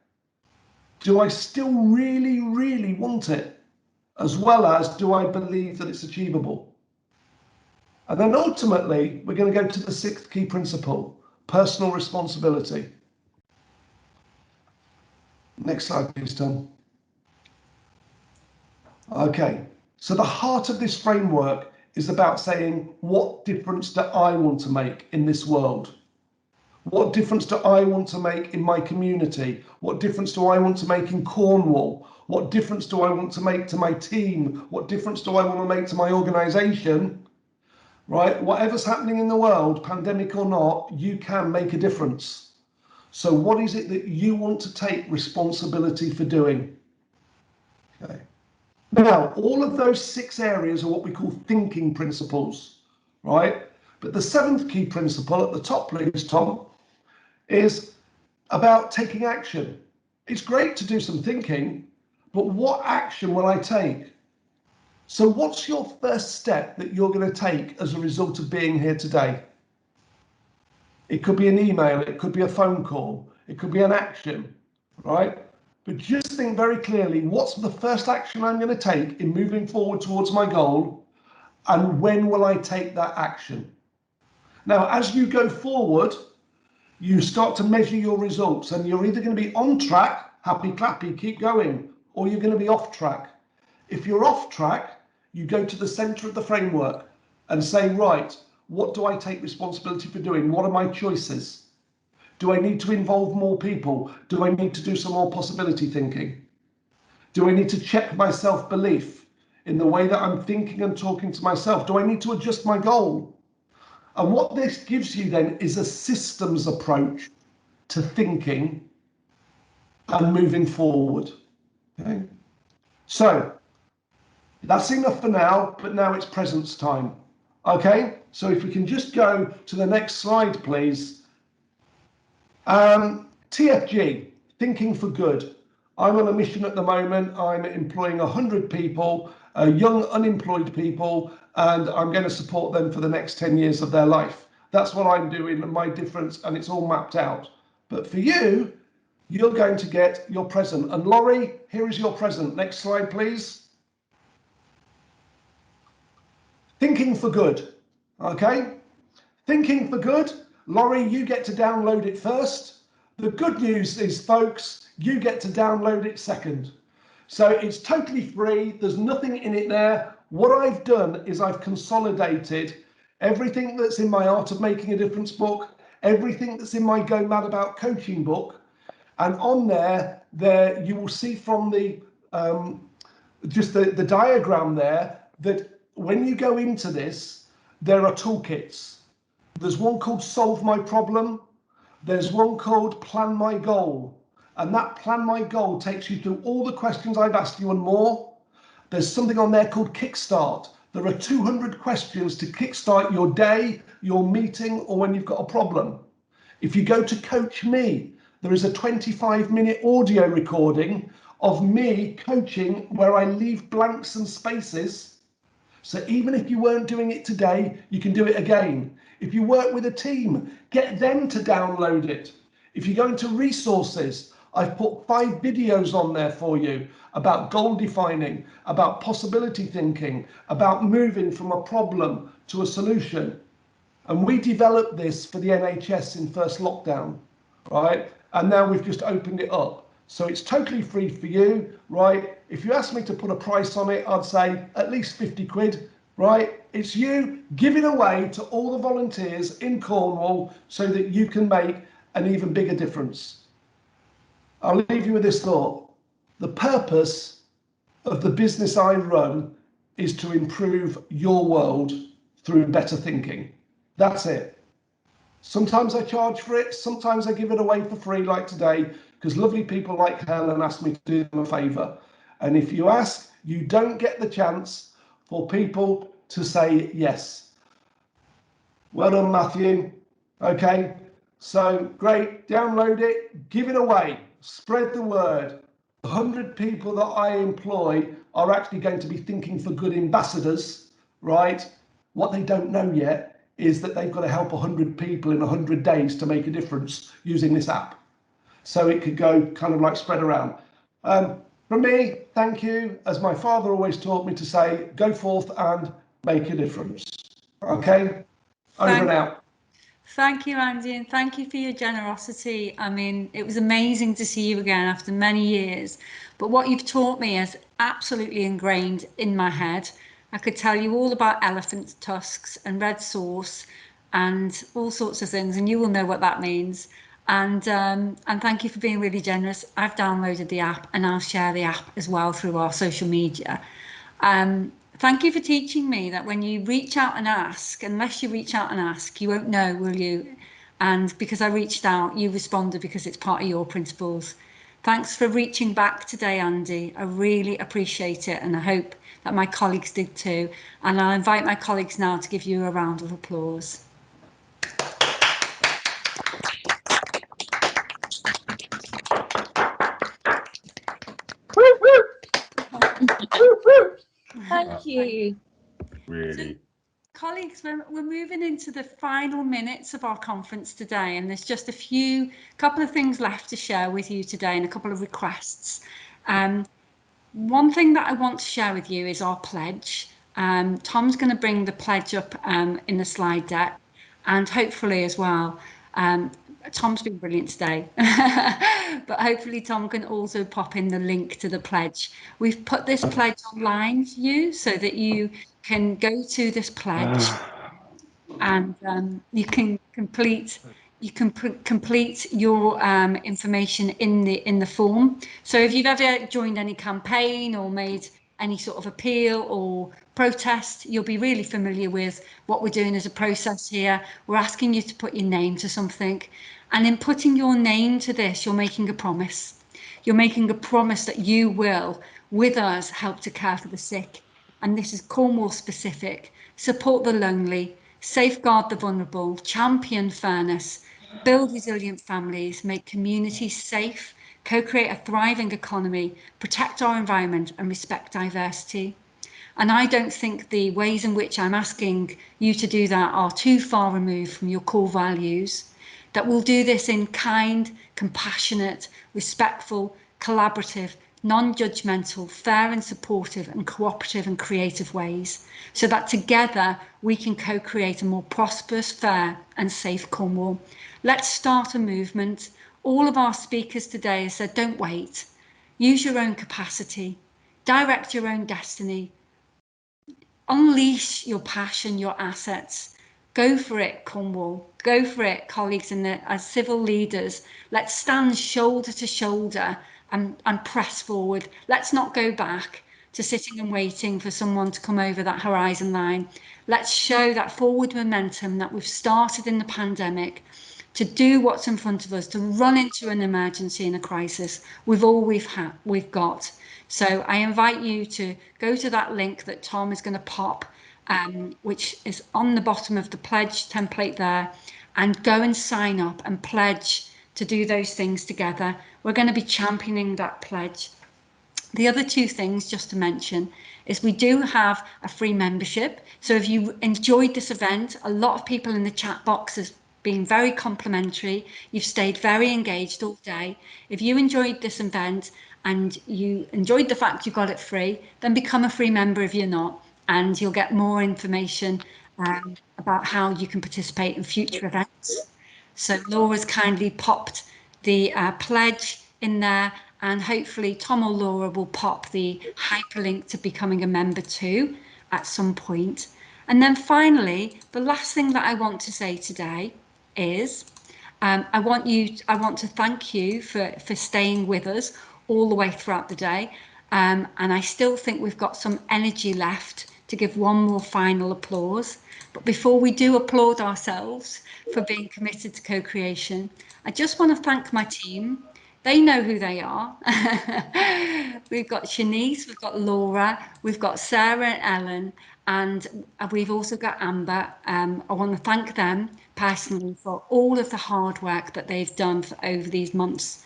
Do I still really, really want it? As well as, do I believe that it's achievable? And then ultimately, we're going to go to the 6th key principle, personal responsibility. Next slide, please, Tom. Okay, so the heart of this framework is about saying, what difference do I want to make in this world? What difference do I want to make in my community? What difference do I want to make in Cornwall? What difference do I want to make to my team? What difference do I want to make to my organisation? Right, whatever's happening in the world, pandemic or not, you can make a difference. So what is it that you want to take responsibility for doing? Okay. Now, all of those 6 areas are what we call thinking principles, right? But the 7th key principle at the top, please, Tom, is about taking action. It's great to do some thinking, but what action will I take? So what's your first step that you're going to take as a result of being here today? It could be an email, it could be a phone call, it could be an action, right? But just think very clearly, what's the first action I'm going to take in moving forward towards my goal, and when will I take that action? Now, as you go forward, you start to measure your results, and you're either going to be on track, happy clappy, keep going, or you're going to be off track. If you're off track, you go to the center of the framework and say, right, what do I take responsibility for doing? What are my choices? Do I need to involve more people? Do I need to do some more possibility thinking? Do I need to check my self-belief in the way that I'm thinking and talking to myself? Do I need to adjust my goal? And what this gives you then is a systems approach to thinking and moving forward. Okay? So that's enough for now, but now it's presence time. Okay, so if we can just go to the next slide, please. TFG, Thinking for Good. I'm on a mission at the moment. I'm employing 100 people, young unemployed people, and I'm going to support them for the next 10 years of their life. That's what I'm doing, and my difference, and it's all mapped out. But for you, you're going to get your present. And Laurie, here is your present. Next slide, please. Thinking for Good, okay? Thinking for Good. Laurie, you get to download it first. The good news is, folks, you get to download it second. So it's totally free. There's nothing in it there. What I've done is I've consolidated everything that's in my Art of Making a Difference book, everything that's in my Go Mad About Coaching book, and on there you will see from the just the diagram there, that when you go into this, there are toolkits. There's one called Solve My Problem. There's one called Plan My Goal. And that Plan My Goal takes you through all the questions I've asked you and more. There's something on there called Kickstart. There are 200 questions to kickstart your day, your meeting, or when you've got a problem. If you go to Coach Me, there is a 25-minute audio recording of me coaching where I leave blanks and spaces. So even if you weren't doing it today, you can do it again. If you work with a team, get them to download it. If you go into resources, I've put 5 videos on there for you about goal defining, about possibility thinking, about moving from a problem to a solution. And we developed this for the NHS in first lockdown, right? And now we've just opened it up. So it's totally free for you, right? If you ask me to put a price on it, I'd say at least 50 quid, right? It's you giving away to all the volunteers in Cornwall so that you can make an even bigger difference. I'll leave you with this thought. The purpose of the business I run is to improve your world through better thinking. That's it. Sometimes I charge for it, sometimes I give it away for free like today, because lovely people like Helen asked me to do them a favour. And if you ask, you don't get the chance for people to say yes. Well done, Matthew. Okay, so great, download it, give it away, spread the word. 100 people that I employ are actually going to be thinking for good ambassadors, right? What they don't know yet is that they've got to help 100 people in 100 days to make a difference using this app. So it could go kind of like spread around. From me, thank you. As my father always taught me to say, go forth and make a difference. Okay, over and out. Thank you, Andy, and thank you for your generosity. I mean, it was amazing to see you again after many years. But what you've taught me is absolutely ingrained in my head. I could tell you all about elephant tusks and red sauce and all sorts of things, and you will know what that means. And thank you for being really generous. I've downloaded the app and I'll share the app as well through our social media. Thank you for teaching me that when you reach out and ask, unless you reach out and ask, you won't know, will you? And because I reached out, you responded because it's part of your principles. Thanks for reaching back today, Andy. I really appreciate it, and I hope that my colleagues did too. And I'll invite my colleagues now to give you a round of applause. Thank you. Really. So, colleagues, we're moving into the final minutes of our conference today, and there's just a couple of things left to share with you today and a couple of requests. One thing that I want to share with you is our pledge. Tom's going to bring the pledge up in the slide deck, and hopefully as well, Tom's been brilliant today, but hopefully Tom can also pop in the link to the pledge. We've put this pledge online for you so that you can go to this pledge and you can complete your information in the form. So if you've ever joined any campaign or made any sort of appeal or protest, you'll be really familiar with what we're doing as a process here. We're asking you to put your name to something, and in putting your name to this, you're making a promise. You're making a promise that you will, with us, help to care for the sick. And this is Cornwall specific. Support the lonely, safeguard the vulnerable, champion fairness, build resilient families, make communities safe, co-create a thriving economy, protect our environment and respect diversity. And I don't think the ways in which I'm asking you to do that are too far removed from your core values, that we'll do this in kind, compassionate, respectful, collaborative, non-judgmental, fair and supportive and cooperative and creative ways, so that together we can co-create a more prosperous, fair and safe Cornwall. Let's start a movement. All of our speakers today have said, don't wait. Use your own capacity, direct your own destiny, unleash your passion, your assets. Go for it, Cornwall. Go for it, colleagues, and as civil leaders, let's stand shoulder to shoulder and press forward. Let's not go back to sitting and waiting for someone to come over that horizon line. Let's show that forward momentum that we've started in the pandemic to do what's in front of us, to run into an emergency and a crisis with all we've got. So I invite you to go to that link that Tom is going to pop, which is on the bottom of the pledge template there, and go and sign up and pledge to do those things together. We're going to be championing that pledge. The other two things just to mention is we do have a free membership. So if you enjoyed this event, a lot of people in the chat box has been very complimentary. You've stayed very engaged all day. If you enjoyed this event and you enjoyed the fact you got it free, then become a free member if you're not, and you'll get more information about how you can participate in future events. So Laura's kindly popped the pledge in there, and hopefully Tom or Laura will pop the hyperlink to becoming a member too at some point. And then finally, the last thing that I want to say today is I want to thank you for staying with us all the way throughout the day. And I still think we've got some energy left to give one more final applause. But before we do applaud ourselves for being committed to co-creation, I just want to thank my team. They know who they are. We've got Shanice, we've got Laura, we've got Sarah and Ellen, and we've also got Amber. I want to thank them personally for all of the hard work that they've done over these months.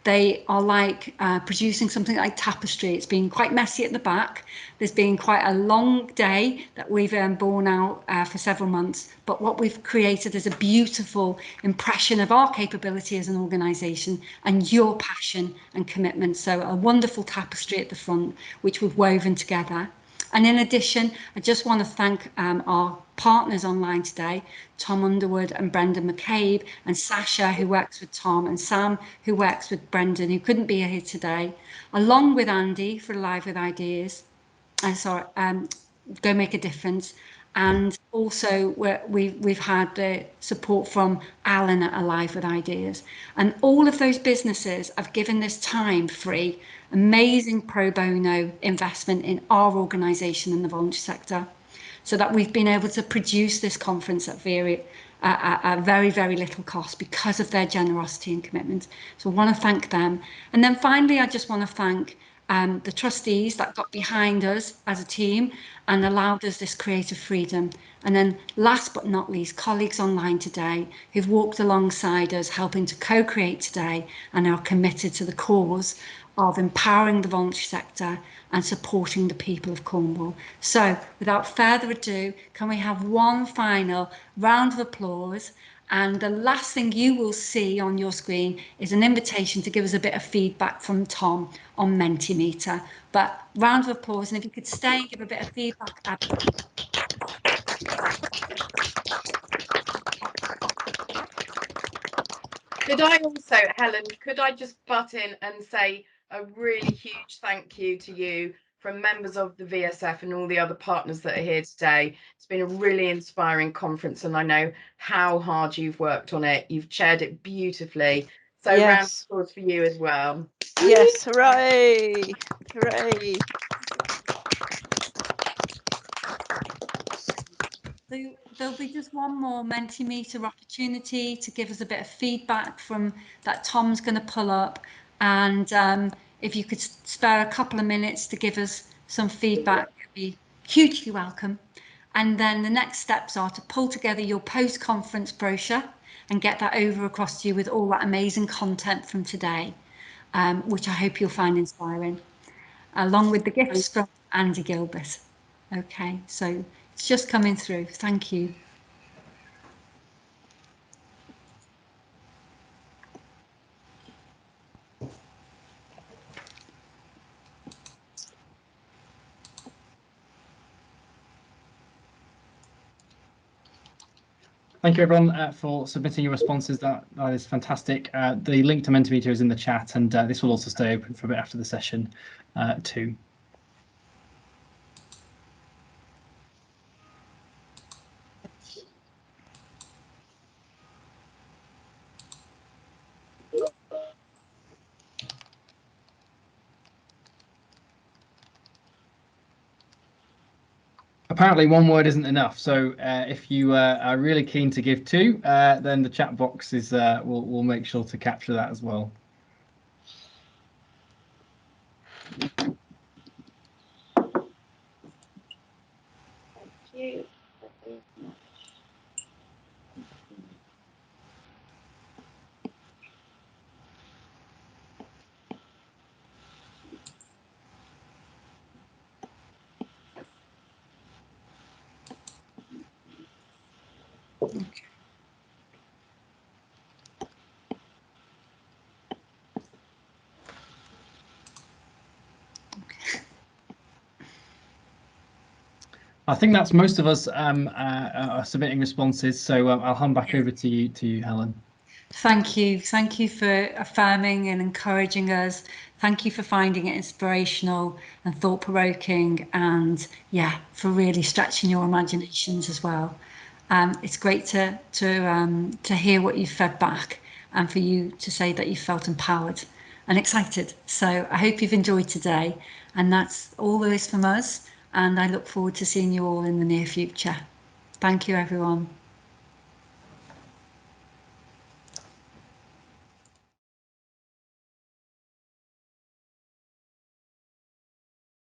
They are like producing something like tapestry. It's been quite messy at the back. There's been quite a long day that we've borne out for several months. But what we've created is a beautiful impression of our capability as an organisation and your passion and commitment. So a wonderful tapestry at the front, which we've woven together. And in addition, I just want to thank our partners online today, Tom Underwood and Brendan McCabe, and Sasha, who works with Tom, and Sam, who works with Brendan, who couldn't be here today, along with Andy for Live with Ideas. Go Make a Difference. And also we've had the support from Alan at Alive with Ideas. And all of those businesses have given this time free, amazing pro bono investment in our organisation in the voluntary sector, so that we've been able to produce this conference at very, very little cost because of their generosity and commitment. So I want to thank them. And then finally, I just want to thank the trustees that got behind us as a team and allowed us this creative freedom. And then last but not least, colleagues online today who've walked alongside us, helping to co-create today and are committed to the cause of empowering the voluntary sector and supporting the people of Cornwall. So without further ado, can we have one final round of applause? And the last thing you will see on your screen is an invitation to give us a bit of feedback from Tom on Mentimeter. But round of applause, and if you could stay and give a bit of feedback, Abby. Could I also, Helen, could I just butt in and say a really huge thank you to you from members of the VSF and all the other partners that are here today. It's been a really inspiring conference, and I know how hard you've worked on it. You've chaired it beautifully. So yes. Round of applause for you as well. Yes, hooray! Hooray! There'll be just one more Mentimeter opportunity to give us a bit of feedback from that Tom's going to pull up, and if you could spare a couple of minutes to give us some feedback, it'd be hugely welcome. And then the next steps are to pull together your post-conference brochure and get that over across to you with all that amazing content from today, which I hope you'll find inspiring, along with the gifts from Andy Gilbert. Okay, so it's just coming through. Thank you. Thank you, everyone, for submitting your responses. That is fantastic. The link to Mentimeter is in the chat, and this will also stay open for a bit after the session too. apparently one word isn't enough. So if you are really keen to give two, then the chat box is we'll make sure to capture that as well. Thank you. I think that's most of us are submitting responses. So I'll hand back over to you, Helen. Thank you for affirming and encouraging us. Thank you for finding it inspirational and thought-provoking, and yeah, for really stretching your imaginations as well. It's great to hear what you've fed back, and for you to say that you felt empowered and excited. So I hope you've enjoyed today, and that's all there is from us. And I look forward to seeing you all in the near future. Thank you, everyone.